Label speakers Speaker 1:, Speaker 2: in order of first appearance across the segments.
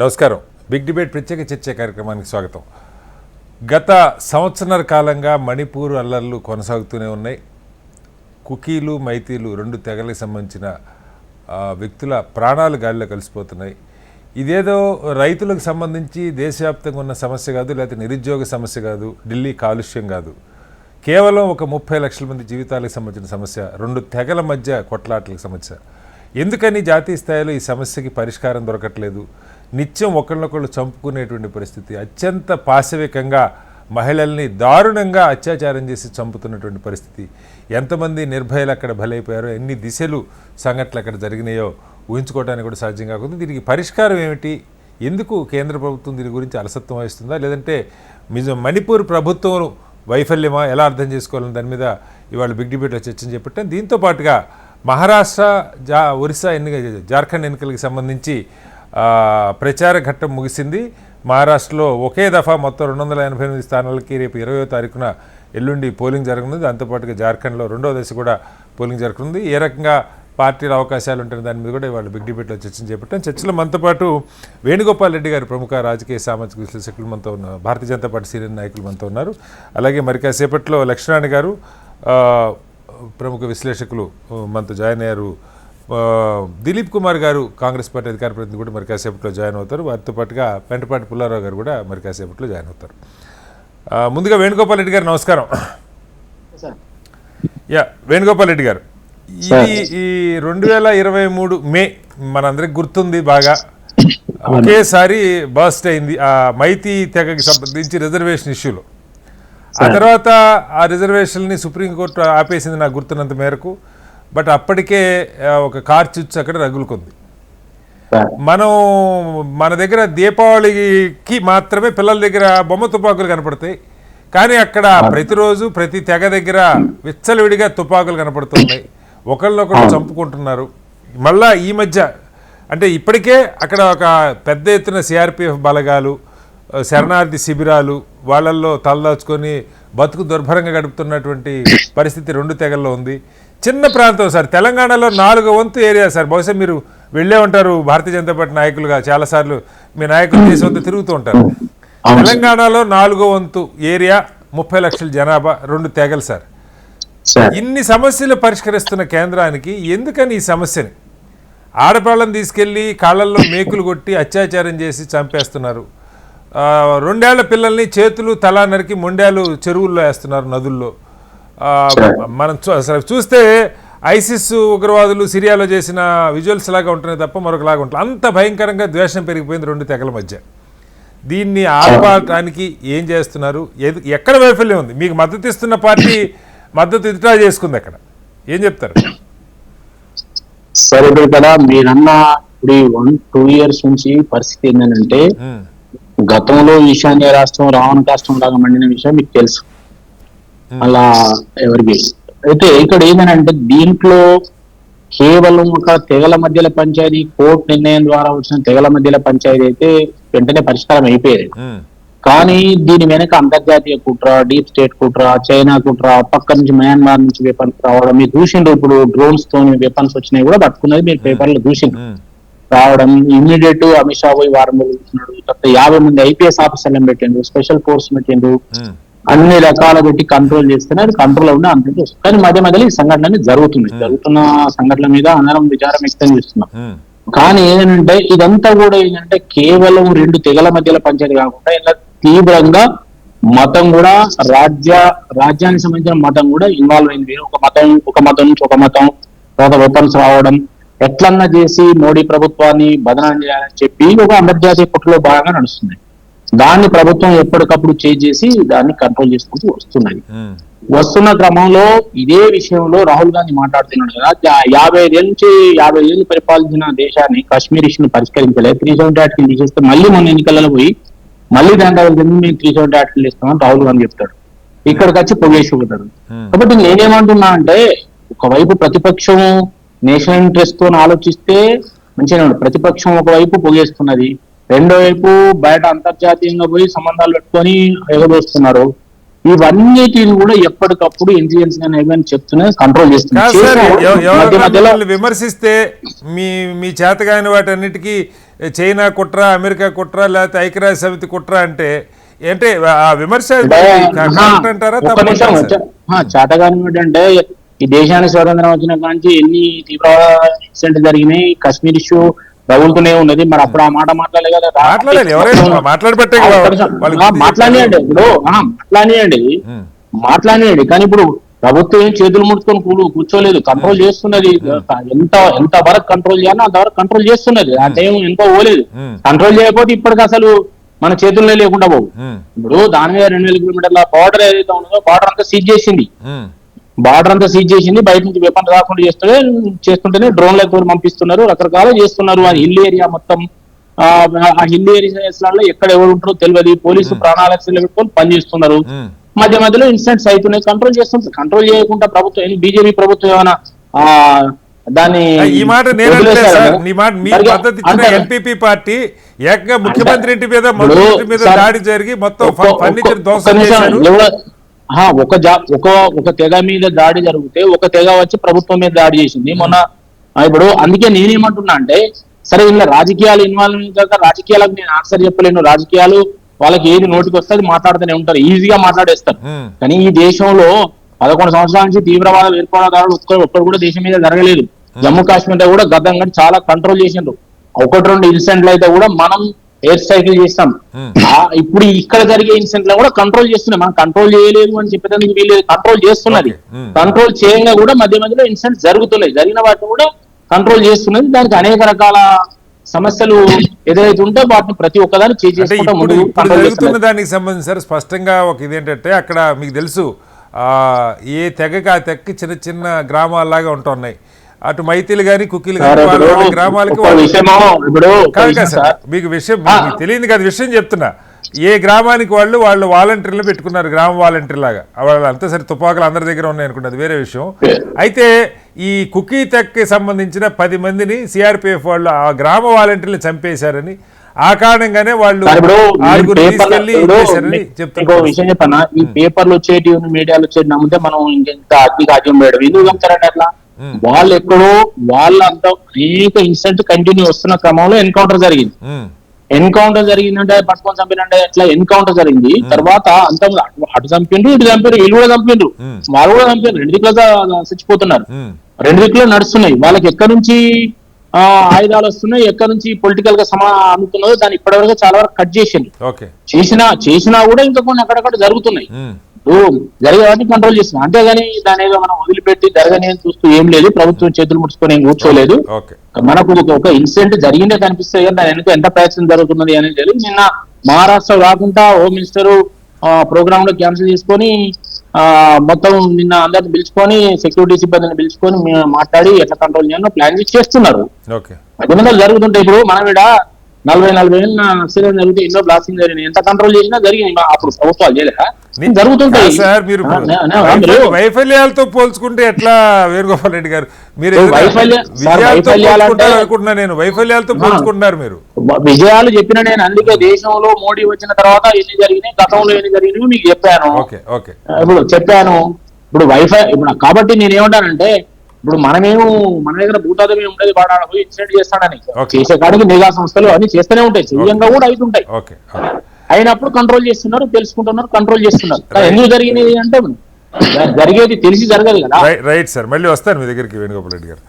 Speaker 1: నమస్కారం. Big debate ప్రత్యేక చర్చ కార్యక్రమానికి స్వాగతం. గత సంవత్సరాల కాలంగా మణిపూర్ అల్లర్లు కొనసాగుతూనే ఉన్నాయి. కుకీలు మైతీలు రెండు తెగలకు సంబంధించిన వ్యక్తుల ప్రాణాలు గాలిలో కలిసిపోతున్నాయి. ఇదేదో రైతులకు సంబంధించి దేశవ్యాప్తంగా ఉన్న సమస్య కాదు, లేకపోతే నిరుద్యోగ సమస్య కాదు, ఢిల్లీ కాలుష్యం కాదు, కేవలం ఒక 30 లక్షల మంది జీవితాలకు సంబంధించిన సమస్య, రెండు తెగల మధ్య కొట్లాటలకు సమస్య. ఎందుకని జాతీయ స్థాయిలో ఈ సమస్యకి పరిష్కారం దొరకట్లేదు? నిత్యం ఒకళ్ళొకళ్ళు చంపుకునేటువంటి పరిస్థితి, అత్యంత పాశవికంగా మహిళల్ని దారుణంగా అత్యాచారం చేసి చంపుతున్నటువంటి పరిస్థితి, ఎంతమంది నిర్భయలు అక్కడ బలైపోయారో, ఎన్ని దిశలు సంఘటనలు అక్కడ జరిగినాయో ఊహించుకోవడానికి కూడా సాధ్యం కాకుండా దీనికి పరిష్కారం ఏమిటి? ఎందుకు కేంద్ర ప్రభుత్వం దీని గురించి అలసత్వం వహిస్తుందా, లేదంటే మణిపూర్ ప్రభుత్వం వైఫల్యమా, ఎలా అర్థం చేసుకోవాలని దాని మీద ఇవాళ బిగ్ డిబేట్లో చర్చను చేపట్టాం. దీంతో పాటుగా మహారాష్ట్ర, ఒరిస్సా జార్ఖండ్ ఎన్నికలకు సంబంధించి ప్రచార ఘట్టం ముగిసింది. మహారాష్ట్రలో ఒకే దఫా మొత్తం 288 స్థానాలకి రేపు 20వ తారీఖున ఎల్లుండి పోలింగ్ జరగనుంది. దాంతోపాటుగా జార్ఖండ్లో రెండో దశ కూడా పోలింగ్ జరగనుంది. ఏ రకంగా పార్టీల అవకాశాలు ఉంటాయి దాని మీద కూడా ఇవాళ బిగ్ డిబేట్లో చర్చను చేపట్టాం. చర్చలో మనతో పాటు వేణుగోపాల్ రెడ్డి గారు, ప్రముఖ రాజకీయ సామాజిక విశ్లేషకులు మనతో ఉన్నారు, భారతీయ జనతా పార్టీ సీనియర్ నాయకులు మనతో ఉన్నారు. అలాగే మరి కాసేపట్లో లక్ష్మణ్ గారు, ప్రముఖ విశ్లేషకులు మనతో జాయిన్ అయ్యారు. దిలీప్ కుమార్ గారు, కాంగ్రెస్ పార్టీ అధికార ప్రతినిధి కూడా మరి కాసేపట్లో జాయిన్ అవుతారు. వారితో పాటుగా పెంటపాటి పుల్లారావు గారు కూడా మరి కాసేపట్లో జాయిన్ అవుతారు. ముందుగా వేణుగోపాల్ రెడ్డి గారు నమస్కారం. వేణుగోపాల్ రెడ్డి గారు, ఇది ఈ 2023 మే మనందరికి గుర్తుంది బాగా, ఒకేసారి బర్స్ట్ అయింది ఆ మైతీ తెగకి సంబంధించి రిజర్వేషన్ ఇష్యూలో. ఆ తర్వాత ఆ రిజర్వేషన్ని సుప్రీంకోర్టు ఆపేసింది నాకు గుర్తున్నంత మేరకు. బట్ అప్పటికే ఒక కార్చిచ్చు అక్కడ రగులుకుంది. మన దగ్గర దీపావళికి మాత్రమే పిల్లల దగ్గర బొమ్మ తుపాకులు కనపడతాయి, కానీ అక్కడ ప్రతిరోజు ప్రతి తెగ దగ్గర విచ్చలవిడిగా తుపాకులు కనపడుతున్నాయి, ఒకళ్ళొకళ్ళు చంపుకుంటున్నారు. మళ్ళా ఈ మధ్య అంటే ఇప్పటికే అక్కడ ఒక పెద్ద ఎత్తున సిఆర్పిఎఫ్ బలగాలు, శరణార్థి శిబిరాలు, వాళ్ళల్లో తలదాచుకొని బతుకు దుర్భరంగా గడుపుతున్నటువంటి పరిస్థితి రెండు తెగల్లో ఉంది. చిన్న ప్రాంతం సార్, తెలంగాణలో 4వ వంతు ఏరియా సార్. బహుశా మీరు వెళ్ళే ఉంటారు భారతీయ జనతా పార్టీ నాయకులుగా, చాలాసార్లు మీ నాయకులు దేశం అంతా తిరుగుతూ ఉంటారు. తెలంగాణలో 4వ వంతు ఏరియా, 30 లక్షల జనాభా, రెండు తెగలు సార్. ఇన్ని సమస్యలు పరిష్కరిస్తున్న కేంద్రానికి ఎందుకని ఈ సమస్యని ఆడపిల్లని తీసుకెళ్లి కాళ్ళల్లో మేకులు కొట్టి అత్యాచారం చేసి చంపేస్తున్నారు? 2 ఏళ్ల పిల్లల్ని చేతులు తలా నరికి మొండాలు చెరువుల్లో వేస్తున్నారు, నదుల్లో. మనం చూస్తే ఐసిస్ ఉగ్రవాదులు సిరియాలో చేసిన విజువల్స్ లాగా ఉంటున్నాయి తప్ప మరొకలాగా ఉంటుంది. అంత భయంకరంగా ద్వేషం పెరిగిపోయింది రెండు తెగల మధ్య. దీన్ని ఆపడానికి ఏం చేస్తున్నారు? ఎక్కడ వైఫల్యం ఉంది? మీకు మద్దతు ఇస్తున్న పార్టీ మద్దతు విత్డ్రా చేసుకుంది, అక్కడ ఏం చెప్తారు?
Speaker 2: సరే కదా, మీరన్న ఇప్పుడు 1-2 ఇయర్స్ నుంచి పరిస్థితి ఏంటంటే, గతంలో ఈశాన్య రాష్ట్రం రావణ రాష్ట్రం లాగా మండిన విషయం మీకు తెలుసు. అలా ఎవరికి అయితే ఇక్కడ ఏంటంటే, దీంట్లో కేవలం ఒక తెగల మధ్యల పంచాయతీ కోర్టు నిర్ణయం ద్వారా వచ్చిన తెగల మధ్యల పంచాయతీ అయితే వెంటనే పరిష్కారం అయిపోయేది. కానీ దీని వెనక అంతర్జాతీయ కుట్ర, డీప్ స్టేట్ కుట్ర, చైనా కుట్ర, పక్క నుంచి మయన్మార్ నుంచి వెపన్స్ రావడం మీరు చూసిండ్రు. ఇప్పుడు డ్రోన్స్ తో వెపన్స్ వచ్చినాయి కూడా పట్టుకున్నది మీరు పేపర్లో చూసిండ్రు. రావడం ఇమ్మీడియట్ అమిత్ షా పోయి వారం రోజులున్నాడు. 50 మంది ఐపీఎస్ ఆఫీసర్లను పెట్టిండు, స్పెషల్ ఫోర్స్ పెట్టిండు, అన్ని రకాల పెట్టి కంట్రోల్ చేస్తేనే అది కంట్రోల్ ఉండే అంతే. కానీ మధ్య మధ్యలో ఈ సంఘటనలు జరుగుతున్న సంఘటనల మీద అందరం విచారం వ్యక్తం చేస్తున్నాం. కానీ ఏంటంటే ఇదంతా కూడా ఏంటంటే కేవలం 2 తెగల మధ్యల పంచాయతీ కాకుండా ఇలా తీవ్రంగా మతం కూడా, రాజ్యానికి సంబంధించిన మతం కూడా ఇన్వాల్వ్ అయింది. ఒక మతం నుంచి ఒక మతం, తర్వాత వెపన్స్ రావడం, ఎట్లన్నా చేసి మోడీ ప్రభుత్వాన్ని బదనాం చేయాలని చెప్పి ఒక అంతర్జాతీయ కుట్రలో భాగంగా నడుస్తుంది. దాన్ని ప్రభుత్వం ఎప్పటికప్పుడు చేసి దాన్ని కంట్రోల్ చేసుకుంటూ వస్తున్న క్రమంలో ఇదే విషయంలో రాహుల్ గాంధీ మాట్లాడుతున్నాడు కదా, 55 ఏళ్ళ నుంచి 50 ఏళ్ళు పరిపాలించిన దేశాన్ని కాశ్మీర్ ఇష్యూని పరిష్కరించలేదు, 370 ఆర్టికల్ తీసేస్తే మళ్ళీ మొన్న ఎన్నికలలో పోయి మళ్ళీ దాని మేము 370 ఆర్టికల్ ఇస్తామని రాహుల్ గాంధీ చెప్తాడు. ఇక్కడికి వచ్చి పొగేసిపోతాడు. కాబట్టి నేనేమంటున్నా అంటే, ఒకవైపు ప్రతిపక్షం నేషనల్ ఇంట్రెస్ట్ తో ఆలోచిస్తే మంచిగా ఉంది, ప్రతిపక్షం ఒకవైపు పొగేస్తున్నది, రెండో వైపు బయట అంతర్జాతీయంగా పోయి సంబంధాలు పెట్టుకొని ఎగదోస్తున్నారు. ఇవన్నిటిని కూడా ఎప్పటికప్పుడు ఇంటెలిజెన్స్ గానీ చెప్తూనే కంట్రోల్ చేస్తున్నారు.
Speaker 1: విమర్శిస్తే మీ చేతగాని వాటన్నిటికీ చైనా కుట్ర, అమెరికా కుట్ర, లేకపోతే ఐక్యరాజ్య సమితి కుట్ర అంటే ఏంటే ఆ విమర్శ కరెక్ట్ అంటారా?
Speaker 2: ఒక్క నిమిషం చాటగాని ఏంటంటే ఈ దేశానికి స్వతంత్రం వచ్చిన కాంచి ఎన్ని తీవ్రవాద ఇన్సిడెంట్ జరిగినాయి, కశ్మీర్ ఇష్యూ రగులుతూనే ఉన్నది. మరి అప్పుడు ఆ మాట మాట్లాడలే కదా,
Speaker 1: మాట్లాడాలి. ఎవరైనా మాట్లాడబట్టే
Speaker 2: మాట్లాడియండి. ఇప్పుడు మాట్లాడియండి కానీ ఇప్పుడు ప్రభుత్వం ఏం చేతులు ముడుచుకొని కూర్చోలేదు, కంట్రోల్ చేస్తున్నది. ఎంత వరకు కంట్రోల్ చేయాలో అంతవరకు కంట్రోల్ చేస్తున్నది. ఆ టైం ఎంతో పోలేదు. కంట్రోల్ చేయకపోతే ఇప్పటికి అసలు మన చేతుల్లో లేకుండా పోవు. ఇప్పుడు దాని మీద 2000 కిలోమీటర్ల బార్డర్ ఏదైతే ఉన్నదో బార్డర్ అంతా సీజ్ చేసింది. బయట నుంచి వెపన్ రాకుండా చేస్తుంటేనే డ్రోన్లతో పంపిస్తున్నారు, రకరకాలు చేస్తున్నారు. అది హిల్ ఏరియా మొత్తం, ఆ హిల్ ఏరియాస్లలో ఎక్కడ ఎవరు ఉంటారో తెలియదు. పోలీసు ప్రాణాలక్షలు పెట్టుకొని పనిచేస్తున్నారు. మధ్య మధ్యలో ఇన్సిడెంట్స్ అవుతున్నాయి, కంట్రోల్ చేస్తుంటారు. కంట్రోల్ చేయకుండా ప్రభుత్వం, బీజేపీ ప్రభుత్వం ఏమైనా దాన్ని
Speaker 1: ఈ మాట ఎన్పీపీ పార్టీ ఏకంగా ముఖ్యమంత్రి ఇంటి మీద, మంత్రి మీద దాడి జరిగి మొత్తం ఫర్నిచర్ ధ్వంసం చేశారు.
Speaker 2: ఒక తెగ మీద దాడి జరిగితే ఒక తెగ వచ్చి ప్రభుత్వం మీద దాడి చేసింది మొన్న. ఇప్పుడు అందుకే నేనేమంటున్నా అంటే, సరే ఇలా రాజకీయాలు ఇన్వాల్వ్ కదా, రాజకీయాలకు నేను ఆన్సర్ చెప్పలేను. రాజకీయాలు వాళ్ళకి ఏది నోటికి వస్తుంది మాట్లాడుతూనే ఉంటారు, ఈజీగా మాట్లాడేస్తారు. కానీ ఈ దేశంలో 11 సంవత్సరాల నుంచి తీవ్రవాద ఏర్పడదారులు ఒక్కరు కూడా దేశం మీద జరగలేదు. జమ్మూ కాశ్మీర్ కూడా గతంగా చాలా కంట్రోల్ చేసిండ్రు. 1-2 ఇన్సిడెంట్లు అయితే కూడా మనం ఎయిర్ సైకిల్ చేస్తాం. ఇప్పుడు ఇక్కడ జరిగే ఇన్సిడెంట్ లో కూడా కంట్రోల్ చేస్తున్నాం. మనం కంట్రోల్ చేయలేదు అని చెప్పేదానికి వీళ్ళు కంట్రోల్ చేస్తున్నది. కంట్రోల్ చేయంగా కూడా మధ్య మధ్యలో ఇన్సిడెంట్స్ జరుగుతున్నాయి. జరిగిన వాటిని కూడా కంట్రోల్ చేస్తున్నది. దానికి అనేక రకాల సమస్యలు ఎదురైతే ఉంటే వాటిని ప్రతి ఒక్కదాన్ని
Speaker 1: జరుగుతున్న దానికి సంబంధించి సార్ స్పష్టంగా ఒక ఇదేంటంటే, అక్కడ మీకు తెలుసు ఏ తెగకి ఆ తెగకి చిన్న చిన్న గ్రామాల్లాగా ఉంటున్నాయి. అటు మైతీలు కానీ కుక్కీలు కానీ వాళ్ళ గ్రామాలకి మీకు విషయం మీకు తెలియదు కదా, విషయం చెప్తున్నా. ఏ గ్రామానికి వాళ్ళు వాలంటీర్లు పెట్టుకున్నారు, గ్రామ వాలంటీర్ లాగా. వాళ్ళు అంతా సరే తుపాకులు అందరి దగ్గర ఉన్నాయి అనుకున్నది వేరే విషయం. అయితే ఈ కుకీ తెగకి సంబంధించిన 10 మందిని సిఆర్పిఎఫ్ వాళ్ళు ఆ గ్రామ వాలంటీర్లు చంపేశారని, ఆ కారణంగానే వాళ్ళు
Speaker 2: విషయం చెప్పన్నా, ఈ పేపర్లు వచ్చేటి మీడియాలు వచ్చేటి నమ్మితే మనం ఇంకెంత అగ్ని కాజ్యం వేయడం ఎందుకు చంపుతారండి అట్లా? వాళ్ళు ఎక్కడో వాళ్ళంతా అనేక ఇన్సిడెంట్ కంటిన్యూ వస్తున్న క్రమంలో ఎన్కౌంటర్ జరిగింది. జరిగిందంటే పట్టుకొని చంపినంటే ఎట్లా ఎన్కౌంటర్ జరిగింది. తర్వాత అంత అటు చంపిండ్రు, ఇటు చంపారు, వీళ్ళు కూడా చంపిండ్రు, వాళ్ళు కూడా చంపారు. 2 దిక్కులుగా చచ్చిపోతున్నారు, 2 దిక్కులు నడుస్తున్నాయి. వాళ్ళకి ఎక్కడి నుంచి ఆయుధాలు వస్తున్నాయి, ఎక్కడి నుంచి పొలిటికల్ గా అందుతున్నదో దాన్ని ఇప్పటివరకు చాలా వరకు కట్ చేసినా కూడా ఇంకా కొన్ని అక్కడక్కడ జరుగుతున్నాయి. జరిగే వాటిని కంట్రోల్ చేస్తున్నాం. అంతేగాని దాని ఏదో మనం వదిలిపెట్టి జరగని చూస్తూ ఏం లేదు. ప్రభుత్వం చేతులు ముడుచుకొని ఏం కూర్చోలేదు. మనకు ఒక ఇన్సిడెంట్ జరిగిందే కనిపిస్తాయి కానీ దాని వెనుక ఎంత ప్రయత్నం జరుగుతున్నది అనేది తెలియదు. నిన్న మహారాష్ట్ర కాకుండా హోమ్ మినిస్టర్ ప్రోగ్రామ్ లో క్యాన్సిల్ చేసుకొని మొత్తం నిన్న అందరిని పిలుచుకొని సెక్యూరిటీ సిబ్బందిని పిలుచుకొని మాట్లాడి ఎట్లా కంట్రోల్ చేయాలో ప్లాన్ చేస్తున్నారు. అదే జరుగుతుంటాయి. ఇప్పుడు మనం ఇక్కడ 40 ఏళ్ళ నక్సలైట్ జరిగితే ఎన్నో బ్లాస్టింగ్ జరిగినాయి. ఎంత కంట్రోల్ చేసినా జరిగింది. అప్పుడు ప్రభుత్వాలు చేయలేక జరుగుతుంటాయి
Speaker 1: సార్. మీరు వైఫల్యాలతో పోల్చుకుంటే ఎట్లా వేణుగోపాల్ రెడ్డి గారు? మీరు అనుకుంటున్నా, నేను వైఫల్యాలతో పోల్చుకుంటున్నారు మీరు.
Speaker 2: విజయాలు చెప్పిన నేను అందుకే దేశంలో మోడీ వచ్చిన తర్వాత ఎన్ని జరిగినాయి, గతంలో ఎన్ని జరిగినాయి మీకు చెప్పాను. ఇప్పుడు చెప్పాను. ఇప్పుడు ఇప్పుడు కాబట్టి నేనేమంటానంటే, ఇప్పుడు మన దగ్గర భూతాదం ఉండేది వాడాలి పోయి ఇన్సిడెంట్ చేస్తాడని చేసే కాడికి నిఘా సంస్థలు అన్ని చేస్తూనే ఉంటాయి, చెయ్యంగా కూడా అవుతుంటాయి. అయినప్పుడు కంట్రోల్ చేస్తున్నారు, తెలుసుకుంటున్నారు, కంట్రోల్ చేస్తున్నారు. ఎందుకు జరిగినది అంటే జరిగేది తెలిసి జరగదు కదా.
Speaker 1: రైట్ సార్, మళ్ళీ వస్తాను మీ దగ్గరికి వేణుగోపాల్ రెడ్డి గారు.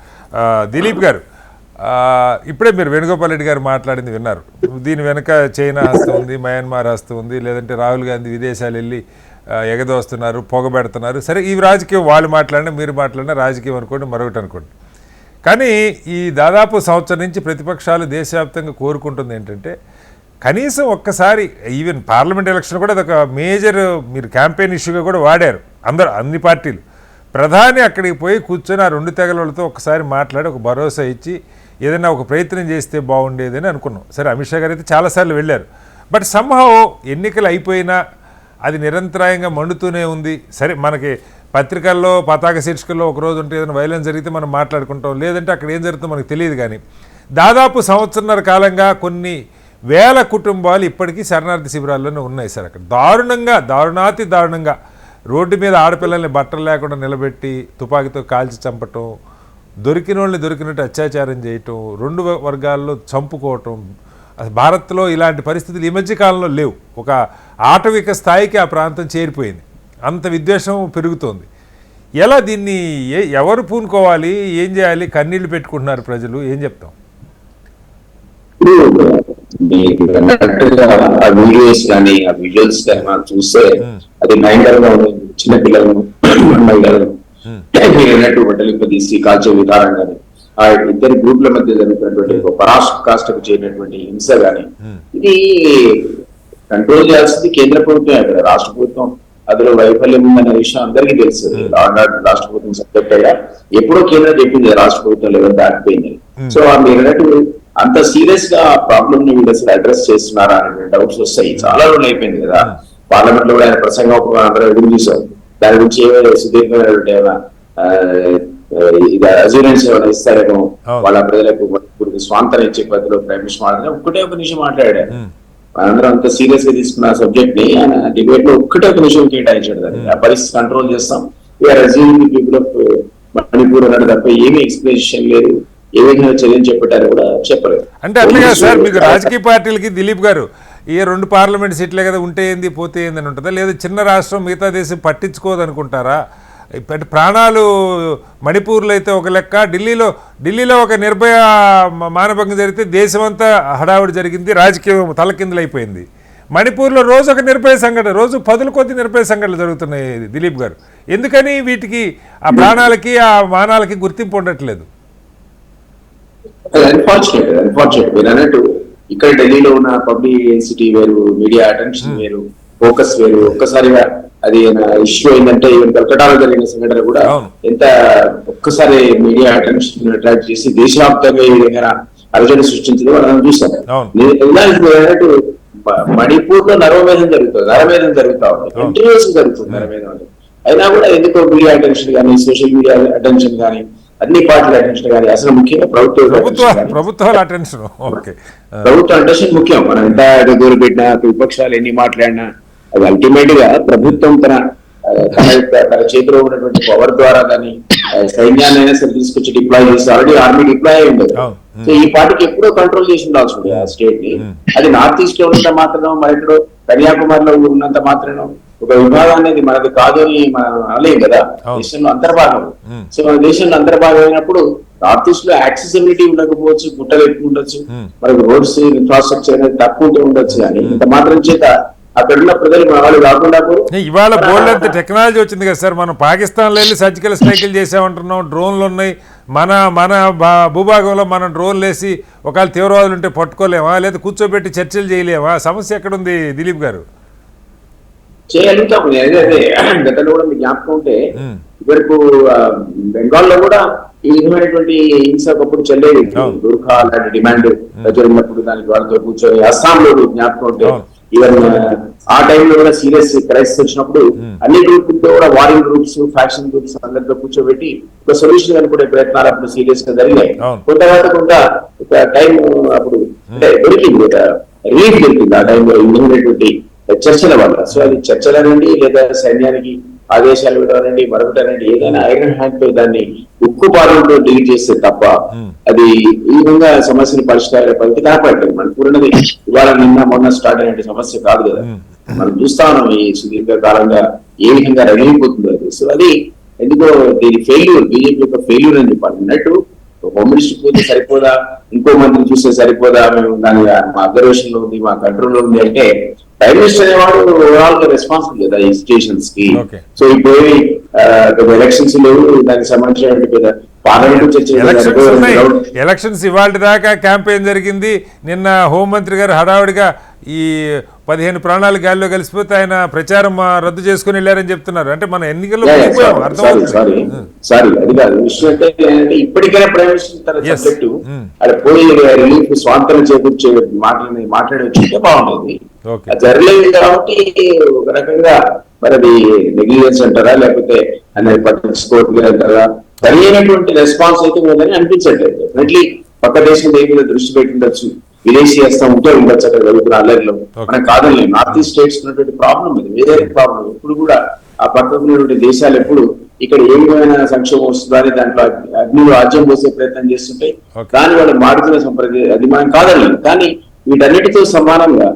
Speaker 1: దిలీప్ గారు, ఇప్పుడే మీరు వేణుగోపాల్ రెడ్డి గారు మాట్లాడింది విన్నారు. దీని వెనక చైనా హస్తం ఉంది, మయన్మార్ హస్తం ఉంది, లేదంటే రాహుల్ గాంధీ విదేశాలు వెళ్ళి ఎగదోస్తున్నారు, పొగబెడుతున్నారు. సరే, ఇవి రాజకీయం. వాళ్ళు మాట్లాడినా మీరు మాట్లాడినా రాజకీయం అనుకోండి, మరొకటి అనుకోండి. కానీ ఈ దాదాపు సంవత్సరం నుంచి ప్రతిపక్షాలు దేశవ్యాప్తంగా కోరుకుంటుంది ఏంటంటే, కనీసం ఒక్కసారి ఈవెన్ పార్లమెంట్ ఎలక్షన్ కూడా అదొక మేజర్ మీరు క్యాంపెయిన్ ఇష్యూగా కూడా వాడారు అన్ని పార్టీలు. ప్రధాని అక్కడికి పోయి కూర్చొని ఆ 2 తెగలతో ఒకసారి మాట్లాడి ఒక భరోసా ఇచ్చి ఏదైనా ఒక ప్రయత్నం చేస్తే బాగుండేదని అనుకున్నాం. సరే, అమిత్ షా గారు అయితే చాలాసార్లు వెళ్ళారు. బట్ సంహవ్ ఎన్నికలు అయిపోయినా అది నిరంతరాయంగా మండుతూనే ఉంది. సరే, మనకి పత్రికల్లో పతాక శీర్షికల్లో ఒకరోజు ఉంటే ఏదైనా వైలెన్స్ జరిగితే మనం మాట్లాడుకుంటాం, లేదంటే అక్కడ ఏం జరుగుతుందో మనకు తెలియదు. కానీ దాదాపు సంవత్సరన్నర కాలంగా కొన్ని వేల కుటుంబాలు ఇప్పటికీ శరణార్థి శిబిరాల్లోనే ఉన్నాయి సార్. అక్కడ దారుణాతి దారుణంగా రోడ్డు మీద ఆడపిల్లల్ని బట్టలు లేకుండా నిలబెట్టి తుపాకీతో కాల్చి చంపటం, దొరికిన వాళ్ళని దొరికినట్టు అత్యాచారం చేయటం, 2 వర్గాల్లో చంపుకోవటం, అసలు భారత్లో ఇలాంటి పరిస్థితులు ఈ మధ్య కాలంలో లేవు. ఒక ఆటవిక స్థాయికి ఆ ప్రాంతం చేరిపోయింది, అంత విద్వేషం పెరుగుతోంది. ఎలా దీన్ని ఎవరు పూనుకోవాలి, ఏం చేయాలి? కన్నీళ్లు పెట్టుకుంటున్నారు ప్రజలు, ఏం చెప్తాం?
Speaker 3: ఆ వీడియోస్ కానీ ఆ విజువల్స్ కానీ మనం చూస్తే అది భయంకరంగా ఉంది. చిన్న పిల్లలను మహిళలను అన్నట్టు బట్టలు తీసి కాల్చే విధానం కానీ, ఆ ఇద్దరు గ్రూప్ల మధ్య జరుగుతున్నటువంటి ఒక పరాకాష్ఠకు చేరినటువంటి హింస కానీ, ఇది కంట్రోల్ చేయాల్సింది కేంద్ర ప్రభుత్వం, అక్కడ రాష్ట్ర ప్రభుత్వం అందులో వైఫల్యం ఉందనే విషయం అందరికీ తెలుసు. రాష్ట్ర ప్రభుత్వం సబ్జెక్ట్ అయ్యా ఎప్పుడో కేంద్రం చెప్పింది రాష్ట్ర ప్రభుత్వం లెవెల్ దాటిపోయింది. సో మీరు అన్నట్టు అంత సీరియస్ గా ప్రాబ్లమ్ ని వీళ్ళు అసలు అడ్రస్ చేస్తున్నారా అనే డౌట్స్ వస్తాయి. చాలా రోజులు అయిపోయింది కదా, పార్లమెంట్ లో కూడా ఆయన ప్రసంగం అందరూ ఎదురు చూసాం. దాని గురించి ఏమైనా సుదీర్ఘమైనటువంటి ఏమైనా అజ్యూరెన్స్ ఏమైనా ఇస్తారేమో వాళ్ళ ప్రజలకు స్వాంతరం ఇచ్చే పద్ధతిలో ప్రైమ్ మినిస్టర్ మాట్లాడిన ఒక్కటే ఒక నిమిషం మాట్లాడాడు. మనందరం అంత సీరియస్ గా తీసుకున్న సబ్జెక్ట్ ని ఆయన డిబేట్ లో ఒక్కటే ఒక నిమిషం కేటాయించాడు. దాన్ని ఆ పరిస్థితి కంట్రోల్ చేస్తాం, we're assuming people of Manipur అన్నాడు తప్ప ఏమీ ఎక్స్ప్లెనేషన్ లేదు, ఏ విధంగా చర్యలు చెప్పారు కూడా చెప్పలేదు.
Speaker 1: అంటే అట్లాగా సార్, మీకు రాజకీయ పార్టీలకి దిలీప్ గారు ఈ 2 పార్లమెంట్ సీట్లే కదా ఉంటే ఏంది పోతే ఏంది అని ఉంటుందా, లేదా చిన్న రాష్ట్రం మిగతా దేశం పట్టించుకోదనుకుంటారా? ఇప్పటి ప్రాణాలు మణిపూర్లో అయితే ఒక లెక్క, ఢిల్లీలో ఒక నిర్భయ మానభంగం జరిగితే దేశమంతా హడావుడి జరిగింది, రాజకీయం తలకిందులైపోయింది. మణిపూర్లో రోజు ఒక నిర్భయ సంఘటన, రోజు 10 కొద్ది నిర్భయ సంఘటనలు జరుగుతున్నాయి దిలీప్ గారు. ఎందుకని వీటికి, ఆ ప్రాణాలకి ఆ మానాలకి గుర్తింపు ఉండట్లేదు?
Speaker 3: అన్ఫార్చునేట్ మీరు అన్నట్టు ఇక్కడ ఢిల్లీలో ఉన్న పబ్లిసిటీ వేరు, మీడియా అటెన్షన్ వేరు, ఫోకస్ వేరు. ఒక్కసారిగా అది ఇష్యూ అయిందంటే కలకటాలో జరిగిన సంఘటన కూడా ఎంత ఒక్కసారి మీడియా అటెన్షన్ అట్రాక్ట్ చేసి దేశవ్యాప్తంగా ఈ విధంగా అలజడి సృష్టించింది మనం చూసాం. అన్నట్టు మణిపూర్ లో నరమేధం జరుగుతా ఉంది, కంటిన్యూస్ జరుగుతుంది నరమేధం. అయినా కూడా ఎందుకో మీడియా అటెన్షన్ కానీ, సోషల్ మీడియా అటెన్షన్ కానీ, అన్ని పార్టీల అటెన్షన్ కానీ, అసలు ముఖ్యంగా
Speaker 1: ప్రభుత్వాల అటెన్షన్
Speaker 3: ముఖ్యం. మనం ఎంత దూరం పెట్టినా, విపక్షాలు ఎన్ని మాట్లాడినా, అది అల్టిమేట్ గా ప్రభుత్వం తన చేతిలో ఉన్నటువంటి పవర్ ద్వారా కానీ సైన్యాన్ని అయినా సరే తీసుకొచ్చి డిప్లాయ్ చేసి, ఆల్రెడీ ఆర్మీ డిప్లాయ్ అయి ఉండదు. సో ఈ పార్టీకి ఎప్పుడో కంట్రోల్ చేసి ఉండాల్సి ఉంది ఆ స్టేట్ ని. అది నార్త్ ఈస్ట్ లో ఉన్నంత మాత్రం, మరి ఎక్కడో కన్యాకుమారిలో ఉన్నంత మాత్రం ఒక విభాగం అనేది మనది కాదు అని మనం అనలేం కదా. దేశంలో అంతర్భాగం. సో మన దేశంలో అంతర్భాగం అయినప్పుడు నార్త్ ఈస్ట్ లో యాక్సెసిబిలిటీ ఉండకపోవచ్చు, గుట్టలు ఎక్కువ ఉండొచ్చు, మనకు రోడ్స్ ఇన్ఫ్రాస్ట్రక్చర్ అనేది తక్కువ ఉండొచ్చు. కానీ ఇంత మాత్రం చేత అక్కడ ఉన్న ప్రజలు మన వాళ్ళు కాకుండా
Speaker 1: ఇవాళ బోల్డ్ అంత టెక్నాలజీ వచ్చింది కదా సార్. మనం పాకిస్తాన్లో వెళ్ళి సర్జికల్ స్ట్రైకులు చేసామంటున్నాం, డ్రోన్లు ఉన్నాయి. మన భూభాగంలో మనం డ్రోన్లు వేసి ఒకవేళ తీవ్రవాదులు ఉంటే పట్టుకోలేమా, లేదా కూర్చోబెట్టి చర్చలు చేయలేమా? సమస్య ఎక్కడుంది దిలీప్ గారు?
Speaker 3: చేయగలుగుతాం. అదే గతంలో కూడా మీకు జ్ఞాపకం ఉంటే ఇవరకు బెంగాల్లో కూడా ఈ విధమైనటువంటి హింస ఒకప్పుడు చెల్లేది. గూర్ఖా అలాంటి డిమాండ్ జరిగినప్పుడు దానికి వాళ్ళతో కూర్చొని, అస్సాంలో జ్ఞాపకం ఉంటే ఈవెన్ ఆ టైంలో కూడా సీరియస్ క్రైసిస్ వచ్చినప్పుడు అన్ని గ్రూపులతో కూడా, వారింగ్ గ్రూప్స్, ఫ్యాక్షన్ గ్రూప్స్ అందరితో కూర్చోబెట్టి ఒక సొల్యూషన్ అనుకునే ప్రయత్నాలు అప్పుడు సీరియస్ గా జరిగాయి. కొంత ఒక టైం అప్పుడు అంటే దొరికింది, రిలీఫ్ దొరికింది ఆ టైంలో ఇటువంటి చర్చల వల్ల. సో అది చర్చలనండి, లేదా సైన్యానికి ఆదేశాలు ఇవ్వడానండి, మరొకటనండి, ఏదైనా ఐరన్ హ్యాండ్ తో దాన్ని ఉక్కు పాలనతో డీల్ చేస్తే తప్ప అది ఈ విధంగా సమస్యను పరిష్కార పద్ధతి కాపాడలేదు. మణిపూర్ అనేది ఇవాళ నిన్న మొన్న స్టార్ట్ అయిన సమస్య కాదు కదా. మనం చూస్తా ఉన్నాం ఈ సుదీర్ఘ కాలంగా ఏ విధంగా రగిలిపోతుందో అది. సో అది ఎందుకో దీని ఫెయిల్యూర్, బీజేపీ యొక్క ఫెయిల్యూర్ అని చెప్పాలి. అన్నట్టు హోమ్ మినిస్టర్ పోతే సరిపోదా, ఇంకో మందిని చూస్తే సరిపోదా, మేము దాని మా అబ్జర్వేషన్ లో ఉంది, మా కంట్రోల్ లో ఉంది అంటే ప్రైమ్ మినిస్టర్ అనేవాడు ఓవరాల్ గా రెస్పాన్సిబుల్ కదా ఈ సిచ్యుయేషన్స్ కి. సో ఇప్పుడు ఎలక్షన్స్ లేవు, దానికి సంబంధించిన పార్లమెంట్
Speaker 1: ఎలక్షన్స్ ఇవాళ దాకా క్యాంపెయిన్ జరిగింది. నిన్న హోంమంత్రి గారు హడావుడిగా ఈ 15 ప్రాణాలు గాలిలో కలిసిపోతే ఆయన ప్రచారం రద్దు చేసుకుని వెళ్ళారని చెప్తున్నారు. అంటే మన ఎన్నికల్లో
Speaker 3: సారీ అది కాదు విషయం. అంటే ఇప్పటికైనా ప్రైమ్ మినిస్టర్ తన సబ్జెక్టు అది పోయి రిలీఫ్ స్వాంతన చేకూర్చే మాట్లాడి వచ్చింటే బాగుంటుంది. జరగలేదు కాబట్టి ఒక రకంగా మరి అది నెగ్లిజెన్స్ అంటారా, లేకపోతే అనేది పట్టించుకోవట్లేదు అంటారా, సరి అయినటువంటి రెస్పాన్స్ అయితే ఉందని అనిపించట్లేదు. డెఫినెట్లీ పక్క దేశం దేని మీద దృష్టి పెట్టి ఉండొచ్చు, విదేశీ హస్తం ఉంటే ఉండొచ్చు అక్కడ జరుగుతున్న అల్లరిలో. మనం కాదని నార్త్ ఈస్ట్ స్టేట్స్ ఉన్నటువంటి ప్రాబ్లం ఇది, వేరే ప్రాబ్లం. ఇప్పుడు కూడా ఆ పక్కన ఉన్నటువంటి దేశాలు ఎప్పుడు ఇక్కడ ఏ విధమైన సంక్షోభం వస్తుందో అని దాంట్లో అగ్నిలో రాజ్యం పోసే ప్రయత్నం చేస్తుంటే దాని వాళ్ళు మారుతున్న సంప్రదాయం అది మనం కాదని. కానీ వీటన్నిటితో సమానంగా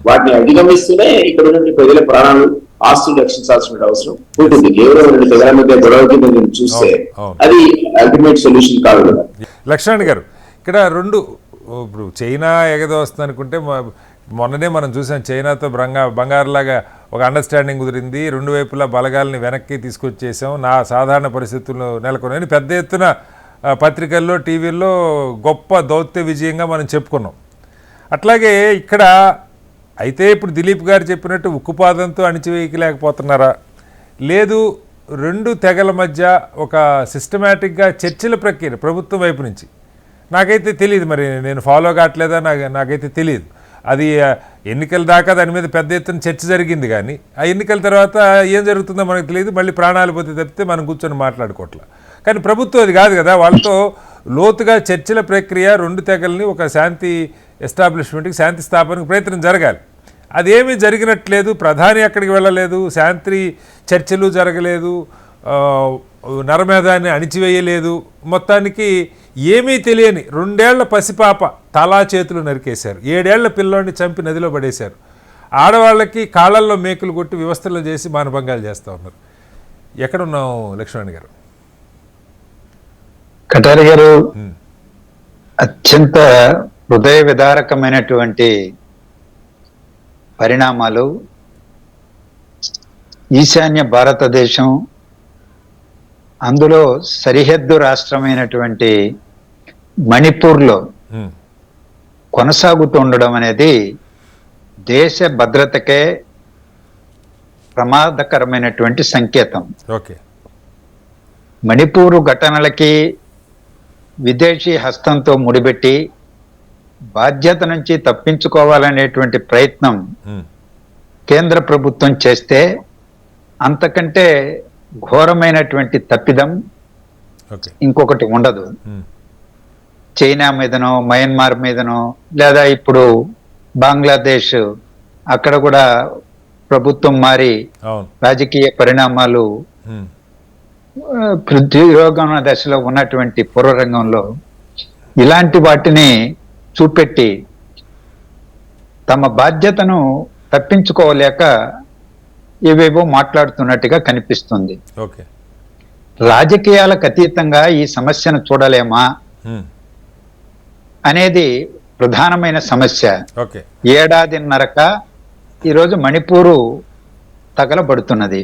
Speaker 3: వాటిని అధిగమిస్తూనే ఇక్కడ ఉన్నటువంటి ప్రజల ప్రాణాలు ఆస్తులు రక్షించాల్సిన అవసరం ఉంటుంది. కేవలం రెండు తెగల మధ్య గొడవ కింద నేను చూస్తే అది అల్టిమేట్ సొల్యూషన్ కాదు కదా.
Speaker 1: లక్ష్మణ్ గారు, ఇక్కడ రెండు, ఇప్పుడు చైనా ఎగదోస్తుంది అనుకుంటే మొన్ననే మనం చూసాం, చైనాతో బంగారులాగా ఒక అండర్స్టాండింగ్ కుదిరింది, రెండు వైపులా బలగాల్ని వెనక్కి తీసుకొచ్చేసాం, నా సాధారణ పరిస్థితుల్లో నెలకొన్నాయని పెద్ద ఎత్తున పత్రికల్లో టీవీల్లో గొప్ప దౌత్య విజయంగా మనం చెప్పుకున్నాం. అట్లాగే ఇక్కడ అయితే ఇప్పుడు దిలీప్ గారు చెప్పినట్టు ఉక్కుపాదంతో అణిచివేయలేకపోతున్నారా, లేదు రెండు తెగల మధ్య ఒక సిస్టమేటిక్గా చర్చల ప్రక్రియ ప్రభుత్వం వైపు నుంచి, నాకైతే తెలియదు, మరి నేను ఫాలో కావట్లేదా నాకైతే తెలియదు. అది ఎన్నికల దాకా దాని మీద పెద్ద ఎత్తున చర్చ జరిగింది, కానీ ఆ ఎన్నికల తర్వాత ఏం జరుగుతుందో మనకు తెలియదు, మళ్ళీ ప్రాణాలు పోతే తప్పితే మనం కూర్చొని మాట్లాడుకోవట్లా. కానీ ప్రభుత్వం అది కాదు కదా, వాళ్ళతో లోతుగా చర్చల ప్రక్రియ, రెండు తెగల్ని ఒక శాంతి ఎస్టాబ్లిష్మెంట్కి, శాంతి స్థాపనకు ప్రయత్నం జరగాలి. అదేమీ జరిగినట్లేదు, ప్రధాని అక్కడికి వెళ్ళలేదు, శాంతి చర్చలు జరగలేదు, నరమేధాన్ని అణిచివేయలేదు, మొత్తానికి ఏమీ తెలియని 2 ఏళ్ల పసిపాప తలా చేతులు నరికేశారు, 7 ఏళ్ల పిల్లోడిని చంపి నదిలో పడేశారు, ఆడవాళ్ళకి కాళ్ళల్లో మేకులు కొట్టి వ్యవస్థలో చేసి మానభంగాలు చేస్తూ ఉన్నారు. ఎక్కడున్నాం లక్ష్మణ్ గారు?
Speaker 4: కటారి గారు, అత్యంత హృదయ విదారకమైనటువంటి పరిణామాలు ఈశాన్య భారతదేశం, అందులో సరిహద్దు రాష్ట్రమైనటువంటి మణిపూర్లో కొనసాగుతుండడం అనేది దేశ భద్రతకే ప్రమాదకరమైనటువంటి సంకేతం.
Speaker 1: ఓకే,
Speaker 4: మణిపూరు ఘటనలకి విదేశీ హస్తంతో ముడిపెట్టి బాధ్యత నుంచి తప్పించుకోవాలనేటువంటి ప్రయత్నం కేంద్ర ప్రభుత్వం చేస్తే అంతకంటే ఘోరమైనటువంటి తప్పిదం ఇంకొకటి ఉండదు. చైనా మీదనో, మయన్మార్ మీదనో, లేదా ఇప్పుడు బంగ్లాదేశ్, అక్కడ కూడా ప్రభుత్వం మారి రాజకీయ పరిణామాలు పురోగమన దశలో ఉన్నటువంటి పూర్వరంగంలో ఇలాంటి వాటిని చూపెట్టి తమ బాధ్యతను తప్పించుకోలేక ఏవేవో మాట్లాడుతున్నట్టుగా కనిపిస్తుంది. రాజకీయాలకు అతీతంగా ఈ సమస్యను చూడలేమా అనేది ప్రధానమైన సమస్య. 1.5 ఏడాదిన్నరక ఈరోజు మణిపూరు తగలబడుతున్నది.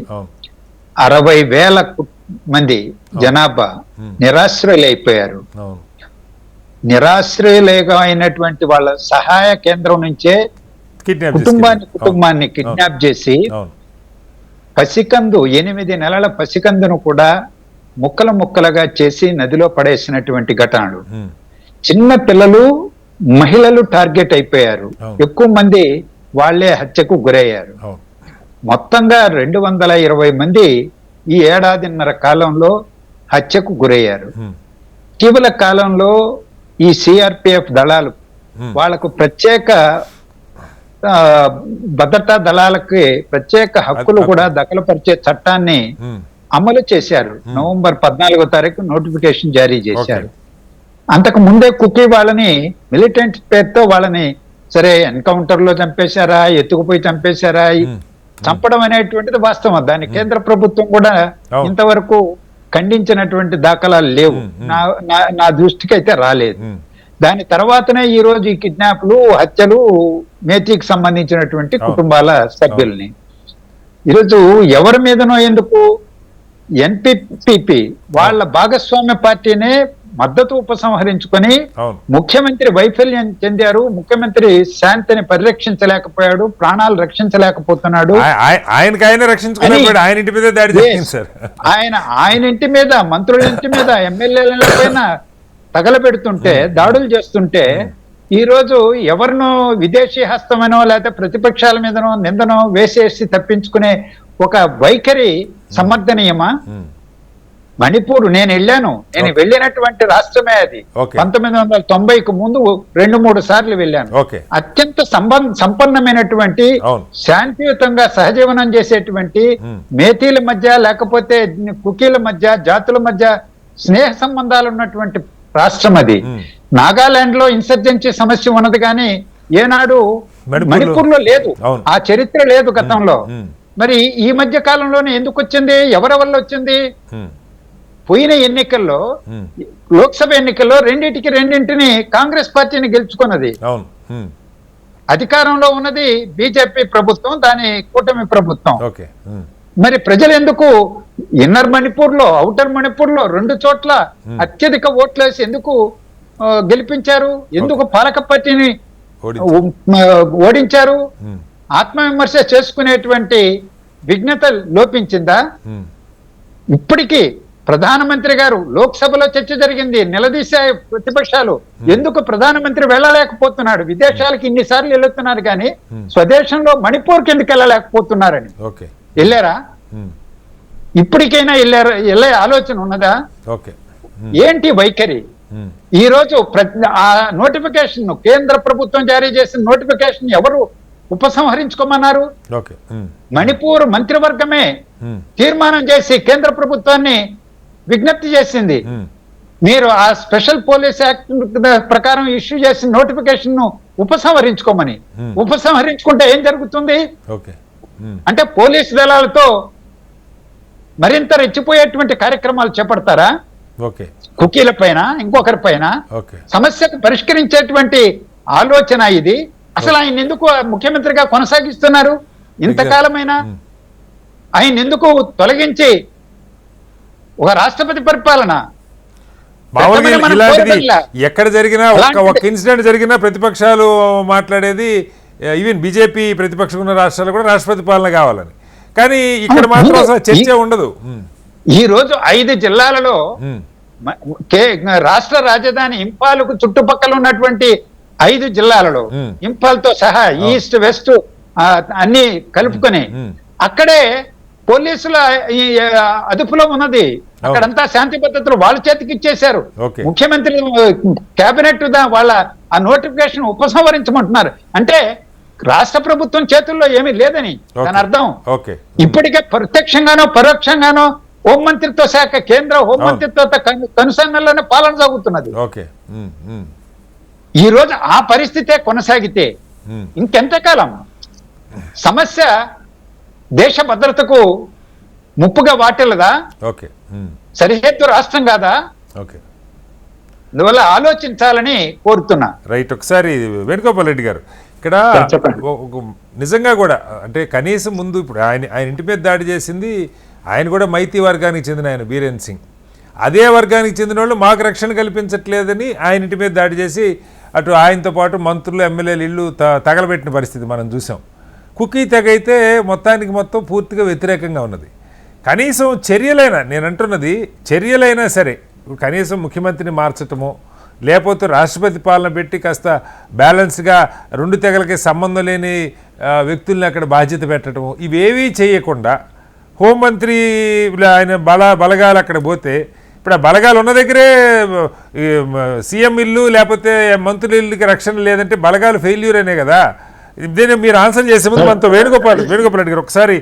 Speaker 4: 60,000 మంది జనాభా నిరాశ్రయులైపోయారు. నిరాశ్రయులుగా అయినటువంటి వాళ్ళ సహాయ కేంద్రం నుంచే కుటుంబాన్ని కిడ్నాప్ చేసి పసికందు 8 నెలల పసికందును కూడా ముక్కలుగా చేసి నదిలో పడేసినటువంటి ఘటనలు. చిన్న పిల్లలు, మహిళలు టార్గెట్ అయిపోయారు. ఎక్కువ మంది వాళ్లే హత్యకు గురయ్యారు. మొత్తంగా 220 మంది ఈ ఏడాదిన్నర కాలంలో హత్యకు గురయ్యారు. ఇటీవల కాలంలో ఈ సిఆర్పిఎఫ్ దళాలు వాళ్లకు ప్రత్యేక భద్రతా దళాలకి ప్రత్యేక హక్కులు కూడా దఖలుపరిచే చట్టాన్ని అమలు చేశారు. నవంబర్ 14వ తారీఖు నోటిఫికేషన్ జారీ చేశారు. అంతకు ముందే కుకీ వాళ్ళని మిలిటెంట్ పేరుతో వాళ్ళని సరే ఎన్కౌంటర్ లో చంపేశారా, ఎత్తుకుపోయి చంపేశారా, చంపడం అనేటువంటిది వాస్తవం. దాన్ని కేంద్ర ప్రభుత్వం కూడా ఇంతవరకు ఖండించినటువంటి దాఖలాలు లేవు, నా దృష్టికి అయితే రాలేదు. దాని తర్వాతనే ఈ రోజు ఈ కిడ్నాప్లు, హత్యలు, మేతీకి సంబంధించినటువంటి కుటుంబాల సభ్యుల్ని ఈరోజు ఎవరి మీదనో ఎందుకు ఎన్పిపిపి వాళ్ళ భాగస్వామ్య పార్టీనే మద్దతు ఉపసంహరించుకొని ముఖ్యమంత్రి వైఫల్యం చెందారు. ముఖ్యమంత్రి శాంతిని పరిరక్షించలేకపోయాడు, ప్రాణాలు రక్షించలేకపోతున్నాడు. ఆయన ఇంటి మీద, మంత్రుల ఇంటి మీద, ఎమ్మెల్యేల పైన తగలబెడుతుంటే, దాడులు చేస్తుంటే ఈ రోజు ఎవరినో విదేశీ హస్తమనో లేకపోతే ప్రతిపక్షాల మీదనో నిందనో వేసేసి తప్పించుకునే ఒక వైఖరి సమర్థనీయమా? మణిపూర్ నేను వెళ్ళినటువంటి రాష్ట్రమే అది. 1990కు ముందు 2-3 సార్లు వెళ్ళాను. అత్యంత సంపన్నమైనటువంటి శాంతియుతంగా సహజీవనం చేసేటువంటి మేతీల మధ్య లేకపోతే కుకీల మధ్య, జాతుల మధ్య స్నేహ సంబంధాలు ఉన్నటువంటి రాష్ట్రం అది. నాగాలాండ్ లో ఇన్సర్జెన్సీ సమస్య ఉన్నది, కానీ ఏనాడు మణిపూర్లో లేదు.
Speaker 1: అవును.
Speaker 4: ఆ చరిత్ర లేదు గతంలో.
Speaker 1: ఉమ్.
Speaker 4: మరి ఈ మధ్య కాలంలోనే ఎందుకు వచ్చింది? ఎవరి వల్ల వచ్చింది?
Speaker 1: ఉమ్.
Speaker 4: పోయిన ఎన్నికల్లో,
Speaker 1: ఉమ్.
Speaker 4: లోక్సభ ఎన్నికల్లో రెండింటిని కాంగ్రెస్ పార్టీని గెలుచుకున్నది.
Speaker 1: అవును. ఉమ్.
Speaker 4: అధికారంలో ఉన్నది బీజేపీ ప్రభుత్వం, దాని కూటమి ప్రభుత్వం.
Speaker 1: ఓకే. ఉమ్.
Speaker 4: మరి ప్రజలు ఎందుకు ఇన్నర్ మణిపూర్ లో, ఔటర్ మణిపూర్ లో 2 చోట్ల అత్యధిక ఓట్లేసి ఎందుకు గెలిపించారు? ఎందుకు పాలక పార్టీని ఓడించారు?
Speaker 1: ఉమ్.
Speaker 4: ఆత్మవిమర్శ చేసుకునేటువంటి విఘ్నత లోపించిందా?
Speaker 1: ఉమ్.
Speaker 4: ఇప్పటికీ ప్రధానమంత్రి గారు, లోక్సభలో చర్చ జరిగింది, నిలదీసే ప్రతిపక్షాలు, ఎందుకు ప్రధానమంత్రి వెళ్ళలేకపోతున్నాడు? విదేశాలకు ఇన్నిసార్లు వెళ్తున్నారు కానీ స్వదేశంలో మణిపూర్కి ఎందుకు వెళ్ళలేకపోతున్నారని.
Speaker 1: ఓకే.
Speaker 4: వెళ్ళారా?
Speaker 1: ఉమ్.
Speaker 4: ఇప్పటికైనా వెళ్ళే ఆలోచన ఉన్నదా?
Speaker 1: ఓకే.
Speaker 4: ఏంటి వైఖరి?
Speaker 1: ఉమ్.
Speaker 4: ఈ రోజు ఆ నోటిఫికేషన్, కేంద్ర ప్రభుత్వం జారీ చేసిన నోటిఫికేషన్ ఎవరు ఉపసంహరించుకోమన్నారు?
Speaker 1: ఓకే. ఉమ్.
Speaker 4: మణిపూర్ మంత్రివర్గమే
Speaker 1: ఉమ్.
Speaker 4: తీర్మానం చేసి కేంద్ర ప్రభుత్వాన్ని విజ్ఞప్తి చేసింది.
Speaker 1: ఉమ్.
Speaker 4: మీరు ఆ స్పెషల్ పోలీస్ యాక్ట్ ప్రకారం ఇష్యూ చేసిన నోటిఫికేషన్ ను ఉపసంహరించుకోమని. ఉపసంహరించుకుంటే ఏం జరుగుతుంది?
Speaker 1: ఓకే. ఉమ్.
Speaker 4: అంటే పోలీసు దళాలతో మరింత రెచ్చిపోయేటువంటి కార్యక్రమాలు చేపడతారా?
Speaker 1: ఓకే.
Speaker 4: కుకీల పైన, ఇంకొకరి పైన.
Speaker 1: ఓకే.
Speaker 4: సమస్యకు పరిష్కరించేటువంటి ఆలోచన ఇది. అసలు ఆయన ఎందుకు ముఖ్యమంత్రిగా కొనసాగిస్తున్నారు ఇంతకాలమైనా? ఆయన ఎందుకు తొలగించి ఒక రాష్ట్రపతి పరిపాలన?
Speaker 1: మామూలుగా ఇలాంటిది ఎక్కడ జరిగినా, ఒక ఇన్సిడెంట్ జరిగినా ప్రతిపక్షాలు మాట్లాడేది, ఈవెన్ బీజేపీ ప్రతిపక్షం ఉన్న రాష్ట్రాలు కూడా రాష్ట్రపతి పాలన కావాలని. కానీ ఇక్కడ మాత్రం అసలు చర్చ ఉండదు.
Speaker 4: ఈ రోజు 5 జిల్లాలలో రాష్ట్ర రాజధాని ఇంపాల్కు చుట్టుపక్కల ఉన్నటువంటి 5 జిల్లాలలో, ఇంపాల్ తో సహా ఈస్ట్ వెస్ట్ అన్ని కలుపుకొని అక్కడే పోలీసుల అదుపులో ఉన్నది. అక్కడంతా శాంతి భద్రతలు వాళ్ళ చేతికి ఇచ్చేశారు. ముఖ్యమంత్రి కేబినెట్ వాళ్ళ ఆ నోటిఫికేషన్ ఉపసంహరించమంటున్నారు. అంటే రాష్ట్ర ప్రభుత్వం చేతుల్లో ఏమీ లేదని దాని అర్థం. ఇప్పటికే ప్రత్యక్షంగానో పరోక్షంగానో హోంమంత్రిత్వ శాఖ, కేంద్ర హోంమంత్రిత్వ కనుసన్నల్లోనే పాలన సాగుతున్నది. ఈ రోజు ఆ పరిస్థితే కొనసాగితే ఇంకెంతకాలం? సమస్య దేశ భద్రతకు ముప్పుగా వాటిల్లదా? సరిహద్దు రాష్ట్రం కాదా? అందువల్ల ఆలోచించాలని కోరుతున్నా.
Speaker 1: రైట్. ఒకసారి వేణుగోపాల్ రెడ్డి గారు, ఇక్కడ నిజంగా కూడా అంటే కనీసం ముందు ఇప్పుడు ఆయన ఇంటి మీద దాడి చేసింది ఆయన కూడా మైతీ వర్గానికి చెందిన ఆయన బీరేన్ సింగ్. అదే వర్గానికి చెందిన వాళ్ళు మాకు రక్షణ కల్పించట్లేదని ఆయన ఇంటి మీద దాడి చేసి అటు ఆయనతో పాటు మంత్రులు, ఎమ్మెల్యేలు ఇళ్ళు తగలబెట్టిన పరిస్థితి మనం చూసాం. కుకీ తెగ అయితే మొత్తానికి మొత్తం పూర్తిగా వ్యతిరేకంగా ఉన్నది. కనీసం చర్యలైనా, నేను అంటున్నది చర్యలైనా సరే, కనీసం ముఖ్యమంత్రిని మార్చటమో లేకపోతే రాష్ట్రపతి పాలన పెట్టి కాస్త బ్యాలెన్స్గా 2 తెగలకి సంబంధం లేని వ్యక్తుల్ని అక్కడ బాధ్యత పెట్టడము, ఇవేవీ చేయకుండా హోంమంత్రి ఆయన బలగాలు అక్కడ పోతే, ఇప్పుడు ఆ బలగాలు ఉన్న దగ్గరే సీఎం ఇల్లు లేకపోతే మంత్రుల ఇల్లుకి రక్షణ లేదంటే బలగాలు ఫెయిల్యూర్ అనే కదా. దీన్ని మీరు ఆన్సర్ చేసే ముందు మనతో వేణుగోపాల్ రెడ్డి గారు, ఒకసారి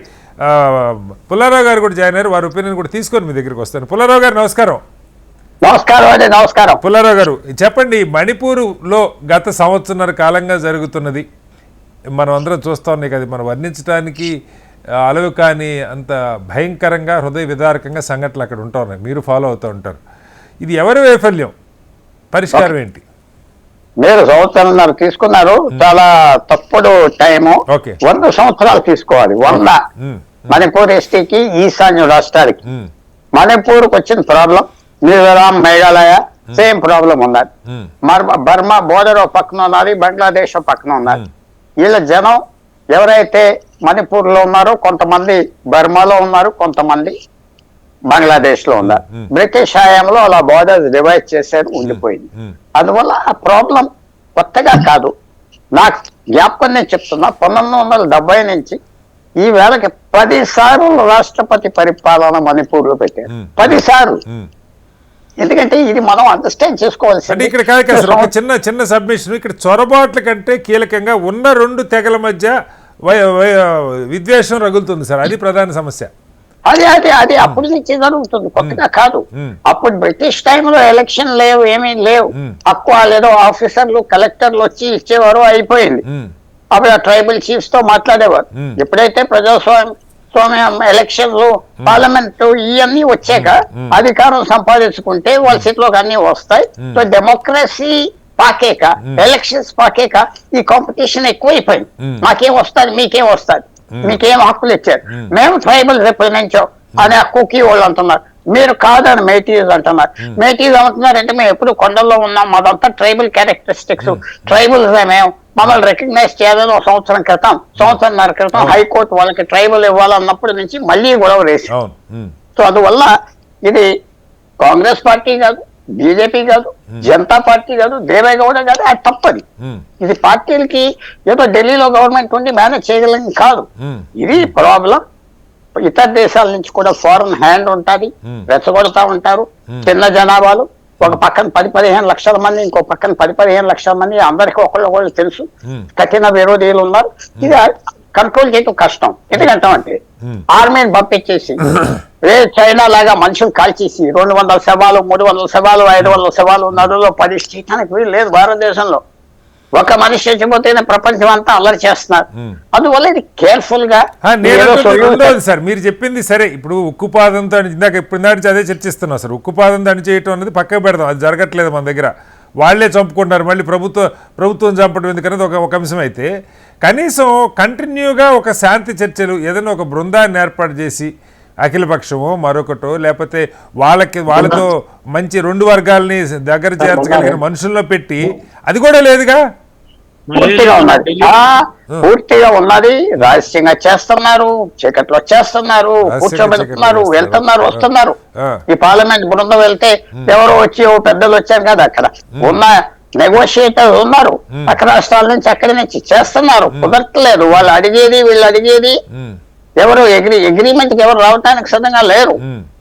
Speaker 1: పుల్లారావు గారు కూడా జాయిన్ అయ్యారు, వారి ఒపీనియన్ కూడా తీసుకొని మీ దగ్గరికి వస్తాను. పుల్లారావు గారు నమస్కారం.
Speaker 2: నమస్కారం.
Speaker 1: పుల్లారావు గారు చెప్పండి, మణిపూర్లో గత సంవత్సరాల కాలంగా జరుగుతున్నది మనం అందరం చూస్తూ ఉన్నాయి కదా, మనం వర్ణించడానికి అలవి కానీ అంత భయంకరంగా హృదయ విదారకంగా సంఘటనలు అక్కడ ఉంటా ఉన్నాయి, మీరు ఫాలో అవుతూ ఉంటారు. ఇది ఎవరి వైఫల్యం, పరిష్కారం ఏంటి?
Speaker 5: మీరు సంవత్సరాలు తీసుకున్నారు, చాలా తప్పుడు టైము. 100 సంవత్సరాలు తీసుకోవాలి. 100 మణిపూర్ ఎస్టీకి, ఈశాన్య రాష్ట్రాలకి. మణిపూర్కి వచ్చిన problem, Mizoram, Meghalaya same problem ఉన్నది. బర్మా బోర్డర్ పక్కన ఉన్నది, బంగ్లాదేశ్ పక్కన ఉన్నది. వీళ్ళ జనం ఎవరైతే మణిపూర్ లో ఉన్నారో కొంతమంది బర్మాలో ఉన్నారు, కొంతమంది బంగ్లాదేశ్ లో ఉన్నారు. బ్రిటిష్ హయాంలో అలా బోర్డర్ డివైడ్ చేశారు, ఉండిపోయింది. అందువల్ల ఆ ప్రాబ్లం కొత్తగా కాదు. నాకు జ్ఞాపకం నేను చెప్తున్నా, 1970 నుంచి ఈ వేళకి 10 సార్లు రాష్ట్రపతి పరిపాలన మణిపూర్ లో పెట్టారు. 10 సార్లు. ఎందుకంటే ఇది మనం అండర్స్టాండ్ చేసుకోవాల్సింది.
Speaker 1: ఇక్కడ కాదు ఒక చిన్న సబ్మిషన్, ఇక్కడ చొరబాట్ల కంటే కీలకంగా ఉన్న 2 తెగల మధ్య విద్వేషం రగులుతుంది సార్, అది ప్రధాన సమస్య.
Speaker 5: అది అప్పటి నుంచి జరుగుతుంది, కొత్తగా కాదు. అప్పుడు బ్రిటిష్ టైంలో ఎలక్షన్ లేవు, ఏమీ లేవు. తక్కువ లేదో ఆఫీసర్లు కలెక్టర్లు వచ్చి ఇచ్చేవారు, అయిపోయింది. అప్పుడు ఆ ట్రైబల్ చీఫ్స్ తో మాట్లాడేవారు. ఎప్పుడైతే ప్రజాస్వామ్యం ఎలక్షన్లు పార్లమెంట్ ఇవన్నీ వచ్చాక అధికారం సంపాదించుకుంటే వాళ్ళ సీట్లోకి అన్ని వస్తాయి. సో డెమోక్రసీ పాకేక, ఎలక్షన్స్ పాకేక ఈ కాంపిటీషన్ ఎక్కువైపోయింది. మాకేం వస్తుంది, మీకేం వస్తుంది, మీకేం హక్కులు ఇచ్చారు, మేము ట్రైబల్ రిప్రజెంటేటివ్ అని ఆ కుకీ వాళ్ళు అంటున్నారు. మీరు కాదని మేటీస్ అంటున్నారు. మేటీస్ అంటున్నారంటే మేము ఎప్పుడు కొండల్లో ఉన్నాం, మాదంతా ట్రైబల్ క్యారెక్టరిస్టిక్స్, ట్రైబల్ మేము మమ్మల్ని రికగ్నైజ్ చేయాలని ఒక సంవత్సరంన్నర క్రితం హైకోర్టు వాళ్ళకి ట్రైబల్ ఇవ్వాలన్నప్పటి నుంచి మళ్ళీ గొడవ వేసి. సో అందువల్ల ఇది కాంగ్రెస్ పార్టీ కాదు, బీజేపీ కాదు, జనతా పార్టీ కాదు, దేవేగౌడ కాదు, అది తప్పది. ఇది పార్టీలకి ఏదో ఢిల్లీలో గవర్నమెంట్ ఉండి మేనేజ్ చేయగలిగింది కాదు. ఇది ప్రాబ్లం. ఇతర దేశాల నుంచి కూడా ఫారెన్ హ్యాండ్ ఉంటుంది, రెచ్చగొడతా ఉంటారు. చిన్న జనాభాలు ఒక పక్కన 10-15 లక్షల మంది, ఇంకో పక్కన 10-15 లక్షల మంది, అందరికీ ఒకళ్ళు తెలుసు. కఠిన విరోధీలు ఉన్నారు. ఇది కంట్రోల్ చేయడం కష్టం. ఎందుకంటే ఆర్మీని పంపించేసి చైనా లాగా మనుషులు కాల్చేసి 200 శవాలు, 300 శవాలు, 500 శవాలు నదుల్లో పరిష్కరించడానికి వీలు లేదు. భారతదేశంలో ఒక మనిషి చచ్చిపోతేనే ప్రపంచం అంతా అల్లరి చేస్తున్నారు. అందువల్ల ఇది కేర్ఫుల్ గా.
Speaker 1: సార్ మీరు చెప్పింది సరే. ఇప్పుడు ఉక్కుపాదంతో ఇందాక ఇప్పుడు అదే చర్చిస్తున్నాం సార్. ఉక్కుపాదంతో అణిచేయటం అనేది పక్కకు పెడదాం, అది జరగట్లేదు మన దగ్గర. వాళ్లే చంపుకుంటారు, మళ్ళీ ప్రభుత్వం చంపడం ఎందుకనేది ఒక అంశం అయితే, కనీసం కంటిన్యూగా ఒక శాంతి చర్చలు ఏదైనా ఒక బృందాన్ని ఏర్పాటు చేసి అఖిలపక్షమో మరొకటో, లేకపోతే వాళ్ళతో మంచి 2 వర్గాలని దగ్గర చేర్చగలిగిన మనుషుల్లో పెట్టి, అది కూడా లేదుగా.
Speaker 5: పూర్తిగా ఉన్నది. రహస్యంగా చేస్తున్నారు, చీకట్లో చేస్తున్నారు, కూర్చోబెడుతున్నారు, వెళ్తున్నారు, వస్తున్నారు. ఈ పార్లమెంట్ బృందం వెళ్తే ఎవరో వచ్చి ఓ పెద్దలు వచ్చారు కదా, అక్కడ ఉన్న నెగోషియేటర్ ఉన్నారు, పక్క రాష్ట్రాల నుంచి అక్కడి నుంచి చేస్తున్నారు. కుదరట్లేదు. వాళ్ళు అడిగేది వీళ్ళు అడిగేది, ఎవరు అగ్రిమెంట్ కి ఎవరు రావడానికి సిద్ధంగా లేరు.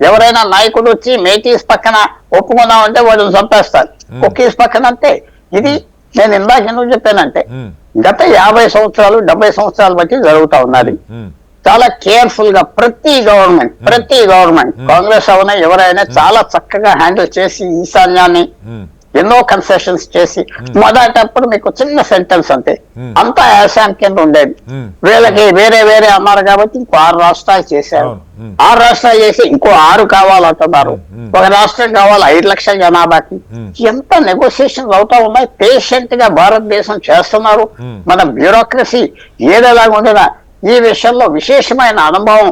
Speaker 5: ఎవరైనా నాయకుడు వచ్చి మేటీస్ పక్కన ఒప్పుకుందామంటే వాళ్ళు చంపేస్తారు, కుకీస్ పక్కన అంతే. ఇది నేను ఇందాక ఎందుకు చెప్పానంటే గత 50 సంవత్సరాలు 70 సంవత్సరాలు బట్టి జరుగుతా ఉన్నది. చాలా కేర్ఫుల్ గా ప్రతి గవర్నమెంట్ కాంగ్రెస్ అవునా ఎవరైనా చాలా చక్కగా హ్యాండిల్ చేసి ఈశాన్యాన్ని ఎన్నో కన్సెషన్స్ చేసి, మొదటప్పుడు మీకు చిన్న సెంటెన్స్ అంతే, అంతా ఆసాం కింద ఉండేది. వీళ్ళకి వేరే అన్నారు కాబట్టి ఇంకో 6 రాష్ట్రాలు చేశారు. 6 రాష్ట్రాలు చేసి ఇంకో 6 కావాలంటున్నారు. ఒక రాష్ట్రం కావాలి 5 లక్షల జనాభాకి. ఎంత నెగోసియేషన్స్ అవుతా ఉన్నాయి. పేషెంట్ గా భారతదేశం చేస్తున్నారు. మన బ్యూరోక్రసీ ఏదోలాగా ఉండదా ఈ విషయంలో విశేషమైన అనుభవం,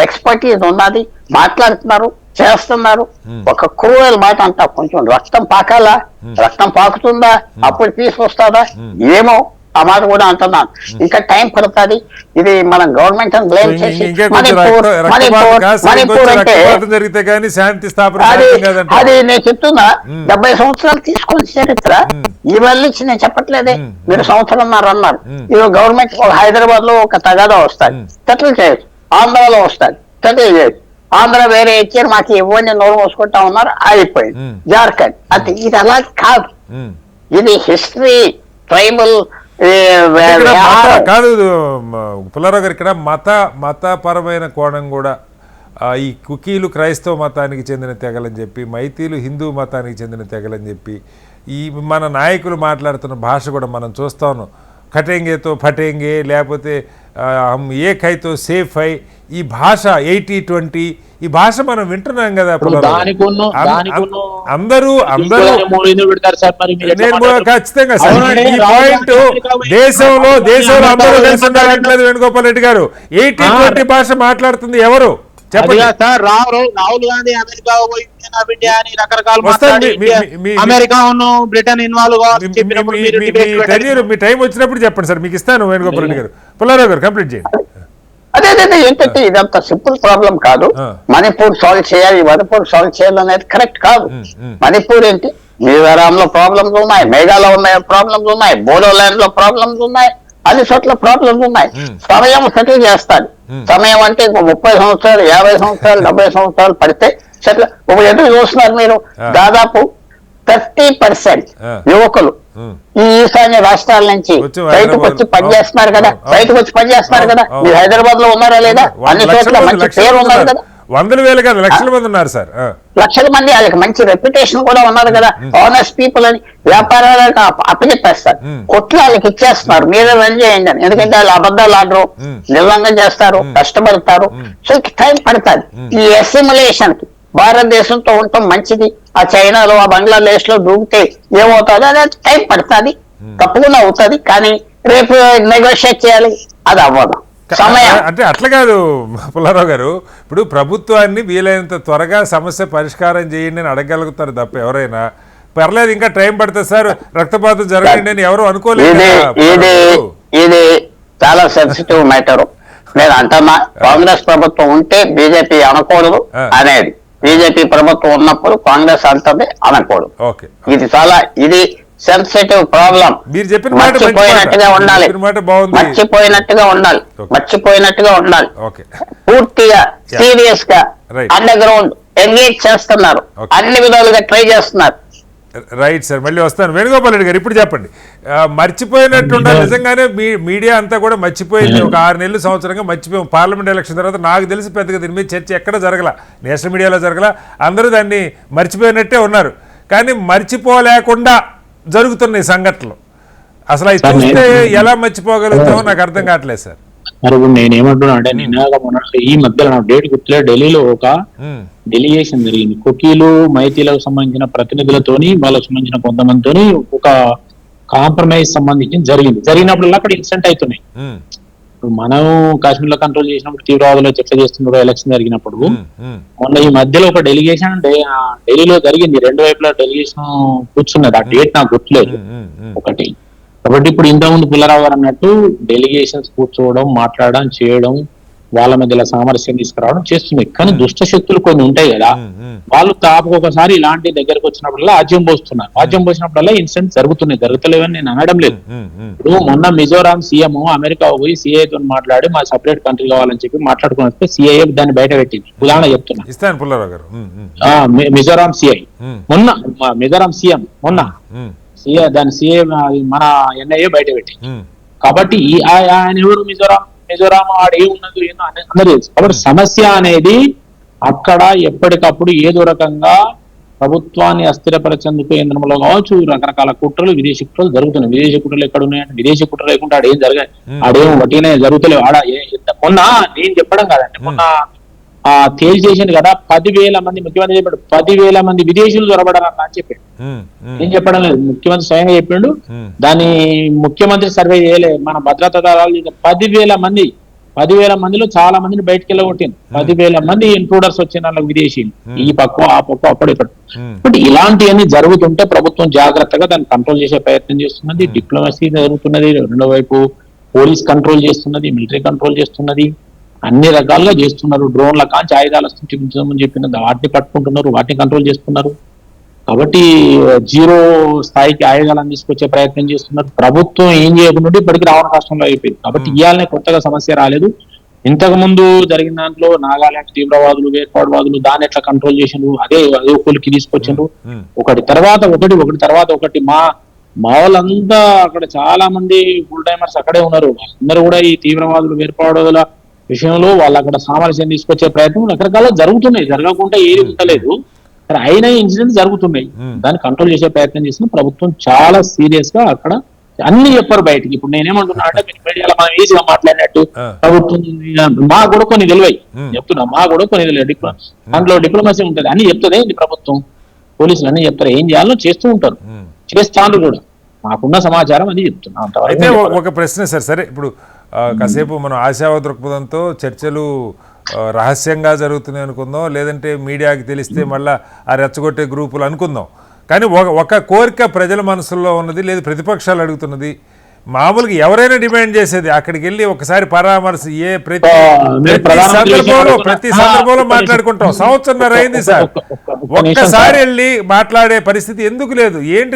Speaker 5: ఎక్స్పర్టీస్ ఉన్నది. మాట్లాడుతున్నారు, చేస్తున్నారు. ఒక క్రూయల్ మాట అంటా, కొంచెం రక్తం పాకాలా, రక్తం పాకుతుందా, అప్పుడు తీసుకొస్తుందా ఏమో, ఆ మాట కూడా అంటున్నాను. ఇంకా టైం పడుతుంది. ఇది మనం గవర్నమెంట్ అని బ్లేమ్ చేసి మణిపూర్ అంటే అది నేను చెప్తున్నా. 70 సంవత్సరాలు తీసుకుని చరిత్ర ఇవాళ నుంచి నేను చెప్పట్లేదే. మీరు సంవత్సరంన్నర అన్నారు. ఇది గవర్నమెంట్ హైదరాబాద్ లో ఒక తగాదా వస్తుంది, సెటిల్ చేయొచ్చు. ఆంధ్రాలో వస్తుంది, సెటిల్ చేయొచ్చు. ఆంధ్ర వేరే ఇచ్చారు, మాకు ఇవ్వండి నోరు మోసుకుంటా ఉన్నారు, అయిపోయింది. జార్ఖండ్ అది. ఇది అలా కాదు. ఇది హిస్టరీ, ట్రైబల్
Speaker 1: కాదు. పుల్లారావు గారు, ఇక్కడ మతపరమైన కోణం కూడా, ఈ కుకీలు క్రైస్తవ మతానికి చెందిన తెగలని చెప్పి, మైతీలు హిందూ మతానికి చెందిన తెగలని చెప్పి, ఈ మన నాయకులు మాట్లాడుతున్న భాష కూడా మనం చూస్తా ఉన్నాం. కటేంగేతో ఫటేంగే, లేకపోతే ఏ ఖైతో సేఫ్ హై, ఈ భాష 80-20 ఈ భాష మనం వింటున్నాం కదా. అందరూ నేను ఖచ్చితంగా ఈ పాయింట్ దేశంలో అందరూ కలిసి ఉండాలంటలేదు వేణుగోపాల్ రెడ్డి గారు. 80-20 భాష మాట్లాడుతుంది ఎవరు చెప్పండి
Speaker 6: సార్. రాహుల్ గాంధీ అమెరికా పోయి అని రకరకాల అమెరికా బ్రిటన్ ఇన్వాల్వ్
Speaker 1: మీ టైం వచ్చినప్పుడు చెప్పండి సార్, మీకు ఇస్తాను వేణుగోపాల్ రెడ్డి గారు. పుల్లారావు గారు కంప్లీట్ చేయండి.
Speaker 5: అదే ఏంటంటే ఇదంత సింపుల్ ప్రాబ్లం కాదు. మణిపూర్ సాల్వ్ చేయాలి, మణిపూర్ సాల్వ్ చేయాలనేది కరెక్ట్ కాదు. మణిపూర్ ఏంటి, మిజోరాంలో ప్రాబ్లమ్స్ ఉన్నాయి, మేఘాలయ ప్రాబ్లమ్స్ ఉన్నాయి, బోడోల్యాండ్ లో ప్రాబ్లమ్స్ ఉన్నాయి, అన్ని చోట్ల ప్రాబ్లమ్స్ ఉన్నాయి. సమయం సెటిల్ చేస్తాడు. సమయం అంటే 30 సంవత్సరాలు, 50 సంవత్సరాలు, 70 సంవత్సరాలు పడితే సెటిల్. ఇప్పుడు ఎదురు చూస్తున్నారు మీరు. దాదాపు 30% యువకులు ఈ ఈశాన్య రాష్ట్రాల నుంచి బయటకు వచ్చి పనిచేస్తున్నారు కదా, బయటకు వచ్చి పనిచేస్తున్నారు కదా. మీరు హైదరాబాద్ లో ఉన్నారా లేదా? అన్ని చోట్ల మంచి పేరు ఉన్నారు కదా.
Speaker 1: వందల వేలు కాదు, లక్షల మంది ఉన్నారు సార్.
Speaker 5: లక్షల మంది, వాళ్ళకి మంచి రెప్యుటేషన్ కూడా ఉన్నారు కదా. ఆనెస్ట్ పీపుల్ అని వ్యాపారాలకు అప్పచెప్పేస్తారు, కొట్లు వాళ్ళకి ఇచ్చేస్తున్నారు, మీరే రన్ చేయండి అని. ఎందుకంటే వాళ్ళు అబద్ధాలు ఆడరు, నిర్వంగం చేస్తారు, కష్టపడతారు. సో టైం పడుతుంది ఈ అసిమిలేషన్ కి. భారతదేశంతో ఉండటం మంచిది, ఆ చైనాలో ఆ బంగ్లాదేశ్ లో దూకితే ఏమవుతుంది అనేది టైం పడుతుంది, తప్పకుండా అవుతుంది. కానీ రేపు నెగోషియేట్ చేయాలి, అది అవ్వదు.
Speaker 1: అంటే అట్లా కాదు పుల్లారావు గారు, ఇప్పుడు ప్రభుత్వాన్ని వీలైనంత త్వరగా సమస్య పరిష్కారం చేయండి అని అడగలుగుతారు తప్ప ఎవరైనా. పర్లేదు ఇంకా టైం పడుతుంది సార్, రక్తపాతం జరగండి అని ఎవరు అనుకోలేదు.
Speaker 5: ఇది చాలా సెన్సిటివ్ మ్యాటర్. నేను అంటున్నా, కాంగ్రెస్ ప్రభుత్వం ఉంటే బీజేపీ అనకూడదు అనేది, బీజేపీ ప్రభుత్వం ఉన్నప్పుడు కాంగ్రెస్ అంటది అనకూడదు. ఇది చాలా సెన్సిటివ్ ప్రాబ్లం.
Speaker 1: మీరు చెప్పిన
Speaker 5: మర్చిపోయినట్టుగా ఉండాలి, మర్చిపోయినట్టుగా ఉండాలి. పూర్తిగా సీరియస్ గా అండర్ గ్రౌండ్ ఎంగేజ్ చేస్తున్నారు, అన్ని విధాలుగా ట్రై చేస్తున్నారు.
Speaker 1: రైట్ సార్, మళ్ళీ వస్తాను. వేణుగోపాల్ రెడ్డి గారు ఇప్పుడు చెప్పండి, మర్చిపోయినట్టు ఉండాలి. నిజంగానే మీడియా అంతా కూడా మర్చిపోయింది, ఒక 6 నెలలు సంవత్సరంగా మర్చిపోయాం. పార్లమెంట్ ఎలక్షన్ తర్వాత నాకు తెలిసి పెద్దగా దీని మీద చర్చ ఎక్కడ జరగల, నేషనల్ మీడియాలో జరగల, అందరూ దాన్ని మర్చిపోయినట్టే ఉన్నారు. కానీ మర్చిపోలేకుండా జరుగుతున్నాయి సంఘటనలు. అసలు అవి చూస్తే ఎలా మర్చిపోగలుగుతామో నాకు అర్థం కావట్లేదు సార్.
Speaker 2: మరి ఇప్పుడు నేనేమంటున్నా అంటే, ఈ మధ్యలో నాకు డేట్ గుర్తులే, ఢిల్లీలో ఒక డెలిగేషన్ జరిగింది. కుకీలు మైతీలకు సంబంధించిన ప్రతినిధులతోని, వాళ్ళకు సంబంధించిన కొంతమందితోని ఒక కాంప్రమైజ్ సంబంధించి జరిగినప్పుడు అక్కడ ఇన్సిడెంట్ అవుతున్నాయి. మనం కాశ్మీర్ లో కంట్రోల్ చేసినప్పుడు తీవ్రవాదులు చర్చ చేస్తున్నారు, ఎలక్షన్ జరిగినప్పుడు. మొన్న ఈ మధ్యలో ఒక డెలిగేషన్ ఢిల్లీలో జరిగింది, 2 వైపులా డెలిగేషన్ కూర్చున్నది. ఆ డేట్ నాకు గుర్తులేదు ఒకటి. కాబట్టి ఇప్పుడు ఇంతకుముందు పుల్లారావు గారు అన్నట్టు డెలిగేషన్స్ కూర్చోవడం, మాట్లాడడం, చేయడం, వాళ్ళ మధ్యలో సామరస్యం తీసుకురావడం చేస్తున్నాయి. కానీ దుష్ట శక్తులు కొన్ని ఉంటాయి కదా, వాళ్ళు ఒకసారి ఇలాంటి దగ్గరకు వచ్చినప్పుడల్లా ఆజ్యం పోసినప్పుడల్లా ఇన్సిడెంట్ జరుగుతలేవని నేను అనడం లేదు. ఇప్పుడు మొన్న మిజోరాం సీఎం అమెరికా పోయి సిఐ తో మాట్లాడి మా సపరేట్ కంట్రీ కావాలని చెప్పి మాట్లాడుకుని వస్తే సిఐ దాన్ని బయట పెట్టింది. ఉదాహరణ చెప్తున్నా, మిజోరాం సిఐ మిజోరాం సీఎం మొన్న దాని సిఐ మన ఎన్ఐఏ బయట పెట్టి. కాబట్టి ఆయన ఎవరు, మిజోరాం ఆడే ఉన్నది అందరూ తెలుసు. కాబట్టి సమస్య అనేది అక్కడ ఎప్పటికప్పుడు ఏదో రకంగా ప్రభుత్వాన్ని అస్థిరపరచేందుకు కేంద్రంలో కావచ్చు రకరకాల కుట్రలు, విదేశీ కుట్రలు జరుగుతున్నాయి. విదేశీ కుట్రలు ఎక్కడ ఉన్నాయంటే, విదేశీ కుట్రలు లేకుండా ఆడేం జరగాలి, ఆడేం వట్టినే జరుగుతలేవు. మొన్న నేను చెప్పడం కాదండి, మొన్న తేల్చేసింది కదా 10,000 మంది, ముఖ్యమంత్రి చెప్పాడు 10,000 మంది విదేశీయులు దొరబడారని అని చెప్పాడు. ఏం చెప్పడం లేదు, ముఖ్యమంత్రి స్వయంగా చెప్పిండు. దాన్ని ముఖ్యమంత్రి సర్వే చేయలే, మన భద్రతా దళాలు 10,000 మందిలో చాలా మందిని బయటకు వెళ్ళగొట్టింది. 10,000 మంది ఇంట్రూడర్స్ వచ్చిన వాళ్ళకి విదేశీయులు, ఈ పక్క ఆ పక్క అప్పుడెప్పుడు. బట్ ఇలాంటివన్నీ జరుగుతుంటే ప్రభుత్వం జాగ్రత్తగా దాన్ని కంట్రోల్ చేసే ప్రయత్నం చేస్తున్నది. డిప్లొమసీ జరుగుతున్నది, రెండో వైపు పోలీస్ కంట్రోల్ చేస్తున్నది, మిలిటరీ కంట్రోల్ చేస్తున్నది, అన్ని రకాలుగా చేస్తున్నారు. డ్రోన్ల కాంచి ఆయుధాలు చూపించమని చెప్పిన వాటిని పట్టుకుంటున్నారు, వాటిని కంట్రోల్ చేస్తున్నారు. కాబట్టి 0 స్థాయికి ఆయుధాలను తీసుకొచ్చే ప్రయత్నం చేస్తున్నారు. ప్రభుత్వం ఏం చేయకుండా ఇప్పటికీ రావణ కష్టంలో అయిపోయింది. కాబట్టి ఇవాళనే కొత్తగా సమస్య రాలేదు. ఇంతకు ముందు జరిగిన దాంట్లో నాగాలాండ్ తీవ్రవాదులు, వేర్పాటువాదులు దాన్ని ఎట్లా కంట్రోల్ చేసిండ్రు, అదే కొలికి తీసుకొచ్చిండ్రు. ఒకటి తర్వాత ఒకటి మా వాళ్ళంతా అక్కడ చాలా మంది ఫుల్ టైమర్స్ అక్కడే ఉన్నారు. అందరూ కూడా ఈ తీవ్రవాదులు, వేర్పాటువాదుల విషయంలో వాళ్ళు అక్కడ సామరస్యం తీసుకొచ్చే ప్రయత్నం రకరకాల జరుగుతున్నాయి, జరగకుండా ఏది ఉండలేదు. అయినా ఇన్సిడెంట్స్ జరుగుతున్నాయి, దాన్ని కంట్రోల్ చేసే ప్రయత్నం చేసిన ప్రభుత్వం చాలా సీరియస్ గా అక్కడ అన్ని చెప్పారు బయటికి. ఇప్పుడు నేనేమంటున్నా అంటే, మీరు మీడియాలో మనం ఈజీగా మాట్లాడినట్టు ప్రభుత్వం మా కూడా కొన్ని తెలివాయి చెప్తున్నా, మా కూడా కొన్ని తెలియదు. దాంట్లో డిప్లొమసీ ఉంటుంది, అన్ని చెప్తుంది ఇది ప్రభుత్వం, పోలీసులు అన్ని చెప్తారు, ఏం చేయాలో చేస్తూ ఉంటారు, చేస్తాను కూడా. మాకున్న సమాచారం అది చెప్తున్నా.
Speaker 1: అయితే ఒక ప్రశ్న సార్, సరే ఇప్పుడు కాసేపు మనం ఆశావ దృక్పథంతో చర్చలు రహస్యంగా జరుగుతున్నాయి అనుకుందాం, లేదంటే మీడియాకి తెలిస్తే మళ్ళీ ఆ రెచ్చగొట్టే గ్రూపులు అనుకుందాం. కానీ ఒక కోరిక ప్రజల మనసుల్లో ఉన్నది, లేదు ప్రతిపక్షాలు అడుగుతున్నది, మామూలుగా ఎవరైనా డిమాండ్ చేసేది అక్కడికి వెళ్ళి ఒకసారి పరామర్శ ప్రతి సందర్భంలో మాట్లాడుకుంటాం. సంవత్సరంన్నర అయింది సార్, ఒక్కసారి వెళ్ళి మాట్లాడే పరిస్థితి ఎందుకు లేదు? ఏంటి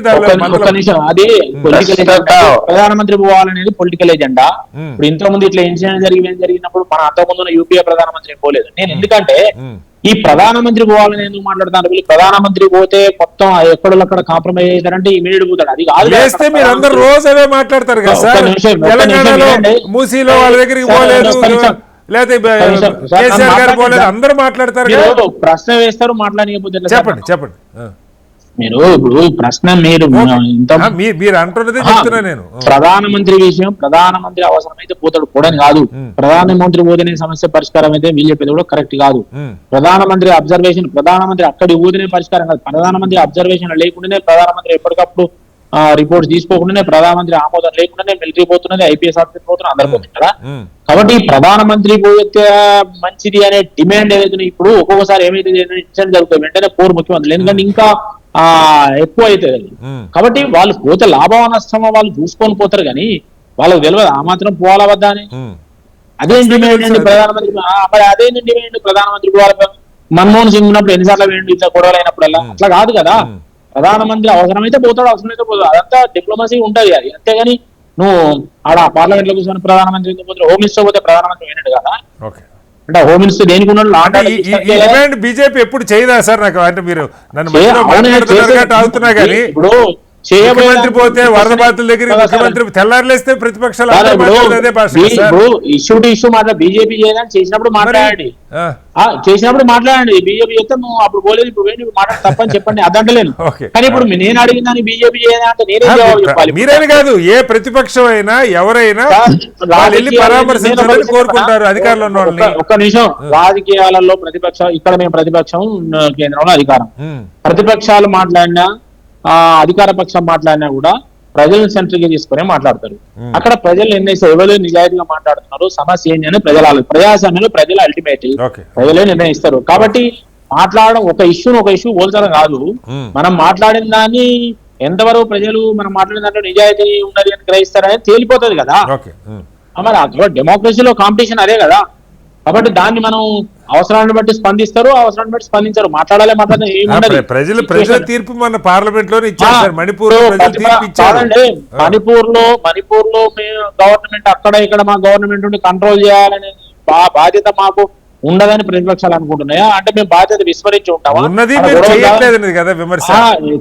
Speaker 2: ప్రధానమంత్రి పోవాలనేది పొలిటికల్ ఎజెండా. ఇప్పుడు ఇంతకుముందు ఇట్లా ఇన్సిడెంట్ జరిగినప్పుడు మన అంతకుముందు యూపీఏ ప్రధానమంత్రి పోలేదు. నేను ఎందుకంటే
Speaker 6: ఈ ప్రధానమంత్రి పోవాలని ఎందుకు మాట్లాడుతున్నారు? వీళ్ళు ప్రధానమంత్రి పోతే మొత్తం ఎక్కడక్కడ కాంప్రమైజ్ అవుతారంటే ఇమీడియట్ పోతాడు. అది కాదు.
Speaker 1: చేస్తే మీరు అందరు రోజు అవే మాట్లాడతారు కదా సార్. తెలంగాణలో మూసీలో వాళ్ళ దగ్గరికి పోలేదు, లేదా కేసీఆర్ గారు పోలేదు, అందరూ మాట్లాడతారు.
Speaker 6: ప్రశ్న వేస్తారు, మాట్లాడకపోతే
Speaker 1: చెప్పండి చెప్పండి.
Speaker 6: మీరు ఇప్పుడు ప్రశ్న మీరు
Speaker 1: అంటున్నదే చెప్తున్నా నేను.
Speaker 6: ప్రధానమంత్రి విషయం, ప్రధానమంత్రి అవసరమైతే పోతాడు, పోవడం కాదు. ప్రధానమంత్రి పోతేనే సమస్య పరిష్కారం అయితే వీళ్ళు చెప్పేది కూడా కరెక్ట్ కాదు. ప్రధానమంత్రి అబ్జర్వేషన్, ప్రధానమంత్రి అక్కడి పోతేనే పరిష్కారం కాదు. ప్రధానమంత్రి అబ్జర్వేషన్ లేకుండానే, ప్రధానమంత్రి ఎప్పటికప్పుడు రిపోర్ట్స్ తీసుకోకుండానే, ప్రధానమంత్రి ఆమోదం లేకుండానే మిలిటరీ పోతున్నది, ఐపీఎస్ ఆఫీసర్ పోతున్నారు, అందరు పోతుంటారా? కాబట్టి ప్రధానమంత్రి పోతే మంచిది అనే డిమాండ్ ఏదైతే ఇప్పుడు ఒక్కొక్కసారి ఏమైతే ఇన్సిడెంట్ జరుగుతుంది వెంటనే కోరు ముఖ్యమంత్రులు, ఎందుకంటే ఇంకా ఎక్కువ అవుతుంది. కాబట్టి వాళ్ళు పోతే లాభం నష్టమో వాళ్ళు చూసుకొని పోతారు, కానీ వాళ్ళకి తెలియదు ఆ మాత్రం పోవాలా వద్దా అని. అదేం డిమాండ్ అండి ప్రధానమంత్రి? అదేంటి డిమాండ్? ప్రధానమంత్రి మన్మోహన్ సింగ్ ఉన్నప్పుడు ఎన్నిసార్లు వేయండి ఇట్లా గొడవలు అయినప్పుడల్లా? అట్లా కాదు కదా. ప్రధానమంత్రి అవసరమైతే పోతాడు, అవసరమైతే పోతాడు, అదంతా డిప్లొమసీ ఉంటది అది. అంతేగాని నువ్వు ఆడ పార్లమెంట్ లో కూర్చొని ప్రధానమంత్రి పోతే, హోమ్ మినిస్టర్ పోతే ప్రధానమంత్రి వినడు కదా. అంటే హోమ్ మినిస్టర్ దేనికి ఉన్నాడు?
Speaker 1: బీజేపీ ఎప్పుడు చేయదా సార్? నాకు అంటే మీరు నన్ను అవుతున్నా కానీ ఇప్పుడు ముఖ్యమంత్రి పోతే వరద బాధితుల దగ్గర ముఖ్యమంత్రి తెల్లారులేస్తే ప్రతిపక్షాలు
Speaker 6: ఇష్యూ టు ఇష్యూ మాట్లాడు. బీజేపీ చేయడానికి చేసినప్పుడు మాట్లాడండి, బీజేపీ చేస్తే నువ్వు అప్పుడు పోలేదు, ఇప్పుడు మాట్లాడి తప్పని చెప్పండి, అదంటలేను. కానీ ఇప్పుడు నేను అడిగిందని బీజేపీ చేయాలంటే నేనే జవాబు చెప్పాలి.
Speaker 1: మీరేమి కాదు, ఏ ప్రతిపక్షం అయినా ఎవరైనా పరామర్శించాలని కోరుకుంటారు అధికారంలో ఉన్న వాళ్ళని.
Speaker 6: ఒక్క నిమిషం, రాజకీయాలలో ప్రతిపక్షం, ఇక్కడ మేము ప్రతిపక్షం, కేంద్రంలో అధికారం. ప్రతిపక్షాలు మాట్లాడినా అధికార పక్షం మాట్లాడినా కూడా ప్రజలను సెంట్రీగా తీసుకునే మాట్లాడతారు. అక్కడ ప్రజలు నిర్ణయిస్తారు ఎవరు నిజాయితీగా మాట్లాడుతున్నారు, సమస్య ఏంటి అని ప్రజలు, ప్రజాస్వామ్యంలో ప్రజలు అల్టిమేట్ ప్రజలే నిర్ణయిస్తారు. కాబట్టి మాట్లాడడం ఒక ఇష్యూ పోల్చడం కాదు. మనం మాట్లాడిన దాన్ని ఎంతవరకు ప్రజలు మనం మాట్లాడిన దాంట్లో నిజాయితీ ఉన్నది అని గ్రహిస్తారనేది తేలిపోతుంది కదా. మరి డెమోక్రసీలో కాంపిటీషన్ అదే కదా. కాబట్టి దాన్ని మనం అవసరాన్ని బట్టి స్పందిస్తారు, అవసరాన్ని బట్టి స్పందించారు. మాట్లాడాలి,
Speaker 1: ప్రజల తీర్పు మన పార్లమెంట్ లోనే ఇచ్చారు. మణిపూర్
Speaker 6: లో గవర్నమెంట్ అక్కడ ఇక్కడ మా గవర్నమెంట్ నుండి కంట్రోల్ చేయాలనే బాధ్యత మాకు ఉండదని ప్రతిపక్షాలు అనుకుంటున్నాయా? అంటే మేము బాధ్యత విస్మరించి ఉంటామా?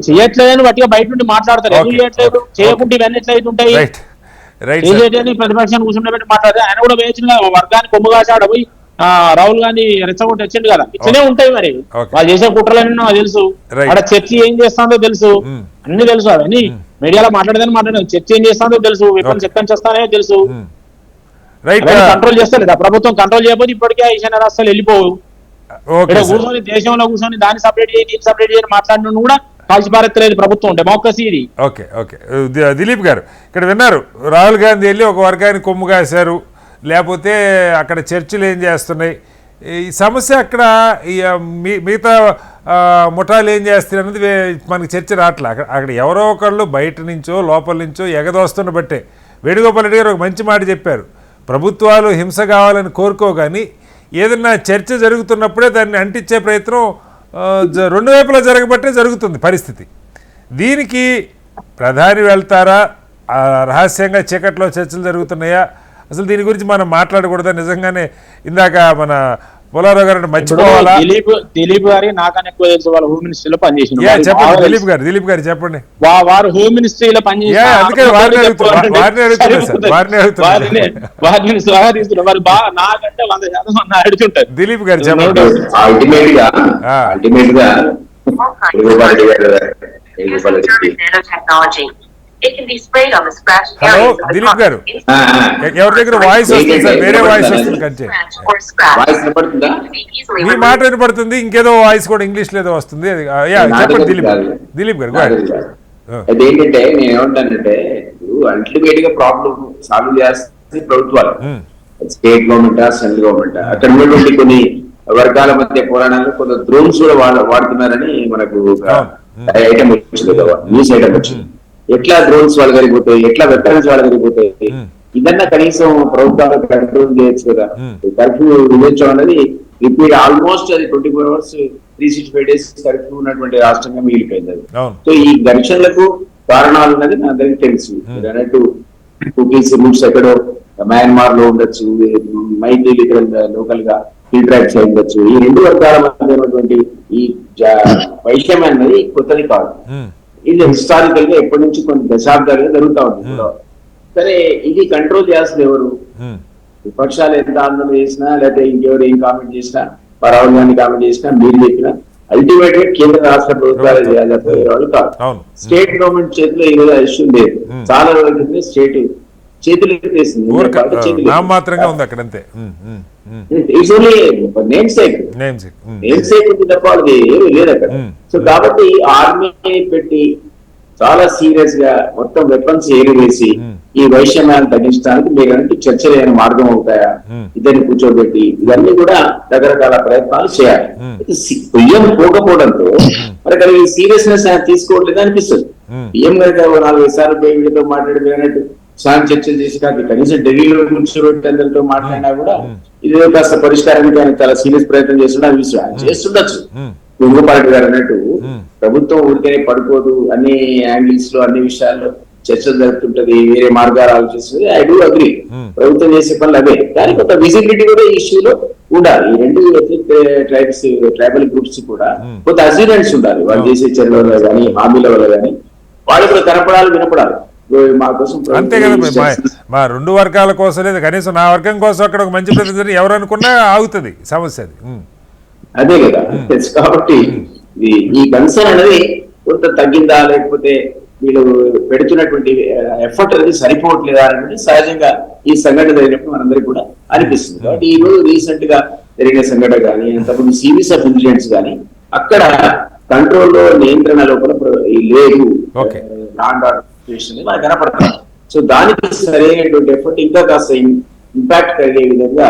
Speaker 6: చేయట్లేదని బట్టిగా బయట నుండి మాట్లాడతారు. ఎందుకు చేయట్లేదు? చేయకుంటే ఇవన్నీ ఎట్లా అవుతుంటాయి? ప్రతిపక్షాన్ని కూర్చుంటే మాట్లాడతారు. ఆయన కూడా వేసిన వర్గాన్ని కొమ్ముగాసాడ పోయి రాహుల్ గాంధీ రెచ్చగొట్టి వచ్చింది కదా. ఇట్లనే ఉంటాయి మరి వాళ్ళు చేసే కుట్రలన్నీ నాకు తెలుసు. అక్కడ చర్చ ఏం చేస్తాందో తెలుసు, అన్ని తెలుసు. అవన్నీ మీడియాలో మాట్లాడేదని చర్చ ఏం చేస్తాందో తెలుసు, విపక్షం చెక్కని చేస్తానే తెలుసు. కంట్రోల్ చేస్తలేదు ప్రభుత్వం. కంట్రోల్ చేయకపోతే ఇప్పటికే ఈశాన్య రాష్ట్రాలు వెళ్ళిపోవు. ఇక్కడ కూర్చొని దేశంలో కూర్చొని దాన్ని సపరేట్ చేయి, దీన్ని సపరేట్ చేయని మాట్లాడిన కూడా కాల్చి పారెత్తలేదు ప్రభుత్వం. డెమోక్రసీ ఇది.
Speaker 1: ఓకే ఓకే దిలీప్ గారు, ఇక్కడ విన్నారు రాహుల్ గాంధీ వెళ్ళి ఒక వర్గాన్ని కొమ్ము కాశారు, లేకపోతే అక్కడ చర్చలు ఏం చేస్తున్నాయి, ఈ సమస్య అక్కడ మిగతా ముఠాలు ఏం చేస్తారు అనేది మనకి చర్చ రావట్లే. అక్కడ ఎవరో ఒకళ్ళు బయట నుంచో లోపల నుంచో ఎగదోస్తున్న బట్టే. వేణుగోపాల్ రెడ్డి గారు ఒక మంచి మాట చెప్పారు, ప్రభుత్వాలు హింస కావాలని కోరుకోగాని ఏదన్నా చర్చ జరుగుతున్నప్పుడే దాన్ని అంటించే ప్రయత్నం రెండు వైపులా జరగబట్టే జరుగుతుంది పరిస్థితి. దీనికి ప్రధాని వెళ్తారా, రహస్యంగా చీకట్లో చర్చలు జరుగుతున్నాయా, అసలు దీని గురించి మనం మాట్లాడకూడదా? నిజంగానే ఇందాక మన పోలారావు గారు మర్చిపోవాలా?
Speaker 6: దిలీప్ గారి నాకన్నా ఎక్కువ తెలుసు, వాళ్ళ హోమ్ మినిస్ట్రీలో పనిచేసిన.
Speaker 1: చెప్పండి దిలీప్ గారు చెప్పండి.
Speaker 6: వారు హోమ్ మినిస్ట్రీలో పనిచేసిన నాకంటే 100% అడుగుతుంటారు.
Speaker 1: దిలీప్ గారు చెప్పండి. హలో దిలీప్ గారు, ఎవరి దగ్గర వాయిస్ వస్తుంది సార్? వేరే వాయిస్ వస్తుంది కంటే మీ మాట వినపడుతుంది, ఇంకేదో వాయిస్ కూడా ఇంగ్లీష్ లేదో వస్తుంది. చెప్పండి దిలీప్ గారు.
Speaker 3: అదేంటంటే నేను ఏమంటానంటే, అల్టిమేట్ గా ప్రాబ్లం సాల్వ్ చేస్తే ప్రభుత్వాలు, స్టేట్ గవర్నమెంట్, సెంట్రల్ గవర్నమెంట్, అక్కడ ఉన్నటువంటి కొన్ని వర్గాల మధ్య పోరాటాలు కొంత డ్రోన్స్ కూడా వాడుతున్నారని మనకు ఐటమ్ వచ్చింది కదా, న్యూస్ ఐటమ్ వచ్చింది. ఎట్లా డ్రోన్స్ వాళ్ళు కలిగిపోతాయి, ఎట్లా వెపన్స్ వాళ్ళు కలిగిపోతాయి, ఇదన్నా కనీసం ప్రభుత్వాలు కంట్రోల్ చేయొచ్చు కదా. కర్ఫ్యూ విధించడం అనేది రిపీట్ ఆల్మోస్ట్ అది 24 hours 365 days కర్ఫ్యూ ఉన్నటువంటి రాష్ట్రంగా మిగిలిపోయింది అది. సో ఈ ఘర్షణలకు కారణాలు ఉన్నది నా అందరికీ తెలుసు. అన్నట్టు కుకీస్ రూట్స్ ఎక్కడో మయన్మార్ లో ఉండొచ్చు, మైథిలి ఇక్కడ లోకల్ గా హిల్ ట్రాక్స్ అవ్వచ్చు, ఈ రెండు వర్గాల మధ్య ఉన్నటువంటి ఈ వైషమ్యం అనేది కొత్తది కాదు. ఇది హిస్టారికల్ గా ఎప్పటి నుంచి కొన్ని దశాబ్దాలుగా జరుగుతా ఉంది. సరే, ఇది కంట్రోల్ చేయాల్సింది ఎవరు? విపక్షాలు ఎంత ఆందోళన చేసినా, లేకపోతే ఇంకెవరు ఏం కామెంట్ చేసినా, రాహుల్ గాంధీ కామెంట్ చేసినా, మీరు చెప్పినా అల్టిమేట్ గా కేంద్ర రాష్ట్ర ప్రభుత్వాలు చేయాలి వాళ్ళు కాదు. స్టేట్ గవర్నమెంట్ చేతిలో ఈ రోజు ఇష్యూ లేదు. చాలా రోజుల స్టేట్ చేతులు ఎత్తేసింది. ఇట్స్ ఓన్లీ నేమ్ సేక్ ఉంది తప్ప అది ఏమీ లేదు అక్కడ. సో కాబట్టి ఆర్మీ పెట్టి చాలా సీరియస్ గా మొత్తం వెపన్స్ ఏరివేసి ఈ వైషమ్యాన్ని తగ్గించడానికి మీరు అంటే చర్చలు ఏమైనా మార్గం అవుతాయా, ఇద్దరిని కూర్చోబెట్టి ఇవన్నీ కూడా రకరకాల ప్రయత్నాలు చేయాలి. పిఎం పోకపోవడంతో మరి ఈ సీరియస్నెస్ ఆయన తీసుకోవట్లేదు అనిపిస్తుంది. పిఎం గారికి 4-5 సార్లు పోయి వీళ్ళతో మాట్లాడి అన్నట్టు సాయం చర్చలు చేసి కాదు, కనీసం ఢిల్లీలో కూర్చోబెట్టి అందరితో మాట్లాడినా కూడా ఇదే కాస్త పరిష్కారానికి ఆయన చాలా సీరియస్ ప్రయత్నం చేస్తుండొచ్చు. వెంగపాటి గారు అన్నట్టు ప్రభుత్వం ఊరికే పడిపోదు, అన్ని యాంగిల్స్ లో అన్ని విషయాల్లో చర్చలు జరుగుతుంటది, వేరే మార్గాలు ఆలోచిస్తుంది. ఐ డూ అగ్రీ, ప్రభుత్వం చేసే పనులు అవే. కానీ కొంత విజిబిలిటీ కూడా ఈ ఇష్యూలో ఉండాలి. ఈ రెండు ట్రైబల్ గ్రూప్స్ కూడా కొంత అసూరెన్స్ ఉండాలి. వాళ్ళు చేసే చర్యల వల్ల కానీ హామీల వల్ల కానీ వాళ్ళు కూడా కనపడాలి, వినపడాలి.
Speaker 1: అంతే కదా, మా రెండు వర్గాల కోసం లేదు, కనీసం నా వర్గం కోసం అక్కడ ఒక మంచి ప్రతినిధి ఎవరు అనుకున్నా ఆగుతుంది సమస్య అది.
Speaker 3: అదే కదా. కాబట్టి ఈ కన్సర్న్ అనేది కొంత తగ్గిందా, లేకపోతే వీళ్ళు పెడుతున్నటువంటి ఎఫర్ట్ అనేది సరిపోవట్లేదా అనేది సహజంగా ఈ సంఘటన జరిగినప్పుడు మనందరికీ కూడా అనిపిస్తుంది. కాబట్టి ఈ రోజు రీసెంట్ గా జరిగిన సంఘటన కానీ, అంతకుముందు సిరీస్ ఆఫ్ ఇన్సిడెంట్స్ కానీ అక్కడ కంట్రోల్లో నియంత్రణ లోపల లేదు, మనకు కనపడుతుంది. సో దానికి సరైనటువంటి ఎఫర్ట్ ఇంకా కాస్త ఇంపాక్ట్ కలిగే విధంగా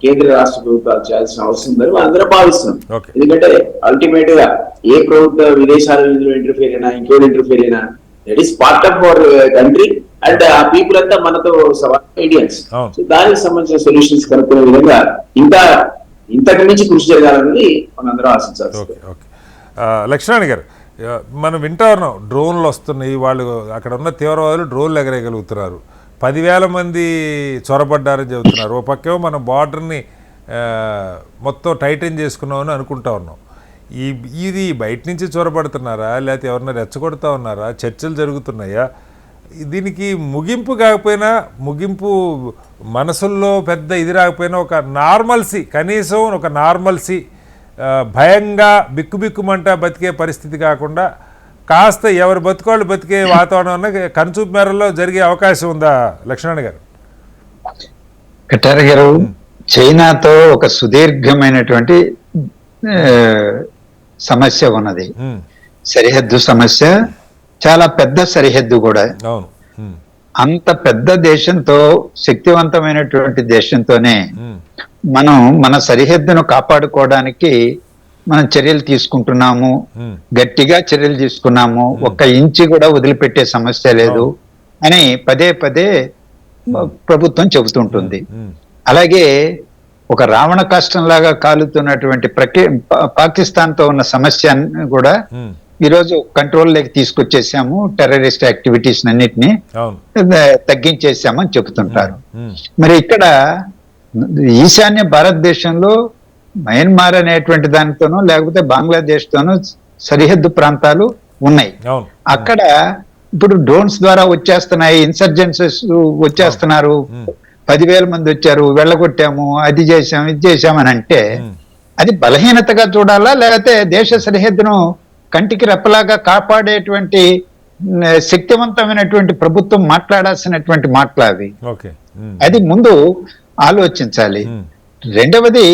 Speaker 3: కేంద్ర రాష్ట్ర ప్రభుత్వాలు చేయాల్సిన అవసరం ఉందని అందరూ భావిస్తున్నాం. ఎందుకంటే అల్టిమేట్ గా ఏ ప్రభుత్వ విదేశాల ఇంటర్ఫియర్ అయినా, ఇంకోటి ఇంటర్ఫియర్ అయినా, that is part of our country and ఆ పీపుల్ అంతా మనతో ఇండియన్స్. సో దానికి సంబంధించిన సొల్యూషన్స్ కనుక్కునే విధంగా ఇంకా ఇంతకు మించి కృషి జరగాలన్నది మనందరం ఆశించాల్సి.
Speaker 1: లక్ష్మణ్ గారు, మనం వింటా ఉన్నాం డ్రోన్లు వస్తున్నాయి, వాళ్ళు అక్కడ ఉన్న తీవ్రవాదులు డ్రోన్లు ఎగరేయగలుగుతున్నారు, 10,000 మంది చొరబడ్డారని చెబుతున్నారు. ఓ పక్కేమో మనం బార్డర్ని మొత్తం టైటన్ చేసుకున్నామని అనుకుంటా ఉన్నాం. ఇది బయట నుంచి చొరబడుతున్నారా, లేకపోతే ఎవరన్నా రెచ్చగొడుతూ ఉన్నారా, చర్చలు జరుగుతున్నాయా? దీనికి ముగింపు కాకపోయినా, ముగింపు మనసుల్లో పెద్ద ఇది రాకపోయినా ఒక నార్మల్సీ, కనీసం ఒక నార్మల్సీ, భయంగా బిక్కుబిక్కుమంట బతికే పరిస్థితి కాకుండా కాస్త ఎవరు బతుకోళ్ళు బతికే వాతావరణం కనుచూపు మేరలో జరిగే అవకాశం ఉందా లక్ష్మణ్ గారు?
Speaker 4: కటారి గారు, చైనాతో ఒక సుదీర్ఘమైనటువంటి సమస్య ఉన్నది, సరిహద్దు సమస్య, చాలా పెద్ద సరిహద్దు కూడా. అంత పెద్ద దేశంతో, శక్తివంతమైనటువంటి దేశంతోనే మనం మన సరిహద్దును కాపాడుకోవడానికి మనం చర్యలు తీసుకుంటున్నాము, గట్టిగా చర్యలు తీసుకున్నాము, ఒక్క ఇంచి కూడా వదిలిపెట్టే సమస్య లేదు అని పదే పదే ప్రభుత్వం చెబుతుంటుంది. అలాగే ఒక రావణ కష్టంలాగా కాలుతున్నటువంటి పాకిస్తాన్ తో ఉన్న సమస్య కూడా ఈరోజు కంట్రోల్లోకి తీసుకొచ్చేసాము, టెర్రరిస్ట్ యాక్టివిటీస్ అన్నిటినీ తగ్గించేసామని చెబుతుంటారు. మరి ఇక్కడ ఈశాన్య భారతదేశంలో మయన్మార్ అనేటువంటి దానితోనూ లేకపోతే బంగ్లాదేశ్ తోనూ సరిహద్దు ప్రాంతాలు ఉన్నాయి. అక్కడ ఇప్పుడు డ్రోన్స్ ద్వారా వచ్చేస్తున్నాయి, ఇన్సర్జెన్సెస్ వచ్చేస్తున్నారు, 10,000 మంది వచ్చారు, వెళ్ళగొట్టాము, అది చేసాము, ఇది చేసామని అంటే అది బలహీనతగా చూడాలా, లేకపోతే దేశ సరిహద్దును కంటికి రెప్పలాగా కాపాడేటువంటి శక్తివంతమైనటువంటి ప్రభుత్వం మాట్లాడాల్సినటువంటి మాటలు అవి. అది ముందు ఆలోచించాలి. రెండవది,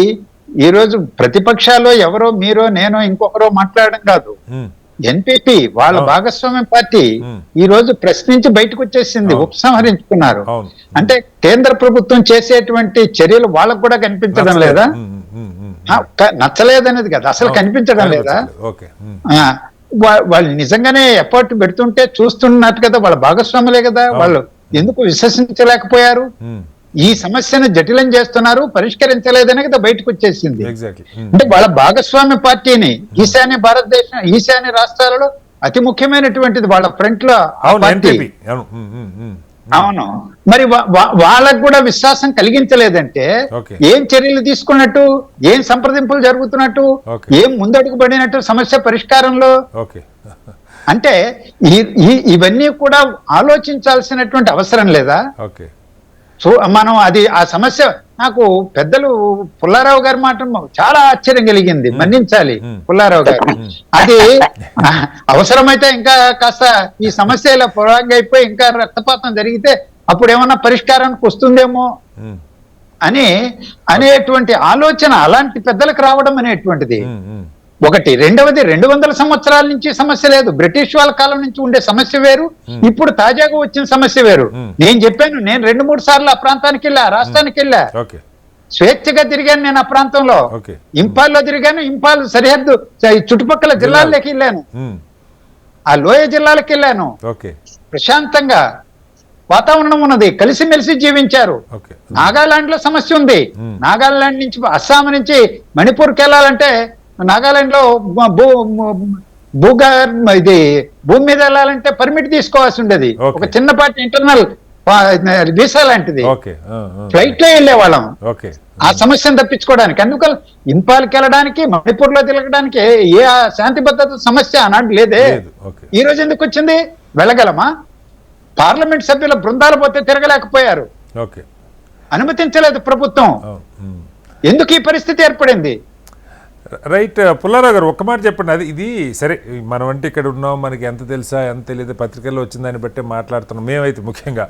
Speaker 4: ఈ రోజు ప్రతిపక్షాల్లో ఎవరో మీరో నేనో ఇంకొకరో మాట్లాడడం కాదు, ఎన్పీపీ వాళ్ళ భాగస్వామ్య పార్టీ ఈ రోజు ప్రశ్నించి బయటకు వచ్చేసింది, ఉపసంహరించుకున్నారు. అంటే కేంద్ర ప్రభుత్వం చేసేటువంటి చర్యలు వాళ్ళకు కూడా కనిపించడం లేదా? నచ్చలేదనేది కదా, అసలు కనిపించడం లేదా? వాళ్ళు నిజంగానే ఎఫర్ట్ పెడుతుంటే చూస్తున్నట్టు కదా, వాళ్ళ భాగస్వాములే కదా, వాళ్ళు ఎందుకు విశ్వసించలేకపోయారు? ఈ సమస్యను జటిలం చేస్తున్నారు, పరిష్కరించలేదనే కదా బయటకు వచ్చేసింది. అంటే వాళ్ళ భాగస్వామ్య పార్టీని ఈశాన్య భారతదేశం, ఈశాన్య రాష్ట్రాలలో అతి ముఖ్యమైనటువంటిది వాళ్ళ ఫ్రంట్ లో అవును, మరి వాళ్ళకు కూడా విశ్వాసం కలిగించలేదంటే
Speaker 1: ఓకే.
Speaker 4: ఏం చర్యలు తీసుకున్నట్టు, ఏం సంప్రదింపులు జరుగుతున్నట్టు,
Speaker 1: ఓకే.
Speaker 4: ఏం ముందడుగు పడినట్టు సమస్య పరిష్కారంలో?
Speaker 1: ఓకే.
Speaker 4: అంటే ఇవన్నీ కూడా ఆలోచించాల్సినటువంటి అవసరం లేదా?
Speaker 1: ఓకే.
Speaker 4: సో మనం అది ఆ సమస్య, నాకు పెద్దలు పుల్లారావు గారి మాట చాలా ఆశ్చర్యం కలిగింది, మన్నించాలి పుల్లారావు గారు. అది అవసరమైతే ఇంకా కాస్త ఈ సమస్య ఇలా పొరంగా అయిపోయి ఇంకా రక్తపాతం జరిగితే అప్పుడు ఏమన్నా పరిష్కారానికి వస్తుందేమో అనేటువంటి ఆలోచన అలాంటి పెద్దలకు రావడం అనేటువంటిది ఒకటి. రెండవది, 200 సంవత్సరాల నుంచి సమస్య లేదు, బ్రిటిష్ వాళ్ళ కాలం నుంచి ఉండే సమస్య వేరు, ఇప్పుడు తాజాగా వచ్చిన సమస్య వేరు. నేను చెప్పాను, నేను 2-3 సార్లు ఆ ప్రాంతానికి వెళ్ళా, రాష్ట్రానికి వెళ్ళా, స్వేచ్ఛగా తిరిగాను నేను ఆ ప్రాంతంలో. ఇంపాల్లో తిరిగాను, ఇంపాల్ సరిహద్దు చుట్టుపక్కల జిల్లాల్లోకి వెళ్ళాను, ఆ లోయ జిల్లాలకు వెళ్ళాను. ప్రశాంతంగా వాతావరణం ఉన్నది, కలిసిమెలిసి జీవించారు. నాగాలాండ్ లో సమస్య ఉంది, నాగాలాండ్ నుంచి అస్సాం నుంచి మణిపూర్కి వెళ్ళాలంటే నాగాలాండ్ లో ఇది భూమి మీద వెళ్ళాలంటే పర్మిట్ తీసుకోవాల్సి ఉండేది, ఒక చిన్నపాటి ఇంటర్నల్ వీసా లాంటిది. ఫ్లైట్ లో వెళ్ళేవాళ్ళం ఆ సమస్యను తప్పించుకోవడానికి. అందుకని ఇంపాల్కి వెళ్ళడానికి, మణిపూర్ లో తిరగడానికి ఏ శాంతి భద్రత సమస్య అన్నట్టు లేదే. ఈ రోజు ఎందుకు వచ్చింది? వెళ్ళగలమా? పార్లమెంట్ సభ్యుల బృందాలు పోతే తిరగలేకపోయారు, అనుమతించలేదు ప్రభుత్వం. ఎందుకు ఈ పరిస్థితి ఏర్పడింది?
Speaker 1: రైట్. పుల్లారావు గారు ఒక్క మాట చెప్పండి. అది ఇది సరే, మనం అంటే ఇక్కడ ఉన్నాం, మనకి ఎంత తెలుసా ఎంత తెలియదు, పత్రికల్లో వచ్చిందాన్ని బట్టే మాట్లాడుతున్నాం మేమైతే. ముఖ్యంగా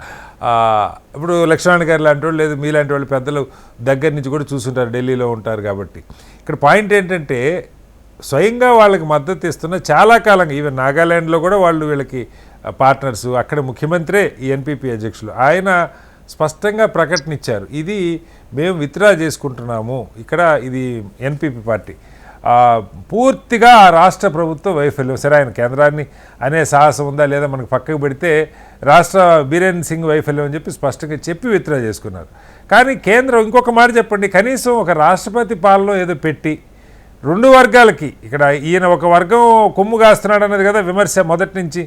Speaker 1: ఇప్పుడు లక్ష్మణ్ గారు లాంటి వాళ్ళు, లేదు మీలాంటి వాళ్ళు పెద్దలు దగ్గర నుంచి కూడా చూసుంటారు, ఢిల్లీలో ఉంటారు కాబట్టి. ఇక్కడ పాయింట్ ఏంటంటే స్వయంగా వాళ్ళకి మద్దతు ఇస్తున్న చాలా కాలంగా, ఈవెన్ నాగాల్యాండ్లో కూడా వాళ్ళు వీళ్ళకి పార్ట్నర్స్, అక్కడ ముఖ్యమంత్రే ఈ ఎన్పీపీ అధ్యక్షులు, ఆయన స్పష్టంగా ప్రకటన ఇచ్చారు, ఇది మేము విత్డ్రా చేసుకుంటున్నాము. ఇక్కడ ఇది ఎన్పీపీ పార్టీ పూర్తిగా రాష్ట్ర ప్రభుత్వ వైఫల్యం. సరే, ఆయన కేంద్రాన్ని అనే సాహసం ఉందా లేదా మనకు పక్కకు పెడితే రాష్ట్ర బీరేన్ సింగ్ వైఫల్యం అని చెప్పి స్పష్టంగా చెప్పి విత్డ్రా చేసుకున్నారు. కానీ కేంద్రం ఇంకొక మాట చెప్పండి, కనీసం ఒక రాష్ట్రపతి పాలన ఏదో పెట్టి 2 వర్గాలకి, ఇక్కడ ఈయన ఒక వర్గం కొమ్ము కాస్తున్నాడు అన్నది కదా విమర్శ మొదటి నుంచి.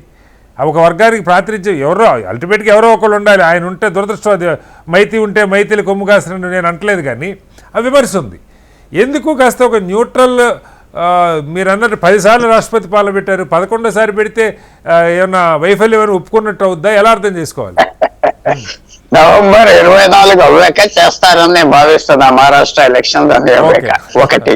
Speaker 1: ఒక వర్గానికి ప్రాతినిధ్యం ఎవరో అల్టిమేట్గా ఎవరో ఒకళ్ళు ఉండాలి, ఆయన ఉంటే దురదృష్టం, అది మైతి ఉంటే మైతిలు కొమ్ము కాస్తున్నాడు నేను అంటలేదు, కానీ ఆ విమర్శ ఉంది. ఎందుకు కాస్త ఒక న్యూట్రల్, మీరు అన్నట్టు 10 సార్లు రాష్ట్రపతి పాలన పెట్టారు, 11వ పెడితే ఏమన్నా వైఫల్యం ఏమైనా ఒప్పుకున్నట్టు అవుద్దా? ఎలా అర్థం చేసుకోవాలి?
Speaker 5: నవంబర్ 24 అవ్వాక చేస్తారని నేను భావిస్తున్నా, మహారాష్ట్ర ఎలక్షన్ అని ఒకటి.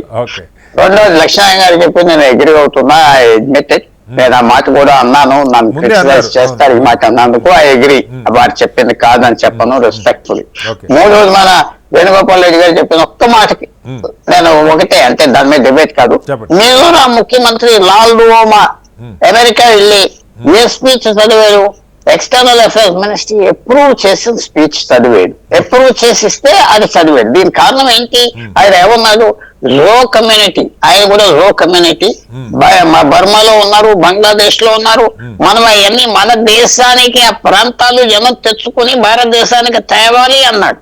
Speaker 5: రెండోది, లక్ష్మణ్ గారు చెప్పి నేను అగ్రీ అవుతున్నా, ఐ అడ్మిట్ ఇట్. నేను ఆ మాట కూడా అన్నాను, నన్ను క్రిటిసైజ్ చేస్తారు ఈ మాట అన్నందుకు, ఐ అగ్రీ. వారు చెప్పింది కాదని చెప్పను, రెస్పెక్ట్ఫుల్లీ. మూడోది, మన వేణుగోపాల్ రెడ్డి గారు చెప్పిన ఒక్క మాటకి నేను ఒకటే, అంటే దాని మీద డిబేట్ కాదు. మిజోరాం ముఖ్యమంత్రి లాల్ డువోమా అమెరికా వెళ్ళి ఏ స్పీచ్ చదివారు? ఎక్స్టర్నల్ అఫైర్స్ మినిస్ట్రీ అప్రూవ్ చేసిన స్పీచ్ చదివాడు, అప్రూవ్ చేసిస్తే అది చదివాడు. దీని కారణం ఏంటి? ఆయన ఏమన్నాడు? లో కమ్యూనిటీ, ఆయన కూడా లో కమ్యూనిటీ, బర్మాలో ఉన్నారు, బంగ్లాదేశ్ లో ఉన్నారు, మనం అవన్నీ మన దేశానికి ఆ ప్రాంతాలు జనం తెచ్చుకుని భారతదేశానికి తేవాలి అన్నాడు.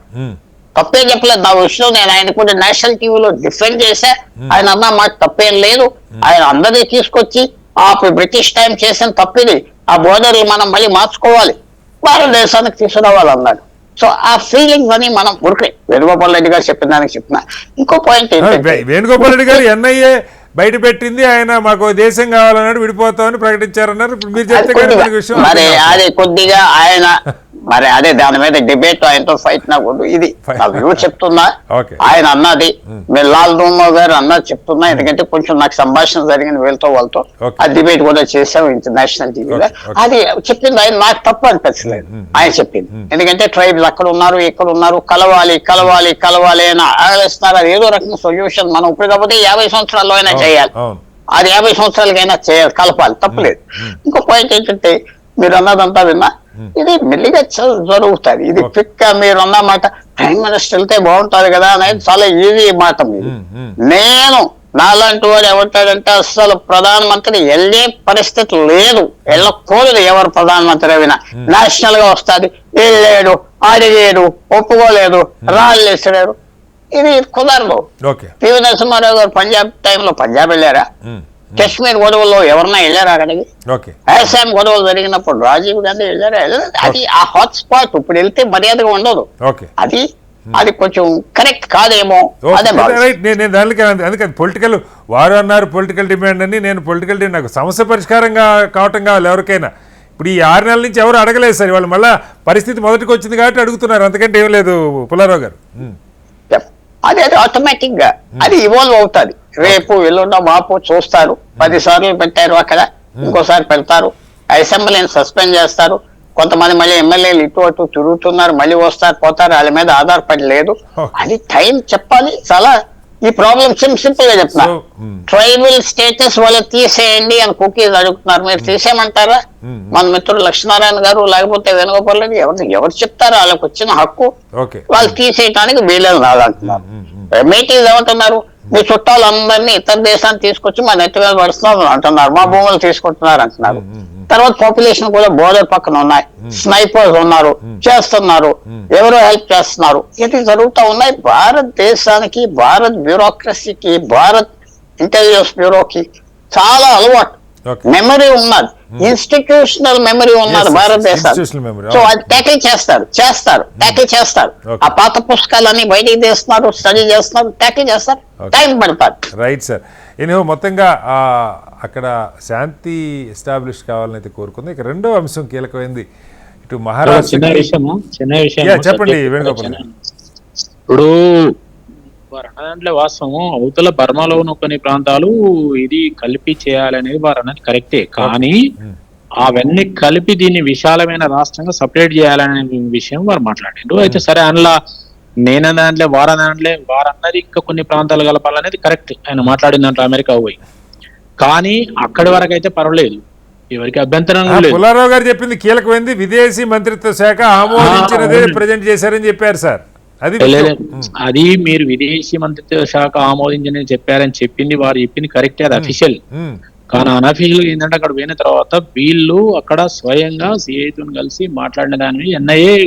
Speaker 5: తప్పే చెప్పలేదు నా విషయం. నేను ఆయన కూడా నేషనల్ టీవీలో డిఫెండ్ చేశా. ఆయన అన్న మాట తప్పేం లేదు. ఆయన అందరినీ తీసుకొచ్చి బ్రిటిష్ టైం చేసిన తప్పిది, ఆ బోర్డర్లు మనం మళ్ళీ మార్చుకోవాలి, భారతదేశానికి తీసుకురావాలన్నాడు. సో ఆ ఫీలింగ్ అని మనం ఉరికే వేణుగోపాల్ రెడ్డి గారు చెప్పిన దానికి చెప్తున్నా. ఇంకో పాయింట్ ఏంటంటే,
Speaker 1: వేణుగోపాల్ రెడ్డి గారు ఎన్ఐఏ బయట పెట్టింది, ఆయన మాకు దేశం కావాలన్నాడు, విడిపోతామని ప్రకటించారన్నారు. ఇప్పుడు మీరు చెప్తే
Speaker 5: మరి అది కొద్దిగా ఆయన మరి అదే దాని మీద డిబేట్, ఆయనతో ఫైట్ నాకు ఇది వ్యూ చెప్తున్నా. ఆయన అన్నది మీరు లాల్ డువోమా గారు అన్నది చెప్తున్నా, ఎందుకంటే కొంచెం నాకు సంభాషణ జరిగింది వీళ్ళతో వాళ్ళతో, ఆ డిబేట్ కూడా చేసాం ఇంటర్నేషనల్ టీవీలో. అది చెప్పింది ఆయన, నాకు తప్పు అనిపించలేదు ఆయన చెప్పింది. ఎందుకంటే ట్రైబ్స్ అక్కడ ఉన్నారు, ఇక్కడ ఉన్నారు, కలవాలి కలవాలి కలవాలి అని ఆలోచిస్తున్నారు. అది ఏదో రకం సొల్యూషన్ మనం ఇప్పుడు కాకపోతే 50 సంవత్సరాల్లో అయినా చేయాలి, అది 50 సంవత్సరాలకైనా చేయాలి, కలపాలి, తప్పలేదు. ఇంకో పాయింట్ ఏంటంటే, మీరు అన్నదంతా విన్నా, ఇది మెల్లిగా జరుగుతుంది. ఇది క్విక్ గా మీరు అన్న మాట ప్రైమ్ మినిస్టర్ వెళ్తే బాగుంటది కదా అనేది చాలా ఈజీ మాట. మీరు నేను నాలాంటి వాడు ఏమంటాడంటే, అసలు ప్రధానమంత్రి వెళ్ళే పరిస్థితి లేదు, వెళ్ళకూడదు ఎవరు ప్రధానమంత్రి అయినా. నేషనల్ గా వస్తుంది, వెళ్ళాడు, అడిగాడు, ఒప్పుకోలేదు, రాళ్ళు వేసాడు, ఇది కుదరదు. పివి నరసింహారావు గారు పంజాబ్ టైంలో పంజాబ్ వెళ్ళారా? కాశ్మీర్ గొడవల్లో ఎవరన్నా వెళ్ళారా అక్కడికి?
Speaker 1: ఓకే.
Speaker 5: అస్సాం గొడవలు జరిగినప్పుడు రాజీవ్ గాంధీ వెళ్ళారా? అది ఆ హాట్ స్పాట్. ఇప్పుడు వెళ్తే మర్యాదగా ఉండదు.
Speaker 1: ఓకే.
Speaker 5: అది కొంచెం కరెక్ట్ కాదేమో. అదే
Speaker 1: నేను దానికి అందుకని పొలిటికల్ వారు అన్నారు, పొలిటికల్ డిమాండ్ అని. నేను పొలిటికల్ డిమాండ్, నాకు సమస్య పరిష్కారంగా కావటం కావాలి ఎవరికైనా. ఇప్పుడు ఈ 6 నెలల నుంచి ఎవరు అడగలేదు సార్, వాళ్ళు మళ్ళీ పరిస్థితి మొదటికి వచ్చింది కాబట్టి అడుగుతున్నారు, అంతకంటే ఏం లేదు పుల్లారావు గారు.
Speaker 5: అది ఆటోమేటిక్ గా అది ఇవాల్వ్ అవుతుంది. రేపు ఎల్లుండో మాపు చూస్తారు. 10 సార్లు పెట్టారు అక్కడ, ఇంకోసారి పెడతారు. అసెంబ్లీని సస్పెండ్ చేస్తారు. కొంతమంది మళ్ళీ ఎమ్మెల్యేలు ఇటు అటు తిరుగుతున్నారు, మళ్ళీ వస్తారు పోతారు, వాళ్ళ మీద ఆధారపడి లేదు. అది టైం చెప్పాలి. చాలా ఈ ప్రాబ్లం సింపుల్ గా చెప్తున్నా. ట్రైబల్ స్టేటస్ వాళ్ళు తీసేయండి అని కుకీస్ అడుగుతున్నారు. మీరు తీసేయమంటారా? మన మిత్రుడు లక్ష్మీనారాయణ గారు లేకపోతే వేణుగోపాల్ రెడ్డి ఎవరు చెప్తారు? వాళ్ళకి వచ్చిన హక్కు వాళ్ళు తీసేయటానికి వీళ్ళని రాదంటున్నారు. మీటింగ్ ఏమంటున్నారు? మీ చుట్టాలందరినీ ఇతర దేశాన్ని తీసుకొచ్చి మా నెత్తి మీద పడుతున్నారు అంటున్నారు, మా భూములు తీసుకుంటున్నారు అంటున్నారు. తర్వాత పాపులేషన్ కూడా బోర్డర్ పక్కన ఉన్నాయి, స్నైపర్స్ ఉన్నారు, చేస్తున్నారు, ఎవరో హెల్ప్ చేస్తున్నారు. ఇది జరుగుతూ ఉన్నాయి. భారతదేశానికి, భారత్ బ్యూరోక్రసీకి, భారత్ ఇంటెలిజెన్స్ బ్యూరోకి చాలా అలవాటు, మెమరీ ఉన్నది, ఇన్స్టిట్యూషనల్ మెమరీ ఉన్నది భారతదేశానికి. సో అది ట్యాకిల్ చేస్తారు. ఆ పాత పుస్తకాలన్నీ బయటికి తీస్తున్నారు, స్టడీ చేస్తున్నారు, ట్యాకిల్ చేస్తారు, టైం పడతారు.
Speaker 1: Right sir. ఎనిహో మొత్తంగా అక్కడ శాంతి ఎస్టాబ్లిష్ కావాలని అయితే కోరుకుంది. ఇక రెండో అంశం కీలకమైంది. ఇటు మహారాష్ట్ర
Speaker 6: చిన్న విషయం
Speaker 1: చెప్పండి వేణుగోపాల్.
Speaker 6: ఇప్పుడు వారు అన్నదాంట్లో వాస్తవం, అవతల బర్మాలో ఉన్న కొన్ని ప్రాంతాలు ఇది కలిపి చేయాలనేది వారు అన్నది కరెక్టే. కానీ అవన్నీ కలిపి దీన్ని విశాలమైన రాష్ట్రంగా సపరేట్ చేయాలనే విషయం వారు మాట్లాడారు. అయితే సరే, అందులో నేను దాంట్లో వారన్నది ఇంకా కొన్ని ప్రాంతాలు కలపాలనేది కరెక్ట్. ఆయన మాట్లాడిన దాంట్లో అమెరికా పోయి, కానీ అక్కడి వరకు అయితే పర్వాలేదు, ఎవరికి అభ్యంతరం లేదు.
Speaker 1: పుల్లారావు గారు చెప్పింది కీలకమైంది. విదేశీ మంత్రిత్వ శాఖ ఆమోదించినదే ప్రజెంట్ చేశారని చెప్పారు సార్.
Speaker 6: అది మీరు విదేశీ మంత్రిత్వ శాఖ ఆమోదించని చెప్పారని చెప్పింది, వారు చెప్పింది కరెక్టే, అది అఫీషియల్. కానీ అనఫీషియల్ ఏంటంటే అక్కడ పోయిన తర్వాత వీళ్ళు అక్కడ స్వయంగా సిఐతో కలిసి మాట్లాడిన దాన్ని ఎన్ఐఏ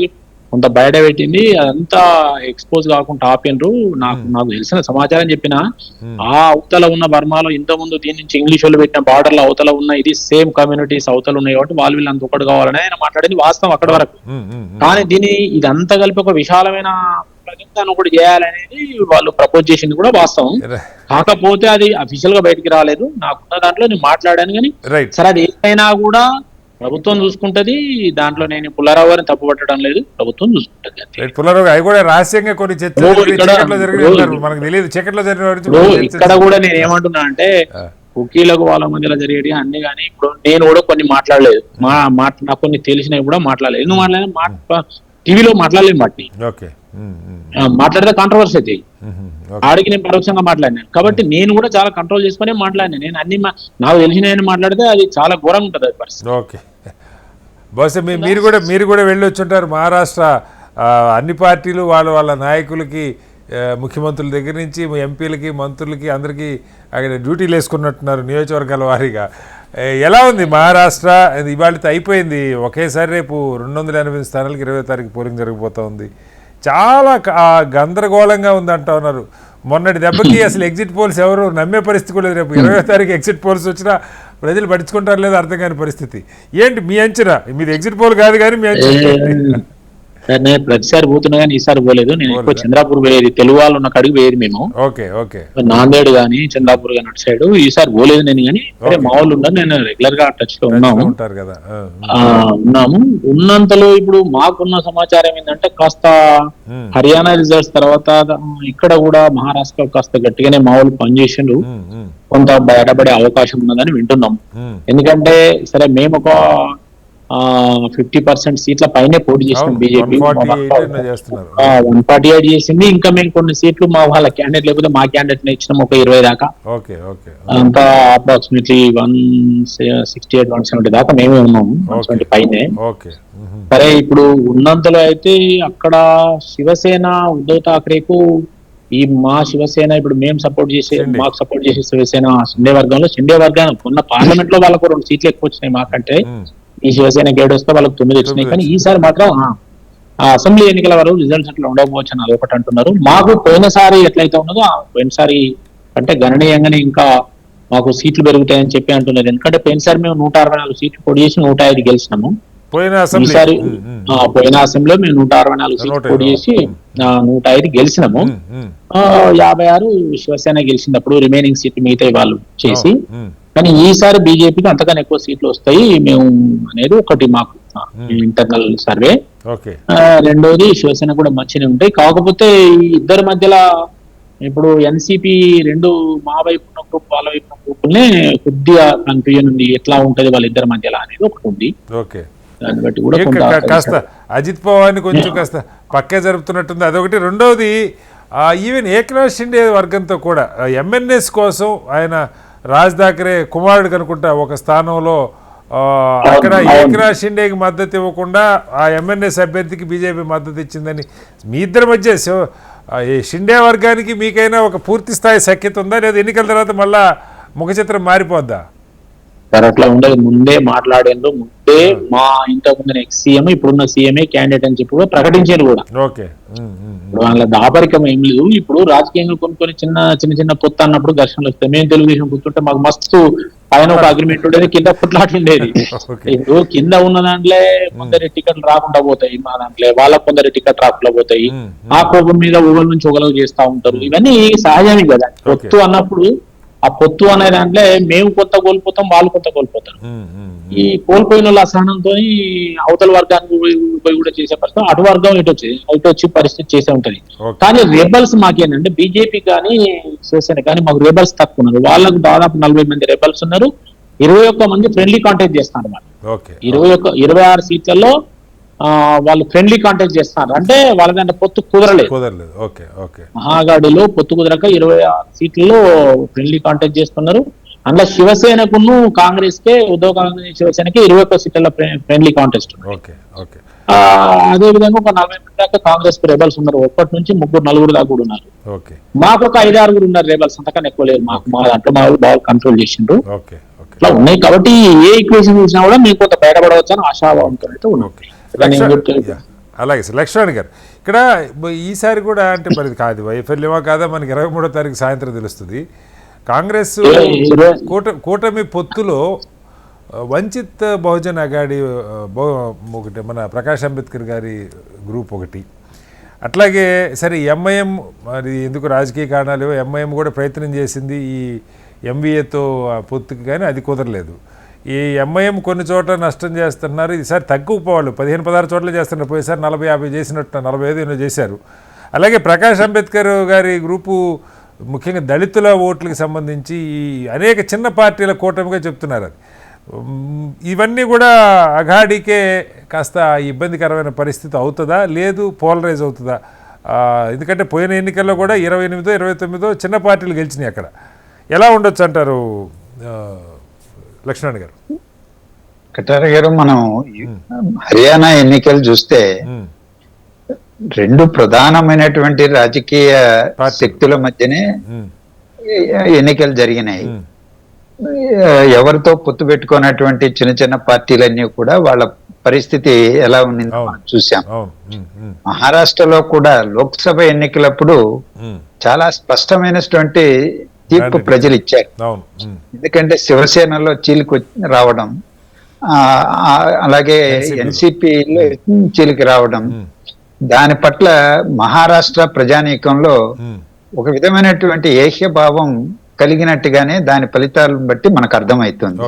Speaker 6: కొంత బయట పెట్టింది. అదంతా ఎక్స్పోజ్ కాకుండా ఆపినరు. నాకు తెలిసిన సమాచారం చెప్పిన ఆ అవతల ఉన్న బర్మాలో ఇంత ముందు దీని నుంచి ఇంగ్లీష్ వాళ్ళు పెట్టిన బార్డర్లో అవతల ఉన్న ఇది సేమ్ కమ్యూనిటీస్ అవతల ఉన్నాయి కాబట్టి వాళ్ళు వీళ్ళంత ఒకటి కావాలని ఆయన మాట్లాడింది వాస్తవం అక్కడి వరకు. కానీ దీన్ని ఇదంతా కలిపి ఒక విశాలమైన దాన్ని ఒకటి చేయాలనేది వాళ్ళు ప్రపోజ్ చేసింది కూడా వాస్తవం. కాకపోతే అది అఫీషియల్ గా బయటికి రాలేదు. నాకున్న దాంట్లో నేను మాట్లాడాను. కానీ సరే, అది ఏమైనా కూడా ప్రభుత్వం చూసుకుంటది. దాంట్లో నేను పుల్లారావు గారిని తప్పు పట్టడం లేదు, ప్రభుత్వం చూసుకుంటది.
Speaker 1: పుల్లారావు అవి కూడా రహస్యంగా కొన్ని
Speaker 6: ఇక్కడ కూడా నేను ఏమంటున్నా అంటే కుకీలకు వాళ్ళ మధ్యలో జరిగేది అన్ని. కానీ ఇప్పుడు నేను కూడా కొన్ని మాట్లాడలేదు, నాకు కొన్ని తెలిసినవి కూడా మాట్లాడలేదు. ఎందుకు మాట్లాడలేదు? టీవీలో మాట్లాడలేదు. మాట్లాడితే కాంట్రవర్సీ అయితే ఆడికి నేను పరోక్షంగా మాట్లాడినాను కాబట్టి నేను కూడా చాలా కంట్రోల్ చేసుకునే మాట్లాడినాను. నేను అన్ని నాకు తెలిసిన మాట్లాడితే అది చాలా ఘోరంగా ఉంటుంది అది పరిస్థితి.
Speaker 1: ఓకే. బహుశా మీరు కూడా వెళ్ళొచ్చుంటారు మహారాష్ట్ర. అన్ని పార్టీలు వాళ్ళ నాయకులకి, ముఖ్యమంత్రుల దగ్గర నుంచి ఎంపీలకి, మంత్రులకి అందరికీ అక్కడ డ్యూటీలు వేసుకున్నట్టున్నారు నియోజకవర్గాల వారీగా. ఎలా ఉంది మహారాష్ట్ర? ఇవాళతో అయిపోయింది. ఒకేసారి రేపు 289 స్థానాలకు 20వ తారీఖు పోలింగ్ జరగబోతూ ఉంది. చాలా గందరగోళంగా ఉంది అంటా ఉన్నారు. మొన్నటి దెబ్బకి అసలు ఎగ్జిట్ పోల్స్ ఎవరు నమ్మే పరిస్థితి కూడా లేదు. రేపు 20వ తారీఖు ఎగ్జిట్ పోల్స్ వచ్చినా ప్రజలు పట్టించుకుంటారు లేదో అర్థం కాని పరిస్థితి. ఏంటి మీ అంచనా? మీది ఎగ్జిట్ పోల్ కాదు కానీ మీ అంచనా?
Speaker 6: నేను ప్రతిసారి పోతున్నా కానీ ఈసారి పోలేదు. నేను ఎక్కువ చంద్రాపూర్ పోయేది, తెలుగు వాళ్ళు ఉన్న కడిగి పోయేది మేము. నాందేడ్ గానీ చంద్రాపూర్ గానీ అటు సైడ్. ఈసారి పోలేదు నేను. కానీ మా వాళ్ళు ఉన్నారు, నేను రెగ్యులర్ గా టచ్ లో ఉన్నాము. ఉన్నంతలో ఇప్పుడు మాకున్న సమాచారం ఏంటంటే కాస్త హర్యానా రిజల్ట్స్ తర్వాత ఇక్కడ కూడా మహారాష్ట్ర కాస్త గట్టిగానే మా వాళ్ళు పనిచేసిండు. కొంత బయటపడే అవకాశం ఉన్నదని వింటున్నాం. ఎందుకంటే సరే మేము ఒక 50% సీట్ల పైనే పోటీ చేసినాం. బీజేపీ 148 చేసింది. ఇంకా మేము కొన్ని సీట్లు మా వాళ్ళ క్యాండిడేట్ లేకపోతే మా క్యాండిడేట్ ఇచ్చినాం ఒక 20 దాకా. ఇంకా అప్రాక్సిమేట్లీ 168, 170 దాకా మేమే ఉన్నాము. 170 పైనే. సరే, ఇప్పుడు ఉన్నంతలో అయితే అక్కడ శివసేన ఉద్ధవ్ ఠాక్రేకు ఈ మా శివసేన ఇప్పుడు మేము మాకు సపోర్ట్ చేసే శివసేన షిండే వర్గం ఉన్న పార్లమెంట్ లో వాళ్ళకు 2 సీట్లు ఎక్కువ వచ్చినాయి మాకంటే. ఈ శివసేన గేడ్ వస్తే వాళ్ళకి 9 వచ్చినాయి. కానీ ఈసారి మాత్రం ఆ అసెంబ్లీ ఎన్నికల వరకు రిజల్ట్స్ అట్లా ఉండకపోవచ్చు అని అదొకటి అంటున్నారు. మాకు పోయినసారి ఎట్లయితే ఉన్నదో పోయినసారి అంటే గణనీయంగానే ఇంకా మాకు సీట్లు పెరుగుతాయని చెప్పి అంటున్నారు. ఎందుకంటే పోయినసారి మేము 164 సీట్లు పోటీ చేసి 105 గెలిచినాము.
Speaker 1: పోయిన అసెంబ్లీ
Speaker 6: ఈసారి పోయిన అసెంబ్లీలో మేము 164 సీట్లు పోటీ చేసి 105 గెలిచినాము. 56 శివసేన గెలిచినప్పుడు రిమైనింగ్ సీట్లు మిగతా వాళ్ళు చేసి, కానీ ఈసారి బీజేపీకి అంతకన్నా ఎక్కువ సీట్లు వస్తాయి మేము అనేది ఒకటి మాకు ఇంటర్నల్ సర్వే. రెండోది శివసేన కూడా మంచిగా ఉంటాయి. కాకపోతే ఈ ఇద్దరి మధ్యలో ఇప్పుడు ఎన్సీపీ రెండు మా వైపు ఉన్న గ్రూప్ వాళ్ళ వైపు ఉన్న గ్రూపుల్నే కొద్దిగా కన్ఫ్యూజన్ ఉంది, ఎట్లా ఉంటది వాళ్ళిద్దరి మధ్యలో అనేది ఒకటి ఉంది. దాన్ని బట్టి కూడా
Speaker 1: కాస్త అజిత్ పవార్ని కొంచెం కాస్త పక్కే జరుపుతున్నట్టుంది, అదొకటి. రెండవది ఈవెన్ ఏకనాథ్ షిండే వర్గంతో కూడా ఎంఎన్ఎస్ కోసం ఆయన రాజ్ థాకరే కుమారుడు కనుకుంటా ఒక స్థానంలో అక్కడ ఏకనాథ్ షిండేకి మద్దతు ఇవ్వకుండా ఆ ఎంఎన్ఎస్ అభ్యర్థికి బీజేపీ మద్దతు ఇచ్చిందని మీ ఇద్దరి మధ్య షిండే వర్గానికి మీకైనా ఒక పూర్తి స్థాయి సఖ్యత ఉందా, లేదా ఎన్నికల తర్వాత మళ్ళా ముఖ చిత్రం మారిపోద్దా?
Speaker 6: అట్లా ఉండదు. ముందే మాట్లాడారు, ముందే మా ఇంతకు ముందు ఎక్స్ సీఎం ఇప్పుడున్న సీఎంఏ క్యాండిడేట్ అని చెప్పి ప్రకటించారు కూడా. వాళ్ళ దాపరికం ఏం లేదు. ఇప్పుడు రాజకీయంగా కొన్ని చిన్న పొత్తు అన్నప్పుడు ఘర్షణలు వస్తాయి. మేము తెలుగుదేశం కూర్చుంటే మాకు మస్తు పైన ఒక అగ్రిమెంట్ ఉండేది, కింద కొట్లాట ఉండేది. ఇప్పుడు కింద ఉన్న దాంట్లో కొందరి టికెట్లు రాకుండా పోతాయి, మా దాంట్లో వాళ్ళకు కొందరి టికెట్ రాకుండా పోతాయి. ఆ కోపం మీద ఊగల నుంచి ఒకలు చేస్తా ఉంటారు. ఇవన్నీ సహజమే కదా. పొత్తు అన్నప్పుడు ఆ పొత్తు అనే దాంట్లో మేము కొంత కోల్పోతాం, వాళ్ళు కొంత కోల్పోతారు. ఈ కోల్పోయిన వాళ్ళ అసహనంతో అవతల వర్గానికి కూడా చేసే పరిస్థితి, అటు వర్గం ఇటు వచ్చి పరిస్థితి చేసే ఉంటది. కానీ రెబల్స్ మాకేంటంటే బీజేపీ కానీ శివసేన కానీ మాకు రెబల్స్ తక్కువ ఉన్నారు. వాళ్ళకు దాదాపు 40 మంది రెబల్స్ ఉన్నారు, 21 మంది ఫ్రెండ్లీ కాంటాక్ట్ చేస్తున్నారు. వాళ్ళు 26 సీట్లలో వాళ్ళు ఫ్రెండ్లీ కాంటాక్ట్ చేస్తున్నారు. అంటే వాళ్ళదంటే పొత్తు కుదరలేదు. మహాగాడిలో పొత్తు కుదరక 26 సీట్లలో ఫ్రెండ్లీ కాంటాక్ట్ చేస్తున్నారు. అందులో శివసేనకును కాంగ్రెస్ కే ఉద్ధవ్ కాంగ్రెస్ శివసేనకి 21 సీట్ల ఫ్రెండ్లీ కాంటెస్ట్. అదే విధంగా ఒక 40 మంది దాకా కాంగ్రెస్ రెబల్స్ ఉన్నారు. ఒక్కటి నుంచి 3-4 దాకా కూడా ఉన్నారు. మాకు ఒక 5-6 ఉన్నారు రెబల్స్, అంతకన్నా ఎక్కువ లేదు మాకు. మా దాంట్లో మా వాళ్ళు బాగా కంట్రోల్ చేసిండ్రు. ఇట్లా ఉన్నాయి కాబట్టి ఏ ఈక్వేషన్ చూసినా కూడా మీకు కొంత బయటపడవచ్చు అని ఆశాభావంతో అయితే ఉన్నాం.
Speaker 1: అలాగే సార్. లక్ష్మణ్ గారు, ఇక్కడ ఈసారి కూడా అంటే మరి కాదు వైఫల్యమా కాదా మనకి 23వ తారీఖు సాయంత్రం తెలుస్తుంది. కాంగ్రెస్ కూటమి పొత్తులో వంచిత్ బహుజన్ అఘాడీ ఒకటి, మన ప్రకాష్ అంబేద్కర్ గారి గ్రూప్ ఒకటి, అట్లాగే సరే ఎంఐఎం మరి ఎందుకు రాజకీయ కారణాలు ఎంఐఎం కూడా ప్రయత్నం చేసింది ఈ ఎంవీఏతో పొత్తుకి, కానీ అది కుదరలేదు. ఈ ఎంఐఎం కొన్ని చోట్ల నష్టం చేస్తున్నారు. ఈసారి తగ్గుపోవాలి 15-16 చోట్ల చేస్తున్నారు. పోయేసారి 40-50 చేసినట్టు 45 చేశారు. అలాగే ప్రకాష్ అంబేద్కర్ గారి గ్రూపు ముఖ్యంగా దళితుల ఓట్లకు సంబంధించి ఈ అనేక చిన్న పార్టీల కూటమిగా చెప్తున్నారు. అది ఇవన్నీ కూడా అఘాడీకే కాస్త ఇబ్బందికరమైన పరిస్థితి అవుతుందా, లేదు పోలరైజ్ అవుతుందా? ఎందుకంటే పోయిన ఎన్నికల్లో కూడా 28-29 చిన్న పార్టీలు గెలిచినాయి. అక్కడ ఎలా ఉండొచ్చు అంటారు లక్ష్మణ్ గారు?
Speaker 4: కటారి గారు, మనం హర్యానా ఎన్నికలు చూస్తే రెండు ప్రధానమైనటువంటి రాజకీయ శక్తుల మధ్యనే ఎన్నికలు జరిగినాయి. ఎవరితో పొత్తు పెట్టుకున్నటువంటి చిన్న పార్టీలన్నీ కూడా వాళ్ళ పరిస్థితి ఎలా ఉండిందో మనం చూసాం. మహారాష్ట్రలో కూడా లోక్సభ ఎన్నికలప్పుడు చాలా స్పష్టమైనటువంటి తీర్పు ప్రజలు ఇచ్చారు. ఎందుకంటే శివసేనలో చీలికి రావడం, అలాగే ఎన్సిపిలో చీలికి రావడం, దాని పట్ల మహారాష్ట్ర ప్రజానీకంలో ఒక విధమైనటువంటి ఏహ్యభావం కలిగినట్టుగానే దాని ఫలితాలను బట్టి మనకు అర్థమవుతుంది.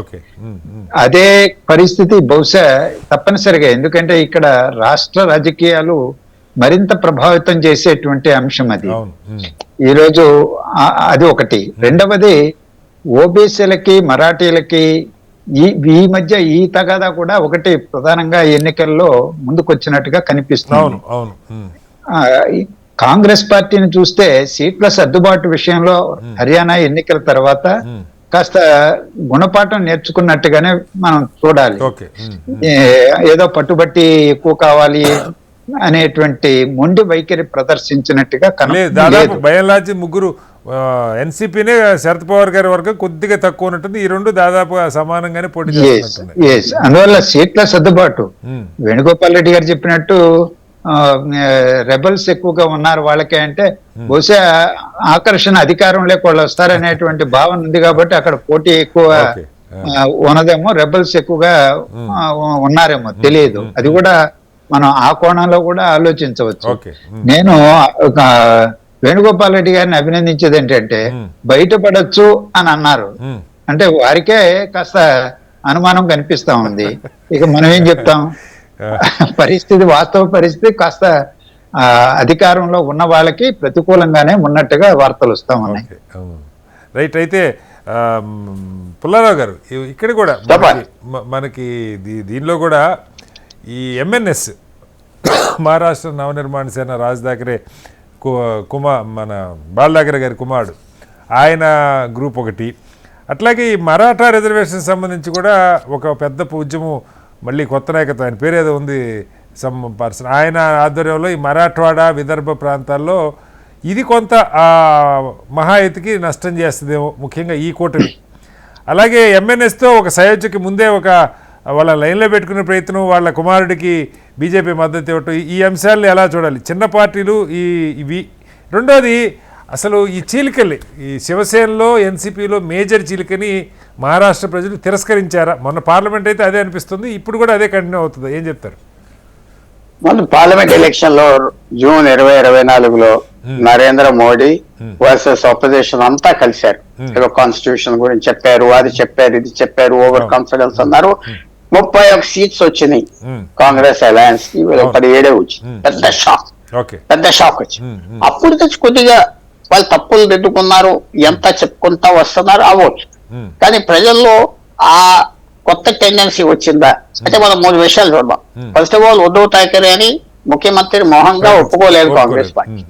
Speaker 4: అదే పరిస్థితి బహుశా తప్పనిసరిగా, ఎందుకంటే ఇక్కడ రాష్ట్ర రాజకీయాలు మరింత ప్రభావితం చేసేటువంటి అంశం అది. ఈరోజు అది ఒకటి. రెండవది, ఓబీసీలకి మరాఠీలకి ఈ మధ్య ఈ తగాదా కూడా ఒకటి ప్రధానంగా ఎన్నికల్లో ముందుకొచ్చినట్టుగా కనిపిస్తుంది. కాంగ్రెస్ పార్టీని చూస్తే సీట్ల సర్దుబాటు విషయంలో హర్యానా ఎన్నికల తర్వాత కాస్త గుణపాఠం నేర్చుకున్నట్టుగానే మనం చూడాలి. ఏదో పట్టుబట్టి ఎక్కువ కావాలి అనేటువంటి మొండి వైఖరి ప్రదర్శించినట్టుగా
Speaker 1: దాదాపు బయలాజీ ముగ్గురు ఎన్సీపీనే శరద్ పవార్ గారి వరకు కొద్దిగా తక్కువ ఉన్నట్టుంది. ఈ రెండు దాదాపు సమానంగానే పోటీ చేస్తున్నట్టుంది.
Speaker 4: అందువల్ల సీట్ల సర్దుబాటు వేణుగోపాల్ రెడ్డి గారు చెప్పినట్టు రెబల్స్ ఎక్కువగా ఉన్నారు వాళ్ళకే అంటే బహుశా ఆకర్షణ అధికారంలోకి వాళ్ళు వస్తారనేటువంటి భావన ఉంది కాబట్టి అక్కడ పోటీ ఎక్కువ ఉన్నదేమో, రెబల్స్ ఎక్కువగా ఉన్నారేమో తెలియదు. అది కూడా మనం ఆ కోణంలో కూడా ఆలోచించవచ్చు. నేను ఒక వేణుగోపాల్ రెడ్డి గారిని అభినందించేది ఏంటంటే బయటపడచ్చు అని అన్నారు. అంటే వారికే కాస్త అనుమానం కనిపిస్తా ఉంది. ఇక మనం ఏం చెప్తాం, పరిస్థితి వాస్తవ పరిస్థితి కాస్త అధికారంలో ఉన్న వాళ్ళకి ప్రతికూలంగానే ఉన్నట్టుగా వార్తలు వస్తా ఉన్నాయి.
Speaker 1: రైట్. అయితే పుల్లారావు గారు ఇక్కడ కూడా మనకి దీనిలో కూడా ఈ ఎంఎన్ఎస్ మహారాష్ట్ర నవనిర్మాణ సేన రాజ్ థాకరే మన బాల్ థాకరే గారి కుమారుడు, ఆయన గ్రూప్ ఒకటి, అట్లాగే ఈ మరాఠా రిజర్వేషన్ సంబంధించి కూడా ఒక పెద్ద ఉద్యమం, మళ్ళీ కొత్త నాయకత్వం, ఆయన పేరు ఏదో ఉంది సమ్ పర్సన్, ఆయన ఆధ్వర్యంలో ఈ మరాఠవాడ విదర్భ ప్రాంతాల్లో ఇది కొంత మహాయతికి నష్టం చేస్తుందేమో, ముఖ్యంగా ఈ కూటమి. అలాగే ఎంఎన్ఎస్తో ఒక సయోధ్యకి ముందే ఒక వాళ్ళ లైన్లో పెట్టుకునే ప్రయత్నం, వాళ్ళ కుమారుడికి బీజేపీ మద్దతు ఇవ్వటం, ఈ అంశాలను ఎలా చూడాలి? చిన్న పార్టీలు ఇవి. రెండోది, అసలు ఈ చీలికల్ని ఈ శివసేనలో ఎన్సీపీలో మేజర్ చీలికని మహారాష్ట్ర ప్రజలు తిరస్కరించారా? మొన్న పార్లమెంట్ అయితే అదే అనిపిస్తుంది, ఇప్పుడు కూడా అదే కంటిన్యూ అవుతుంది. ఏం చెప్తారు?
Speaker 5: మొన్న పార్లమెంట్ ఎలక్షన్ లో జూన్ 2024లో నరేంద్ర మోడీ వర్సెస్ ఆపోజిషన్ అంతా కలిశారు. కాన్స్టిట్యూషన్ గురించి చెప్పారు, అది చెప్పారు, ఇది చెప్పారు, ఓవర్ కాన్ఫిడెన్స్ అన్నారు. 31 సీట్స్ వచ్చినాయి కాంగ్రెస్ అలయన్స్ కి, 17 వచ్చింది. పెద్ద షాక్ వచ్చింది. అప్పుడు తెచ్చి కొద్దిగా వాళ్ళు తప్పులు దిద్దుకున్నారు, ఎంత చెప్పుకుంటా వస్తున్నారు అవ్వచ్చు. కానీ ప్రజల్లో ఆ కొత్త టెండెన్సీ వచ్చిందా అంటే మనం 3 విషయాలు చూద్దాం. First of all, Uddhav Thackeray అని ముఖ్యమంత్రి మోహన్గా ఒప్పుకోలేదు కాంగ్రెస్ పార్టీ,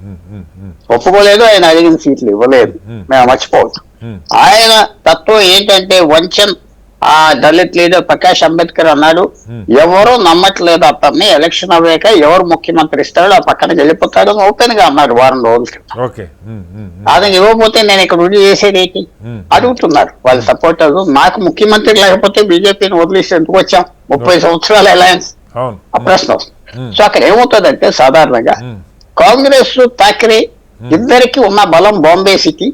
Speaker 5: ఒప్పుకోలేదు. ఆయన అడిగిన సీట్లు ఇవ్వలేదు, మేము మర్చిపోవచ్చు. ఆయన తత్వం ఏంటంటే వంచన్. ఆ దళిత్ లీడర్ ప్రకాష్ అంబేద్కర్ అన్నాడు, ఎవరు నమ్మట్లేదు అతన్ని, ఎలక్షన్ అవ్వాక ఎవరు ముఖ్యమంత్రి ఇస్తాడో ఆ పక్కన వెళ్ళిపోతాడు అని ఓపెన్ గా అన్నాడు వారం రోజుల క్రితం. అతను ఇవ్వకపోతే నేను ఇక్కడ ఉండి చేసేది ఏంటి అడుగుతున్నారు వాళ్ళ సపోర్టర్లు. నాకు ముఖ్యమంత్రి లేకపోతే బీజేపీని వదిలేసి ఎందుకు వచ్చాం, 30 సంవత్సరాల అలయన్స్, ఆ ప్రశ్న వస్తుంది. సో అక్కడ ఏమవుతుందంటే సాధారణంగా కాంగ్రెస్ ఠాకరే ఇద్దరికి ఉన్న బలం బాంబే సిటీ,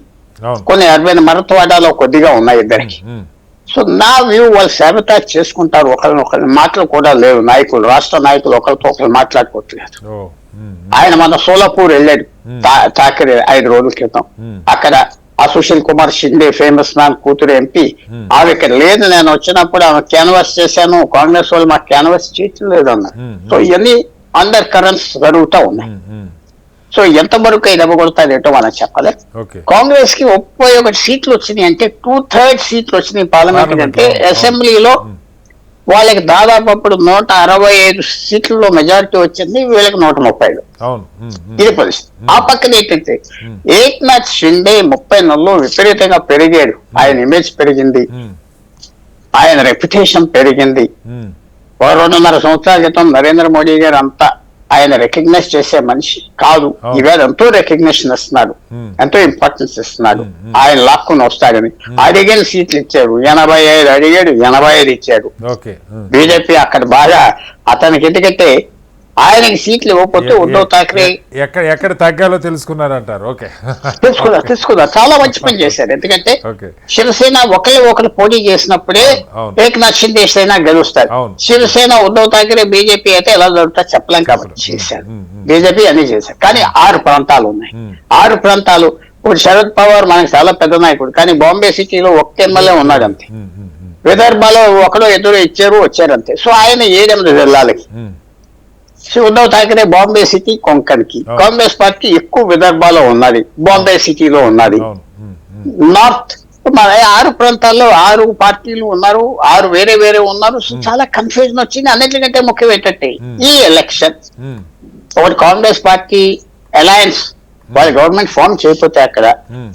Speaker 5: కొన్ని అర్బన్ మరత్వాడాలో కొద్దిగా ఉన్నాయి ఇద్దరికి. సో నా వ్యూ, వాళ్ళు శాబితాజ్ చేసుకుంటారు ఒకరిని మాటలు కూడా లేవు. నాయకులు, రాష్ట్ర నాయకులు ఒకరితో ఒకరు మాట్లాడుకోవట్లేదు. ఆయన మన సోలాపూర్ వెళ్ళాడు ఠాకరే 5 రోజుల క్రితం. అక్కడ ఆ సుశీల్ కుమార్ షిండే ఫేమస్ మ్యాన్ కూతురు ఎంపీ, ఆమె ఇక్కడ లేదు, నేను వచ్చినప్పుడు ఆమె క్యాన్వాస్ చేశాను, కాంగ్రెస్ వాళ్ళు మాకు క్యాన్వాస్ చేయట్లేదు అన్నారు. సో ఇవన్నీ అండర్ కరెంట్స్ జరుగుతూ ఉన్నాయి. సో ఎంత వరకు ఇవ్వగలుగుతారు ఏంటో మనం చెప్పలేదు. కాంగ్రెస్ కి 31 సీట్లు వచ్చినాయి అంటే 2/3 సీట్లు వచ్చినాయి పార్లమెంట్ అంటే. అసెంబ్లీలో వాళ్ళకి దాదాపు అప్పుడు 165 సీట్లలో మెజారిటీ వచ్చింది, వీళ్ళకి 130. ఇది పరిస్థితి. ఆ పక్కన ఏంటంటే ఏక్నాథ్ షిండే 30 నెలల్లో విపరీతంగా పెరిగాడు. ఆయన ఇమేజ్ పెరిగింది, ఆయన రెప్యుటేషన్ పెరిగింది. 2.5 సంవత్సరాల క్రితం నరేంద్ర మోడీ గారు అంతా ఆయన రికగ్నైజ్ చేసే మనిషి కాదు, ఈవేళ ఎంతో రికగ్నిషన్ ఇస్తున్నాడు, ఎంతో ఇంపార్టెన్స్ ఇస్తున్నాడు. ఆయన లాక్కుని వస్తాడని అడిగిన సీట్లు ఇచ్చారు, 85 అడిగాడు, 85 ఇచ్చాడు. బీజేపీ అక్కడ బాగా అతనికి, ఎందుకంటే ఆయనకి సీట్లు ఇవ్వకపోతే ఉద్ధవ్ ఠాకరే
Speaker 1: ఎక్కడ తగ్గాలో తెలుసుకున్నారంటారు.
Speaker 5: తెలుసుకున్నారు, చాలా మంచి పని చేశారు. ఎందుకంటే శివసేన ఒకరు పోటీ చేసినప్పుడే ఏక్నాథ్ షిండే అయినా గెలుస్తారు. శివసేన ఉద్ధవ్ ఠాకరే బీజేపీ అయితే ఎలా జరుగుతుందో చెప్పలేం కాబట్టి చేశారు. బీజేపీ అన్ని చేశారు. కానీ 6 ప్రాంతాలు ఉన్నాయి. 6 ప్రాంతాలు. ఇప్పుడు శరద్ పవార్ మనకి చాలా పెద్ద నాయకుడు, కానీ బాంబే సిటీలో 1 ఎమ్మెల్యే ఉన్నాడు అంతే. విదర్భలో 1-2 ఇచ్చారు, వచ్చారంతే. సో ఆయన 7-8 జిల్లాలకి. ఉద్ధవ్ ఠాకరే బాంబే సిటీ, కొంకణ్కి. కాంగ్రెస్ పార్టీ ఎక్కువ విదర్భలో ఉన్నది, బాంబే సిటీలో ఉన్నది. నార్త్ మన 6 ప్రాంతాల్లో 6 పార్టీలు ఉన్నారు, 6 వేరే వేరే ఉన్నారు. చాలా కన్ఫ్యూజన్ వచ్చింది. అన్నిటికంటే ముఖ్యం ఏంటంటే ఈ ఎలక్షన్ ఒకటి కాంగ్రెస్ పార్టీ అలయన్స్ వాళ్ళ గవర్నమెంట్ ఫామ్ చేయకపోతే అక్కడ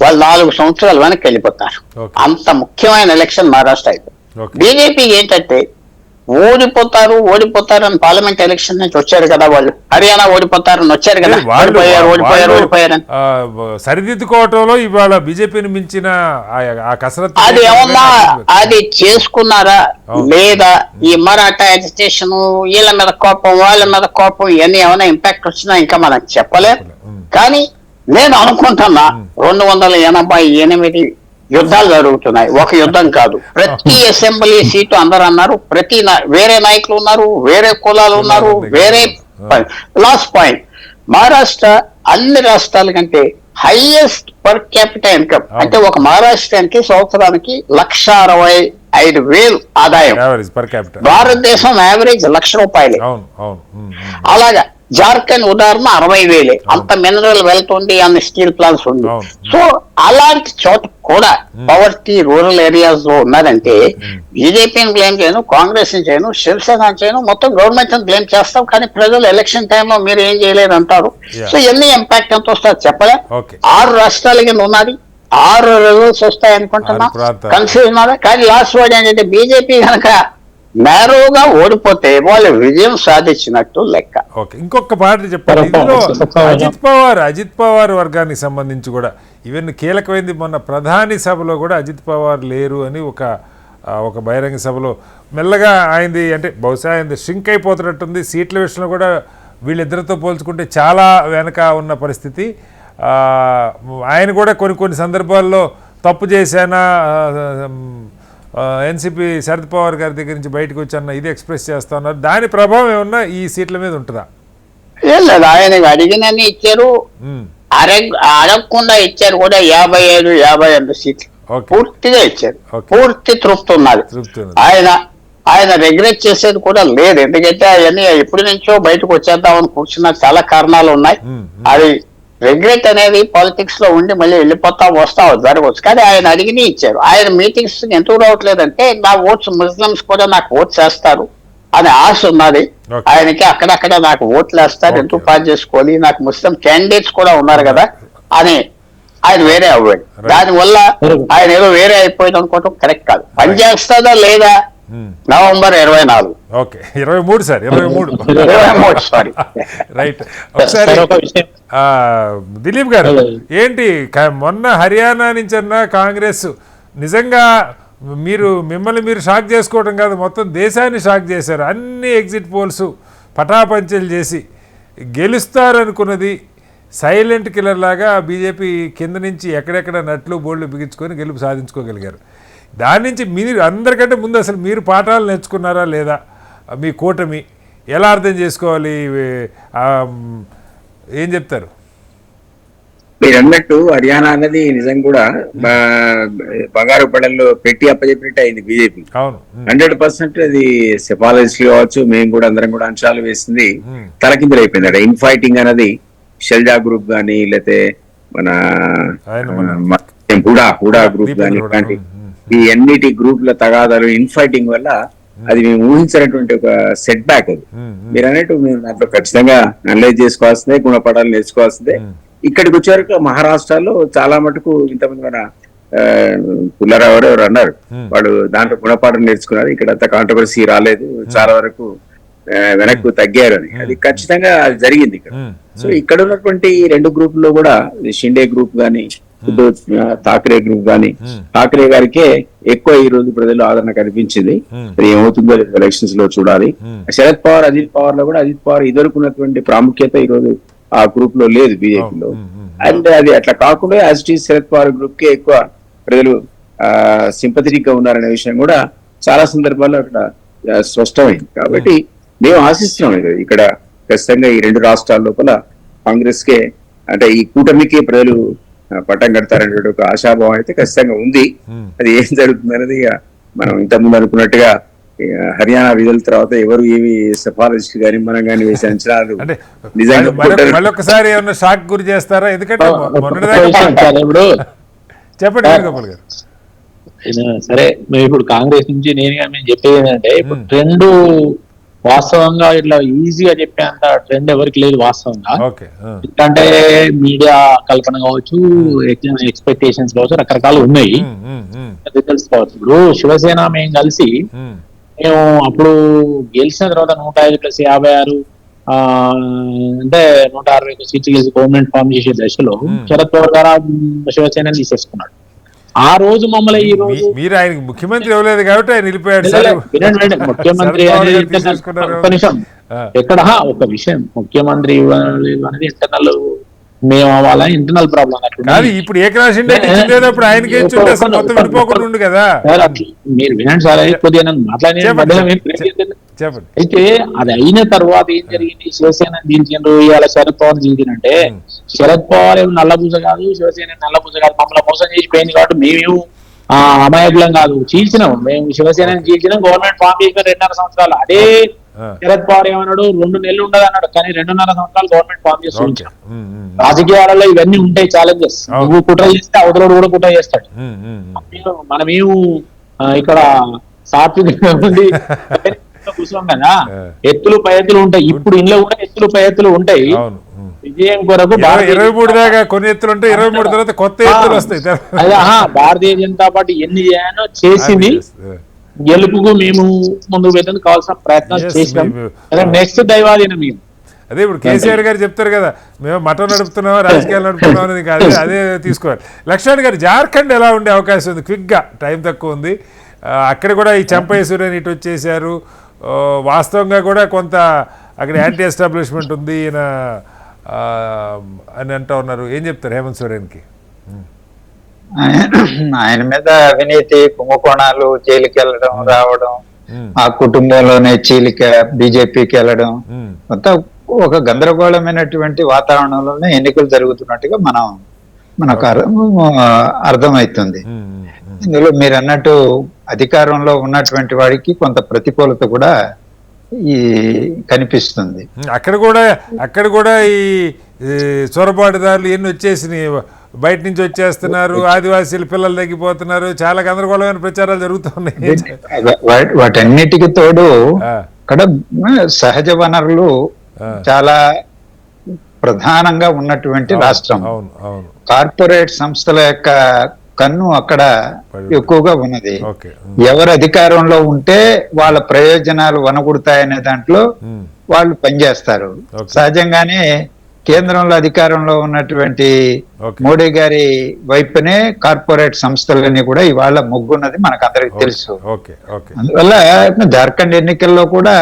Speaker 5: వాళ్ళు 4 సంవత్సరాల వెనక్కి వెళ్ళిపోతారు. అంత ముఖ్యమైన ఎలక్షన్ మహారాష్ట్ర అయితే. బీజేపీ ఏంటంటే ఓడిపోతారు అని పార్లమెంట్ ఎలక్షన్ నుంచి వచ్చారు కదా వాళ్ళు. హర్యానా ఓడిపోతారని వచ్చారు కదా, ఓడిపోయారని
Speaker 1: సరిదిద్దుకోవటంలో ఇవాళ బీజేపీని మించిన ఆ కసరత్తు
Speaker 5: అది ఏమన్నా అది చేసుకున్నారా లేదా? ఈ మరాఠా అజిటేషన్, వీళ్ళ మీద కోపం వాళ్ళ మీద కోపం, ఇవన్నీ ఏమైనా ఇంపాక్ట్ వచ్చినా ఇంకా మనం చెప్పలేం. కానీ నేను అనుకుంటున్నా 288 యుద్ధాలు జరుగుతున్నాయి, ఒక యుద్ధం కాదు. ప్రతి అసెంబ్లీ సీటు అందరూ అన్నారు, వేరే నాయకులు ఉన్నారు, వేరే కులాలు ఉన్నారు, వేరే. లాస్ట్ పాయింట్, మహారాష్ట్ర అన్ని రాష్ట్రాల కంటే హైయెస్ట్ పర్ క్యాపిటల్ ఇన్కమ్. అంటే ఒక మహారాష్ట్రానికి సంవత్సరానికి 1,65,000 ఆదాయం. భారతదేశం యావరేజ్ ₹1,00,000. అలాగా జార్ఖండ్ ఉదాహరణ 60,000. అంత మినరల్ వెళ్తుంది, అన్ని స్టీల్ ప్లాంట్స్ ఉంది. సో అలాంటి చోట కూడా పవర్టీ రూరల్ ఏరియాస్ లో ఉన్నదంటే బీజేపీని బ్లేమ్ చేయను, కాంగ్రెస్ ని చేయను, శివసేన చేయను, మొత్తం గవర్నమెంట్ ని బ్లేమ్ చేస్తాం. కానీ ప్రజలు ఎలక్షన్ టైంలో మీరు ఏం చేయలేదు అంటారు. సో ఎన్ని ఇంపాక్ట్ ఎంత వస్తుందో చెప్పలే. 6 రాష్ట్రాల కింద ఉన్నది, 6 రిజల్ట్స్ వస్తాయి అనుకుంటున్నా, కన్ఫ్యూజన్. కానీ లాస్ట్ వర్డ్ ఏంటంటే బీజేపీ కనుక నేరోగా ఓడిపోతే వాళ్ళు విజయం సాధించినట్టు లెక్క.
Speaker 1: ఇంకొక మాట చెప్పాలి, ఇందులో అజిత్ పవార్ వర్గానికి సంబంధించి కూడా ఈవెన్ కీలకమైంది. మొన్న ప్రధాని సభలో కూడా అజిత్ పవార్ లేరు అని ఒక బహిరంగ సభలో మెల్లగా ఆయనది, అంటే బహుశా ఆయనది ష్రింక్ అయిపోతున్నట్టుంది. సీట్ల విషయంలో కూడా వీళ్ళిద్దరితో పోల్చుకుంటే చాలా వెనక ఉన్న పరిస్థితి. ఆయన కూడా కొన్ని సందర్భాల్లో తప్పు చేశానా, ఎన్సీపీ శరద్ పవార్ గారి దగ్గర నుంచి బయటకు వచ్చాన్న ఇది ఎక్స్ప్రెస్ చేస్తా ఉన్నారు. దాని ప్రభావం ఏమన్నా ఈ సీట్ల మీద ఉంటుందా?
Speaker 5: ఏం లేదు, ఆయన అడిగినని ఇచ్చారు, అడగకుండా ఇచ్చారు కూడా. 55 సీట్లు పూర్తిగా ఇచ్చారు, పూర్తి తృప్తి ఉన్నది. ఆయన రెగ్యులేట్ చేసేది కూడా లేదు. ఎందుకంటే అవన్నీ ఎప్పటి నుంచో బయటకు వచ్చేద్దామని కూర్చున్న చాలా కారణాలు ఉన్నాయి. అది రెగ్యులేట్ అనేది పాలిటిక్స్ లో ఉండి మళ్ళీ వస్తా జరగవచ్చు. కానీ ఆయన అడిగిని ఇచ్చారు. ఆయన మీటింగ్స్ ఎందుకు రావట్లేదంటే నా ఓట్స్ ముస్లిమ్స్ కూడా నాకు ఓట్స్ వేస్తారు అనే ఆశ ఉన్నది ఆయనకి. అక్కడక్కడ నాకు ఓట్లు వేస్తారు, ఎందుకు పాస్ చేసుకోవాలి, నాకు ముస్లిం క్యాండిడేట్స్ కూడా ఉన్నారు కదా అని ఆయన వేరే అవ్వాడు. దానివల్ల ఆయన ఏదో వేరే అయిపోయింది అనుకోవటం కరెక్ట్ కాదు. పనిచేస్తుందా లేదా నవంబర్ 24.
Speaker 1: 23 sir, 23 sorry, right. ఒకసారి దిలీప్ గారు, ఏంటి మొన్న హర్యానా నుంచి అన్న కాంగ్రెస్ నిజంగా మిమ్మల్ని మీరు షాక్ చేసుకోవడం కాదు, మొత్తం దేశాన్ని షాక్ చేశారు. అన్ని ఎగ్జిట్ పోల్స్ పటాపంచలు చేసి గెలుస్తారనుకున్నది సైలెంట్ కిల్లర్ లాగా బీజేపీ కింద నుంచి ఎక్కడెక్కడ నట్లు బోల్డ్లు బిగించుకొని గెలుపు సాధించుకోగలిగారు. దాని నుంచి మీరు అందరికంటే ముందు అసలు మీరు పాఠాలు నేర్చుకున్నారా లేదా? మీ కూటమి ఎలా అర్థం చేసుకోవాలి, ఏం చెప్తారు?
Speaker 3: మీరు అన్నట్టు హర్యానా అన్నది నిజం కూడా బంగారు పడల్లో పెట్టి అప్పచెప్పినట్టు అయింది బీజేపీ. 100% అది సెపాలజిస్ట్ కావచ్చు, మేము కూడా అందరం కూడా అంశాలు వేసింది తలకిందులు అయిపోయింది. అక్కడ ఇన్ఫైటింగ్ అనేది షెల్జా గ్రూప్ గానీ, లేకపోతే మన హూడా గ్రూప్ గానీ, ఇలాంటి ఈ అన్నిటి గ్రూప్ల తగాదాలు ఇన్ఫైటింగ్ వల్ల అది మేము ఊహించినటువంటి ఒక సెట్ బ్యాక్. అది మీరు అన్నట్టు మేము దాంట్లో ఖచ్చితంగా అనలైజ్ చేసుకోవాల్సిందే, గుణపడాలు నేర్చుకోవాల్సిందే. ఇక్కడికి వచ్చారు మహారాష్ట్రలో చాలా మటుకు ఇంతమంది మన పుల్లారావు ఎవరు అన్నారు, వాడు దాంట్లో గుణపాఠం నేర్చుకున్నారు. ఇక్కడ అంత కాంట్రవర్సీ రాలేదు, చాలా వరకు వెనక్కు తగ్గారు అని. అది ఖచ్చితంగా అది జరిగింది ఇక్కడ. సో ఇక్కడ ఉన్నటువంటి 2 గ్రూపుల్లో కూడా షిండే గ్రూప్ గానీ, ఉద్ధవ్ ఠాక్రే గ్రూప్ గానీ, ఠాక్రే గారికే ఎక్కువ ఈ రోజు ప్రజలు ఆదరణ కనిపించింది. మరి ఏమవుతుందో ఎలక్షన్స్ లో చూడాలి. శరద్ పవార్, అజిత్ పవార్ లో కూడా అజిత్ పవార్ ఇదొరుకున్నటువంటి ప్రాముఖ్యత ఈ రోజు ఆ గ్రూప్ లో లేదు బీజేపీలో. అండ్ అది అట్లా కాకుండా as it is Sharad Pawar group కే ఎక్కువ ప్రజలు సింపథెటిక్ గా ఉన్నారనే విషయం కూడా చాలా సందర్భాల్లో అక్కడ స్పష్టమైంది. కాబట్టి మేము ఆశిస్తున్నాం ఇక్కడ ఖచ్చితంగా ఈ 2 రాష్ట్రాల లోపల కాంగ్రెస్ కే, అంటే ఈ కూటమికి ప్రజలు పట్టం కడతారనే ఒక ఆశాభావం అయితే ఖచ్చితంగా ఉంది. అది ఏం జరుగుతుంది అనేది మనం ఇంతకుముందు అనుకున్నట్టుగా హర్యానా రిజల్ట్ తర్వాత ఎవరు ఏమి సిఫారసు కానీ మనం కానీ వేసే అంచనాలు నిజంగా
Speaker 1: మళ్ళొకసారి ఏమన్నా షాక్ గురి చేస్తారా? ఎందుకంటే చెప్పండి.
Speaker 6: సరే, మేము ఇప్పుడు కాంగ్రెస్ నుంచి మేము చెప్పేది ఏంటంటే, ఇప్పుడు ట్రెండ్ వాస్తవంగా ఇట్లా ఈజీగా చెప్పేంత ట్రెండ్ ఎవరికి లేదు వాస్తవంగా. ఎందుకంటే మీడియా కల్పన కావచ్చు, ఎక్స్పెక్టేషన్స్ కావచ్చు, రకరకాలు ఉన్నాయి, రిజల్ట్స్ కావచ్చు. ఇప్పుడు శివసేన మేము కలిసి మేము అప్పుడు గెలిచిన తర్వాత 105+56 అంటే 161 సీట్లు గెలిచి గవర్నమెంట్ ఫామ్ చేసే దశలో శరద్ పవార్ గారు శివసేన తీసేసుకున్నాడు. ఆ రోజు మమ్మల్ని ఈ రోజు
Speaker 1: మీరు ఆయనకి ముఖ్యమంత్రి ఇవ్వలేదు కాబట్టి ఆయన నిలిపాడు సార్.
Speaker 6: ముఖ్యమంత్రి ఎక్కడ ఒక విషయం, ముఖ్యమంత్రి ఇవ్వలేదు అనేది ఇంటర్నల్, మేము అవ్వాలా ఇంటర్నల్ ప్రాబ్లం.
Speaker 1: కాదు, ఇప్పుడు ఏకనాశిండే ఇచ్చినప్పుడు ఆయనకి మొత్తం విడిపోకుండా ఉండు కదా.
Speaker 6: మీరు వినండి సార్, కొద్దిగా మాట్లాడే. అయితే అది అయిన తర్వాత ఏం జరిగింది, శివసేన దించిండ్రు, ఇవాళ శరద్ పవార్ దించినంటే శరద్ పవార్ ఏమి నల్లబూజ కాదు, శివసేన నల్లబూజ కాదు, మమ్మల్ని మోసం చేసిపోయింది కాబట్టి మేము అమాయకులం కాదు, చీల్చినాం. మేము శివసేనని చీల్చినాం, గవర్నమెంట్ ఫామ్ చేసిన 2.5 సంవత్సరాలు. అదే శరద్ పవార్ ఏమన్నాడు, 2 నెలలు ఉండదు అన్నాడు, కానీ 2.5 సంవత్సరాలు గవర్నమెంట్ ఫామ్ చేస్తూ ఉంచాం. రాజకీయాలలో ఇవన్నీ ఉంటాయి ఛాలెంజెస్. నువ్వు కుట్ర చేస్తే అవతలోడు కూడా కుట్ర చేస్తాడు. మనమేము ఇక్కడ సాత్వికంగా ఉండి కూర్చోం కదా, ఎత్తులు పై ఎత్తులు ఉంటాయి. ఇప్పుడు ఇంట్లో కూడా ఎత్తులు పై ఎత్తులు ఉంటాయి. విజయం కొరకు
Speaker 1: 23 దాకా కొన్ని ఎత్తులు ఉంటాయి, 23 తర్వాత కొత్త ఎత్తులు వస్తాయి.
Speaker 6: భారతీయ జనతా పార్టీ ఎన్ని చేయాలో చేసింది, గెలుపుకు మేము ముందుకు వెళ్ళేందుకు కావాల్సిన ప్రయత్నాలు చేసినాం. నెక్స్ట్ దైవాధీనం మేము.
Speaker 1: అదే ఇప్పుడు కేసీఆర్ గారు చెప్తారు కదా, మేము మఠం నడుపుతున్నాం, రాజకీయాలు నడుపుతున్నాం అనేది కాదు, అదే తీసుకోవాలి. లక్ష్మణ్ గారు, జార్ఖండ్ ఎలా ఉండే అవకాశం ఉంది? క్విక్గా, టైం తక్కువ ఉంది. అక్కడ కూడా ఈ చంపేశ్వరని ఇటు వచ్చేసారు. వాస్తవంగా కూడా కొంత అక్కడ యాంటీ ఎస్టాబ్లిష్మెంట్ ఉంది ఈయన అని అంటూ ఉన్నారు. ఏం చెప్తారు హేమంత్ సోరెన్కి?
Speaker 4: ఆయన మీద అవినీతి, కుంభకోణాలు, జైలుకి వెళ్ళడం రావడం, ఆ కుటుంబంలోనే చీలిక, బీజేపీకి వెళ్ళడం, మొత్తం ఒక గందరగోళమైనటువంటి వాతావరణంలోనే ఎన్నికలు జరుగుతున్నట్టుగా మనకు అర్థమవుతుంది. ఇందులో మీరు అన్నట్టు అధికారంలో ఉన్నటువంటి వాడికి కొంత ప్రతికూలత కూడా ఈ కనిపిస్తుంది.
Speaker 1: అక్కడ కూడా ఈ చొరబాటుదారులు ఎన్ని వచ్చేసినాయి, బయట నుంచి వచ్చేస్తున్నారు, ఆదివాసీల పిల్లలు తగ్గిపోతున్నారు, చాలా గందరగోళమైన ప్రచారాలు జరుగుతున్నాయి.
Speaker 4: వాటన్నిటికి తోడు అక్కడ సహజ వనరులు చాలా ప్రధానంగా ఉన్నటువంటి రాష్ట్రం. కార్పొరేట్ సంస్థల యొక్క కన్ను అక్కడ ఎక్కువగా ఉన్నది. ఎవరు అధికారంలో ఉంటే వాళ్ళ ప్రయోజనాలు వనగుడతాయనే దాంట్లో వాళ్ళు పనిచేస్తారు. సహజంగానే కేంద్రంలో అధికారంలో ఉన్నటువంటి మోడీ గారి వైపునే కార్పొరేట్ సంస్థలన్నీ కూడా ఇవాళ మొగ్గున్నది మనకు అందరికి తెలుసు. అందువల్ల జార్ఖండ్ ఎన్నికల్లో కూడా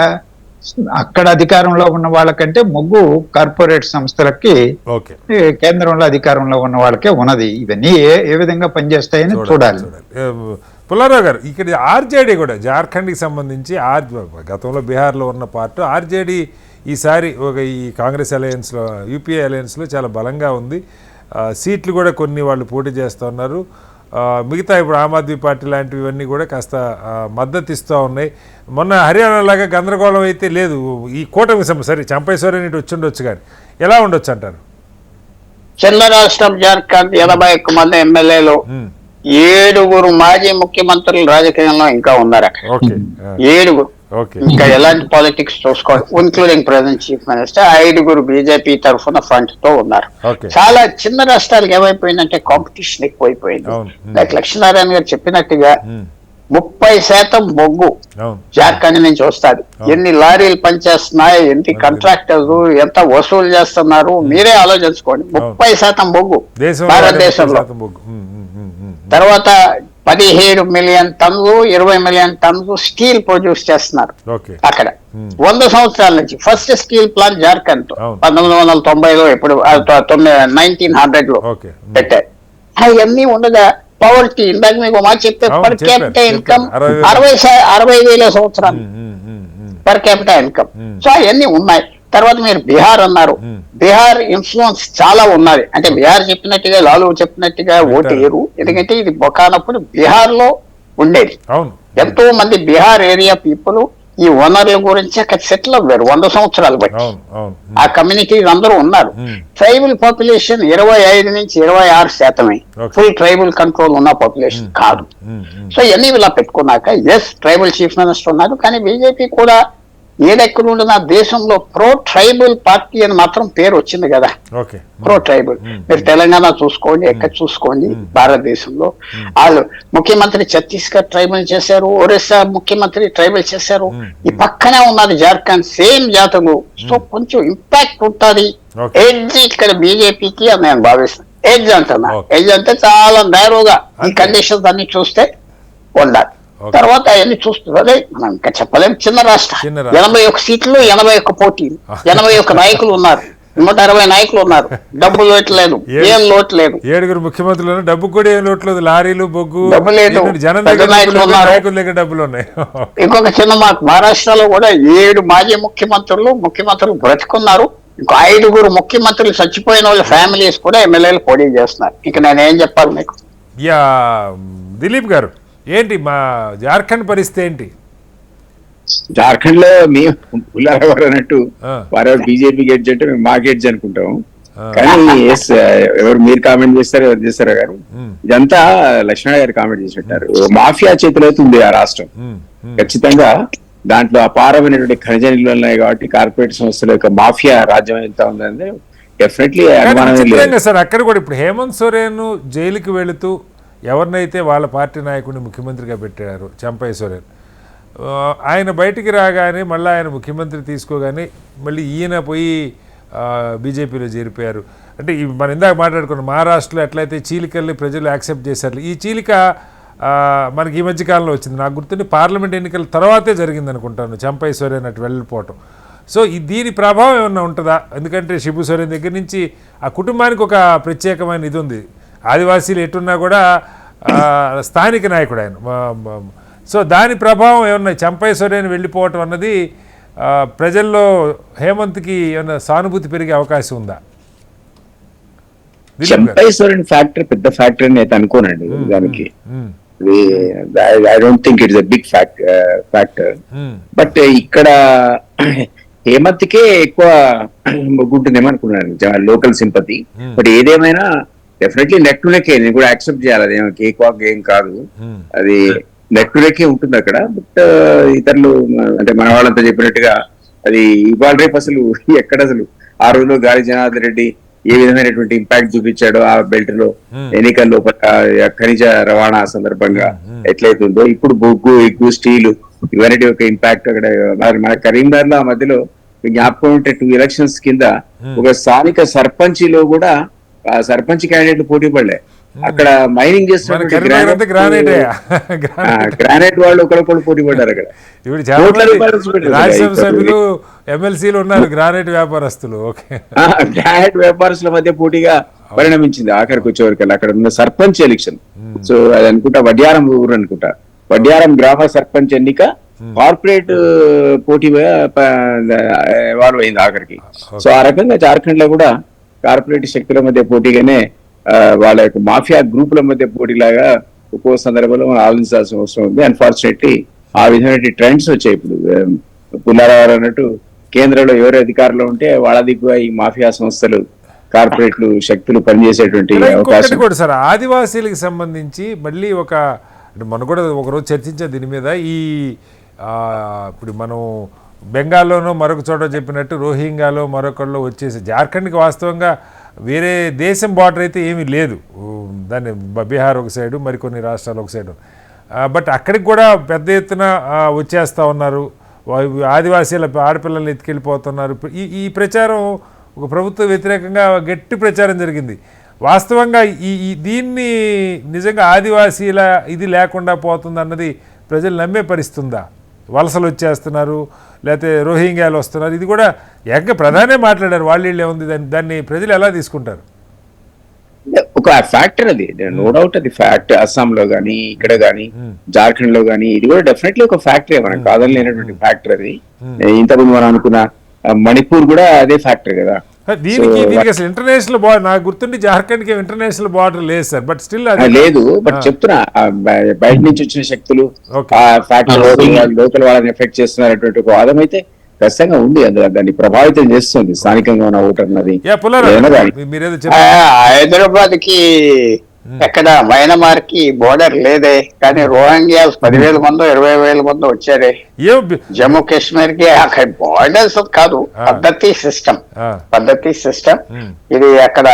Speaker 4: అక్కడ అధికారంలో ఉన్న వాళ్ళకంటే మొగ్గు కార్పొరేట్ సంస్థలకి కేంద్రంలో అధికారంలో ఉన్న వాళ్ళకే ఉన్నది. ఇవన్నీ ఏ విధంగా పనిచేస్తాయని చూడాలి.
Speaker 1: పుల్లారావు గారు, ఇక్కడ ఆర్జేడీ కూడా జార్ఖండ్కి సంబంధించి గతంలో బీహార్లో ఉన్న పార్టీ ఆర్జేడీ ఈసారి ఈ కాంగ్రెస్ అలయన్స్లో, యూపీఏ అలయన్స్లో చాలా బలంగా ఉంది. సీట్లు కూడా కొన్ని వాళ్ళు పోటీ చేస్తూ ఉన్నారు. మిగతా ఇప్పుడు ఆమ్ ఆద్మీ పార్టీ లాంటివన్నీ కూడా కాస్త మద్దతు ఇస్తూ ఉన్నాయి. మొన్న హర్యానా లాగా గందరగోళం అయితే లేదు. ఈ కూటమి సరే చంపేశ్వరని ఇటు వచ్చి ఉండొచ్చు, కానీ ఎలా ఉండొచ్చు అంటారు?
Speaker 5: చిన్న రాష్ట్రం జార్ఖండ్, 81 మంది ఎమ్మెల్యేలు, 7 మాజీ ముఖ్యమంత్రులు రాజకీయంలో ఇంకా ఉన్నారు అక్కడ. 7 ఇంకా ఎలాంటి పాలిటిక్స్ చూసుకోవాలి, including present chief minister. 5 BJP తరఫున ఫ్రంట్ తో ఉన్నారు. చాలా చిన్న రాష్ట్రాలకు ఏమైపోయిందంటే కాంపిటీషన్ ఎక్కువైపోయింది. లైక్ లక్ష్మీనారాయణ గారు చెప్పినట్టుగా 30% బొగ్గు జార్ఖండ్ నుంచి వస్తుంది. ఎన్ని లారీలు పనిచేస్తున్నాయి, ఎన్ని కాంట్రాక్టర్స్ ఎంత వసూలు చేస్తున్నారు మీరే ఆలోచించుకోండి. 30% బొగ్గు భారతదేశంలో. తర్వాత 17 మిలియన్ టన్నులు, 20 మిలియన్ టన్నులు స్టీల్ ప్రొడ్యూస్ చేస్తున్నారు అక్కడ. 100 సంవత్సరాల నుంచి ఫస్ట్ స్టీల్ ప్లాంట్ జార్ఖండ్ 1990లో ఎప్పుడు 1900లో పెట్టారు. అవన్నీ ఉండగా పవర్టీ, ఇందాక మీకు మాట చెప్తే పర్ క్యాపిటల్ ఇన్కమ్ 60,000 సంవత్సరాలు పర్ క్యాపిటల్ ఇన్కమ్. సో అవన్నీ ఉన్నాయి. తర్వాత మీరు బీహార్ అన్నారు, బీహార్ ఇన్ఫ్లుయెన్స్ చాలా ఉన్నది. అంటే బీహార్ చెప్పినట్టుగా, లాలూ చెప్పినట్టుగా ఓటు వేరు. ఎందుకంటే ఇది ఒకనప్పుడు బీహార్ లో ఉండేది. ఎంతో మంది బీహార్ ఏరియా పీపుల్ ఈ వనరుల గురించి అక్కడ సెటిల్ అవ్వారు 100 సంవత్సరాలు బట్టి. ఆ కమ్యూనిటీస్ అందరూ ఉన్నారు. ట్రైబల్ పాపులేషన్ 25 నుంచి 26% ఫుల్ ట్రైబల్ కంట్రోల్ ఉన్న పాపులేషన్ కాదు. సో ఇవన్నీ ఇలా పెట్టుకున్నాక ఎస్ ట్రైబల్ చీఫ్ మినిస్టర్ ఉన్నారు, కానీ బీజేపీ కూడా ఏదెక్కడ నా దేశంలో ప్రో ట్రైబల్ పార్టీ అని మాత్రం పేరు వచ్చింది కదా,
Speaker 1: ఓకే
Speaker 5: ప్రో ట్రైబల్. మీరు తెలంగాణ చూసుకోండి, ఎక్కడ చూసుకోండి, భారతదేశంలో వాళ్ళు ముఖ్యమంత్రి ఛత్తీస్గఢ్ ట్రైబల్ చేశారు, ఒరిస్సా ముఖ్యమంత్రి ట్రైబల్ చేశారు, ఈ పక్కనే ఉన్నది జార్ఖండ్ సేమ్ జాతకు. సో కొంచెం ఇంపాక్ట్ ఉంటుంది. ఎడ్జ్ ఇక్కడ బీజేపీకి అని నేను భావిస్తాను. ఎడ్జ్ అంటున్నా, ఎడ్జ్ అంటే చాలా నేరుగా ఈ కండిషన్స్ అన్ని చూస్తే ఉండాలి. తర్వాత అవన్నీ చూస్తుంది మనం ఇంకా చెప్పలేం. చిన్న రాష్ట్రం, 81 సీట్లు, 81 పోటీలు, 81 నాయకులు ఉన్నారు, 160 నాయకులు ఉన్నారు. డబ్బు లోటు లేదు, ఏం లోటు లేదు.
Speaker 1: 7 ముఖ్యమంత్రులు, డబ్బు కూడా ఏం లోటు లేదు. లారీలు, బొగ్గు,
Speaker 5: డబ్బు లేదు.
Speaker 1: నాయకులు ఉన్నారు, డబ్బులు ఉన్నాయి.
Speaker 5: ఇంకొక చిన్న మాట, మహారాష్ట్రలో కూడా 7 మాజీ ముఖ్యమంత్రులు బ్రతుకున్నారు. ఇంకో 5 ముఖ్యమంత్రులు చచ్చిపోయిన వాళ్ళ ఫ్యామిలీస్ కూడా ఎమ్మెల్యేలు పోటీ చేస్తున్నారు. ఇక నేనేం చెప్పాలి మీకు?
Speaker 1: యా దిలీప్ గారు, ఏంటి మా జార్ఖండ్ పరిస్థితి ఏంటి?
Speaker 3: జార్ఖండ్ లో మేము పుల్లారావు అన్నట్టు వారు బీజేపీ గెడ్జ్ అంటే మేము మా గెడ్జ్ అనుకుంటాం. కానీ ఎవరు మీరు కామెంట్ చేస్తారో ఎవరు చేస్తారో గారు, ఇదంతా లక్ష్మణ గారు కామెంట్ చేసినట్టారు. మాఫియా చేతిలో అయితే ఉంది ఆ రాష్ట్రం. ఖచ్చితంగా దాంట్లో అపారమైనటువంటి ఖనిజ నిల్వలు ఉన్నాయి కాబట్టి కార్పొరేట్ సంస్థల యొక్క మాఫియా రాజ్యం ఎంత ఉందంటే డెఫినెట్లీ
Speaker 1: సార్. అక్కడ కూడా ఇప్పుడు హేమంత్ సోరెన్ జైలుకి వెళుతూ ఎవరినైతే వాళ్ళ పార్టీ నాయకుడిని ముఖ్యమంత్రిగా పెట్టారు, చంపై సోరెన్, ఆయన బయటికి రాగానే మళ్ళీ ఆయన ముఖ్యమంత్రి తీసుకోగానే మళ్ళీ ఈయన పోయి బీజేపీలో చేరిపోయారు. అంటే మనం ఇందాక మాట్లాడుకున్నాం, మహారాష్ట్రలో ఎట్లయితే చీలికల్ని ప్రజలు యాక్సెప్ట్ చేశారు, ఈ చీలిక మనకి ఈ మధ్యకాలంలో వచ్చింది. నాకు గుర్తుండి పార్లమెంట్ ఎన్నికల తర్వాతే జరిగింది అనుకుంటాను చంపై సోరెన్ అటు వెళ్ళిపోవటం. సో దీని ప్రభావం ఏమన్నా ఉంటుందా? ఎందుకంటే శిబు సోరెన్ దగ్గర నుంచి ఆ కుటుంబానికి ఒక ప్రత్యేకమైన ఇది ఉంది. ఆదివాసీలు ఎట్టున్నా కూడా స్థానిక నాయకుడు ఆయన. సో దాని ప్రభావం ఏమన్నా చంపై సోరెన్ వెళ్ళిపోవటం అన్నది ప్రజల్లో హేమంత్కి ఏమన్నా సానుభూతి పెరిగే అవకాశం ఉందా?
Speaker 3: చంపై సోరెన్ ఫ్యాక్టర్ పెద్ద ఫ్యాక్టర్ అని అయితే అనుకోనండి. దానికి I don't think it's a big factor. But ఇక్కడ హేమంత్కే ఎక్కువ మొగ్గుంటుందేమో అనుకున్నాను, లోకల్ సింపతి. బట్ ఏదేమైనా డెఫినెట్లీ నెక్ టు నెక్ నేను కూడా యాక్సెప్ట్ చేయాలి. అది కేక్ వాక్ ఏం కాదు, అది నెక్ టు నెక్ ఉంటుంది అక్కడ. బట్ ఇతరులు అంటే మన వాళ్ళంతా చెప్పినట్టుగా అది ఇవాళ రేపు అసలు ఎక్కడ అసలు ఆ రోజులో గాలి జనార్దన్ రెడ్డి ఏ విధమైనటువంటి ఇంపాక్ట్ చూపించాడో ఆ బెల్ట్ లో ఎన్నికల్లో ఖనిజ రవాణా సందర్భంగా ఎట్లయితుందో ఇప్పుడు బొగ్గు, ఎగ్గు, స్టీలు ఇవన్నీ ఒక ఇంపాక్ట్ అక్కడ. మన కరీంనగర్ లో ఆ మధ్యలో జ్ఞాపకం ఉంటే 2 ఎలక్షన్స్ కింద ఒక స్థానిక సర్పంచిలో కూడా సర్పంచ్ క్యాండిడేట్లు పోటీ పడలే. అక్కడ మైనింగ్ చేస్తున్న గ్రానైట్ వాళ్ళు ఒకరికొకరు పోటీ పడ్డారు. అక్కడ
Speaker 1: రాజ్యసభ సభ్యులు, ఎమ్మెల్సీలు ఉన్నారు గ్రానైట్ వ్యాపారస్తులు.
Speaker 3: గ్రానైట్ వ్యాపారస్తుల మధ్య పోటీగా పరిణమించింది ఆఖరికి వచ్చేవరకు అక్కడ ఉన్న సర్పంచ్ ఎలక్షన్. సో అది అనుకుంటా వడ్యారం ఊరు అనుకుంటా, వడ్యారం గ్రామ సర్పంచ్ ఎన్నిక కార్పొరేట్ పోటీ ఇవాల్వ్ అయింది ఆఖరికి. సో ఆ రకంగా జార్ఖండ్ లో కూడా కార్పొరేట్ శక్తుల మధ్య పోటీగానే వాళ్ళ యొక్క మాఫియా గ్రూపుల మధ్య పోటీలాగా ఒక్కో సందర్భంలో మనం ఆలోచించాల్సిన అవసరం ఉంది. అన్ఫార్చునేట్లీ ఆ విధమైన ట్రెండ్స్ వచ్చాయి. ఇప్పుడు పుల్లారావు అన్నట్టు కేంద్రంలో ఎవరు అధికారంలో ఉంటే వాళ్ళ దిగువ ఈ మాఫియా సంస్థలు, కార్పొరేట్లు, శక్తులు పనిచేసేటువంటి అవకాశం
Speaker 1: కూడా. సార్ ఆదివాసీలకు సంబంధించి మళ్ళీ మనం కూడా ఒకరోజు చర్చించే దీని మీద, ఈ ఇప్పుడు మనం బెంగాల్లోనూ మరొక చోట చెప్పినట్టు రోహింగ్యాలో మరొకళ్ళు వచ్చేసి జార్ఖండ్కి వాస్తవంగా వేరే దేశం బార్డర్ అయితే ఏమీ లేదు. దాన్ని బీహార్ ఒక సైడు, మరికొన్ని రాష్ట్రాలు ఒక సైడు. బట్ అక్కడికి కూడా పెద్ద ఎత్తున వచ్చేస్తూ ఉన్నారు, ఆదివాసీల ఆడపిల్లల్ని ఎత్తుకెళ్ళిపోతున్నారు. ఈ ప్రచారం ఒక ప్రభుత్వ వ్యతిరేకంగా గట్టి ప్రచారం జరిగింది. వాస్తవంగా దీన్ని నిజంగా ఆదివాసీల ఇది లేకుండా పోతుంది అన్నది ప్రజలు నమ్మే పరిస్థితుందా? వలసలు వచ్చేస్తున్నారు, లేకపోతే రోహింగ్యాలు వస్తున్నారు, ఇది కూడా ఏకంగా ప్రధానే మాట్లాడారు. వాళ్ళు ఏముంది, దాన్ని ప్రజలు ఎలా తీసుకుంటారు?
Speaker 3: ఒక ఫ్యాక్టర్ అది, నో డౌట్ అది ఫ్యాక్ట్. అస్సాంలో గానీ, ఇక్కడ గానీ, జార్ఖండ్ లో గానీ ఇది కూడా డెఫినెట్లీ ఒక ఫ్యాక్టరీ, మనం కాదని లేనటువంటి ఫ్యాక్టర్ అది. ఇంతకుముందు మనం అనుకున్న మణిపూర్ కూడా అదే ఫ్యాక్టరీ కదా.
Speaker 1: దీనికి అసలు ఇంటర్నేషనల్ బార్డర్ నాకు గుర్తుండి జార్ఖండ్ కి ఇంటర్నేషనల్ బార్డర్ లేదు సార్. బట్ స్టిల్
Speaker 3: లేదు. బట్ చెప్తున్నా బయట నుంచి వచ్చిన శక్తులు లోకల్ వాళ్ళని ఎఫెక్ట్ చేస్తున్నటువంటి ఒక వాదం అయితే ఖచ్చితంగా ఉంది. దాన్ని ప్రభావితం చేస్తుంది స్థానికంగా ఉన్న ఓటర్ నది.
Speaker 5: హైదరాబాద్ కి ఎక్కడ మయన్మార్ కి బోర్డర్ లేదే, కానీ రోహింగ్యాస్ 10,000 మందో 20,000 మందో వచ్చారే. జమ్మూ కాశ్మీర్ కి అక్కడ బోర్డర్స్ కాదు, పద్ధతి సిస్టమ్. ఇది అక్కడ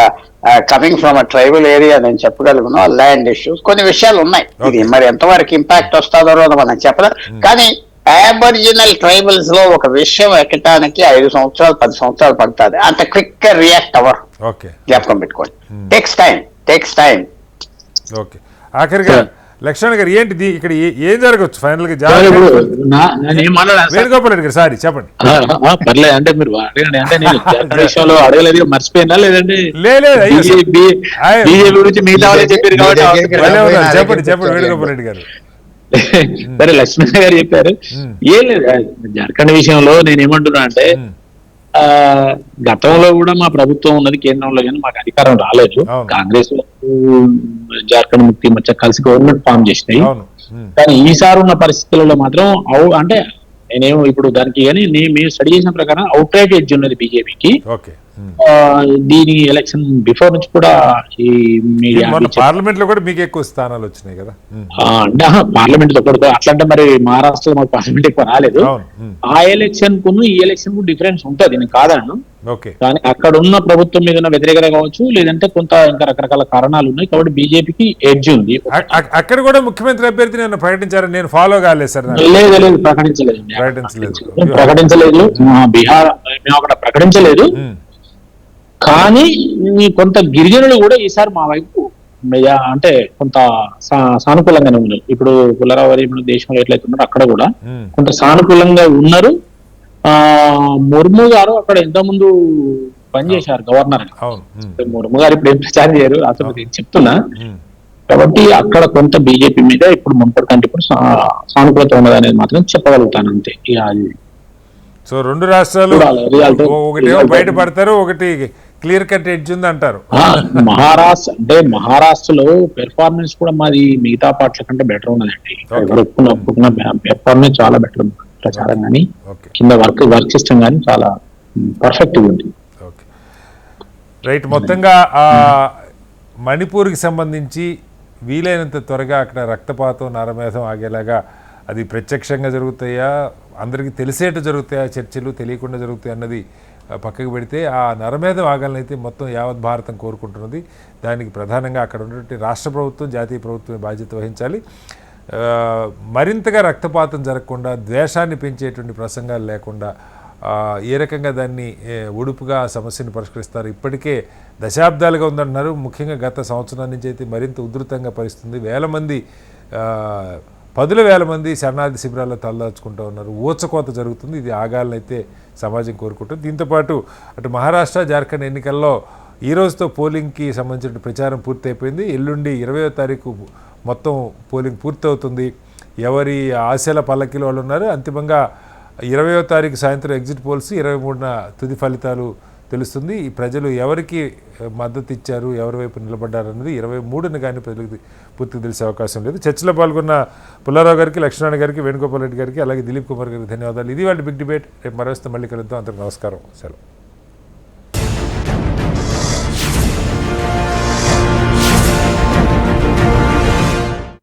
Speaker 5: కమింగ్ ఫ్రమ్ ట్రైబల్ ఏరియా నేను చెప్పగలను. ల్యాండ్ ఇష్యూస్ కొన్ని విషయాలు ఉన్నాయి. ఇది మరి ఎంతవరకు ఇంపాక్ట్ వస్తుందో మనం చెప్పలేం. కానీ అబరిజినల్ ట్రైబల్స్ లో ఒక విషయం ఎక్కడానికి 5 సంవత్సరాలు 10 సంవత్సరాలు పడుతుంది. అంత క్విక్ గా రియాక్ట్ అవ్వరు. జ్ఞాపకం పెట్టుకోండి. Takes time.
Speaker 1: ఓకే, ఆఖరిగా లక్ష్మణ్ గారు ఏంటి ఇక్కడ ఏం జరగచ్చు ఫైనల్ గా? వేణుగోపాల్ రెడ్డి గారు సారీ చెప్పండి.
Speaker 6: పర్లేదు, అంటే మీరు అడగండి. అంటే నేను విషయంలో అడగలేదు, మర్చిపోయినా లేదంటే బీజేపీ గురించి మిగతా వాళ్ళే చెప్పారు కాబట్టి
Speaker 1: చెప్పండి వేణుగోపాల్ రెడ్డి గారు.
Speaker 6: సరే, లక్ష్మణ్ గారు చెప్పారు. ఏం లేదు, జార్ఖండ్ విషయంలో నేను ఏమంటున్నా అంటే గతంలో కూడా మా ప్రభుత్వం ఉన్నది కేంద్రంలో, కానీ మాకు అధికారం రాలేదు. కాంగ్రెస్ జార్ఖండ్ ముక్తి మోర్చా కలిసి గవర్నమెంట్ ఫామ్ చేసినాయి. కానీ ఈసారి ఉన్న పరిస్థితులలో మాత్రం అంటే నేనేమో ఇప్పుడు దానికి కానీ మేము స్టడీ చేసిన ప్రకారం అవుట్ రైట్ ఎడ్జ్ ఉన్నది బీజేపీకి. దీని ఎలక్షన్ బిఫోర్ నుంచి కూడా ఈ మీడియా
Speaker 1: పార్లమెంట్ లో కూడా మీకు ఎక్కువ స్థానాలు వచ్చినాయి కదా.
Speaker 6: అంటే పార్లమెంట్ తో అట్లంటే మరి మహారాష్ట్రలో మాకు పార్లమెంట్ ఎక్కువ రాలేదు. ఆ ఎలక్షన్ కు ఈ ఎలక్షన్ కు డిఫరెన్స్ ఉంటుంది, నేను కాదన్ను. కానీ అక్కడ ఉన్న ప్రభుత్వం మీద ఉన్న వ్యతిరేకత కావచ్చు, లేదంటే కొంత ఇంకా రకరకాల కారణాలు ఉన్నాయి. కాబట్టి బీజేపీకి ఎడ్జ్ ఉంది.
Speaker 1: అక్కడ కూడా ముఖ్యమంత్రి అభ్యర్థి నేను ప్రకటించారని నేను ఫాలో కాలేదు సార్.
Speaker 6: లేదు, ప్రకటించలేదు. బీహార్ మేము అక్కడ ప్రకటించలేదు. కానీ కొంత గిరిజనులు కూడా ఈసారి మా వైపు అంటే కొంత సానుకూలంగానే ఉన్నారు. ఇప్పుడు పుల్లారావు ఇప్పుడు దేశంలో ఎట్లయితే ఉన్నారో అక్కడ కూడా కొంత సానుకూలంగా ఉన్నారు. ముర్ము గారు అక్కడ ఇంతకుముందు పనిచేశారు గవర్నర్. ముర్ము గారు ఇప్పుడు ఏం ప్రచారం చేయరు, అసలు చెప్తున్నా. కాబట్టి అక్కడ కొంత బీజేపీ మీద ఇప్పుడు మున్పటి కంటే ఇప్పుడు సానుకూలత ఉన్నది అనేది మాత్రం చెప్పగలుగుతాను అంతే.
Speaker 1: సో 2 రాష్ట్రాలు ఒకటి బయటపడతారు, ఒకటి క్లియర్ కట్ ఎడ్జ్ ఉంది అంటారు.
Speaker 6: మహారాష్ట్రలో పెర్ఫార్మెన్స్ కూడా మాది మిగతా పార్టీల కంటే బెటర్ ఉన్నదండి. ఒప్పుకున్న పెర్ఫార్మెన్స్ చాలా బెటర్ ఉంది. ప్రచారం కానీ కింద వర్క్ సిస్టమ్ కానీ చాలా పర్ఫెక్ట్ ఉంది.
Speaker 1: రైట్, మొత్తంగా మణిపూర్కి సంబంధించి వీలైనంత త్వరగా అక్కడ రక్తపాతం నరమేధం ఆగేలాగా అది ప్రత్యక్షంగా జరుగుతాయా, అందరికీ తెలిసేట్టు జరుగుతాయా, చర్చలు తెలియకుండా జరుగుతాయి అన్నది పక్కకు పెడితే ఆ నరమేధం ఆగాలనైతే మొత్తం యావత్ భారతం కోరుకుంటున్నది. దానికి ప్రధానంగా అక్కడ ఉన్నటువంటి రాష్ట్ర ప్రభుత్వం, జాతీయ ప్రభుత్వం బాధ్యత వహించాలి. మరింతగా రక్తపాతం జరగకుండా, ద్వేషాన్ని పెంచేటువంటి ప్రసంగాలు లేకుండా ఏ రకంగా దాన్ని ఉడుపుగా సమస్యను పరిష్కరిస్తారు. ఇప్పటికే దశాబ్దాలుగా ఉందంటున్నారు. ముఖ్యంగా గత సంవత్సరం నుంచి అయితే మరింత ఉధృతంగా పరిస్థితుంది. 10,000 మంది శరణార్థి శిబిరాల్లో తలదాచుకుంటూ ఉన్నారు. ఊచకోత జరుగుతుంది. ఇది ఆగాలనైతే సమాజం కోరుకుంటుంది. దీంతోపాటు అటు మహారాష్ట్ర, జార్ఖండ్ ఎన్నికల్లో ఈ రోజుతో పోలింగ్కి సంబంధించిన ప్రచారం పూర్తి అయిపోయింది. ఎల్లుండి 20వ తారీఖు మొత్తం పోలింగ్ పూర్తవుతుంది. ఎవరి ఆశల పల్లకిలో వాళ్ళు ఉన్నారు. అంతిమంగా 20వ తారీఖు సాయంత్రం ఎగ్జిట్ పోల్స్, 23న తుది ఫలితాలు తెలుస్తుంది. ఈ ప్రజలు ఎవరికి మద్దతు ఇచ్చారు, ఎవరి వైపు నిలబడ్డారు అన్నది 23న కానీ ప్రజలకు పూర్తిగా తెలిసే అవకాశం లేదు. చర్చలో పాల్గొన్న పుల్లారావు గారికి, లక్ష్మణ్ గారికి, వేణుగోపాల్ రెడ్డి గారికి, అలాగే దిలీప్ కుమార్ గారికి ధన్యవాదాలు. ఇది వాళ్ళ బిగ్ డిబేట్. రేపు మరొస్తే మళ్ళీ కలుద్దాం. అందరికీ నమస్కారం, సెలవు.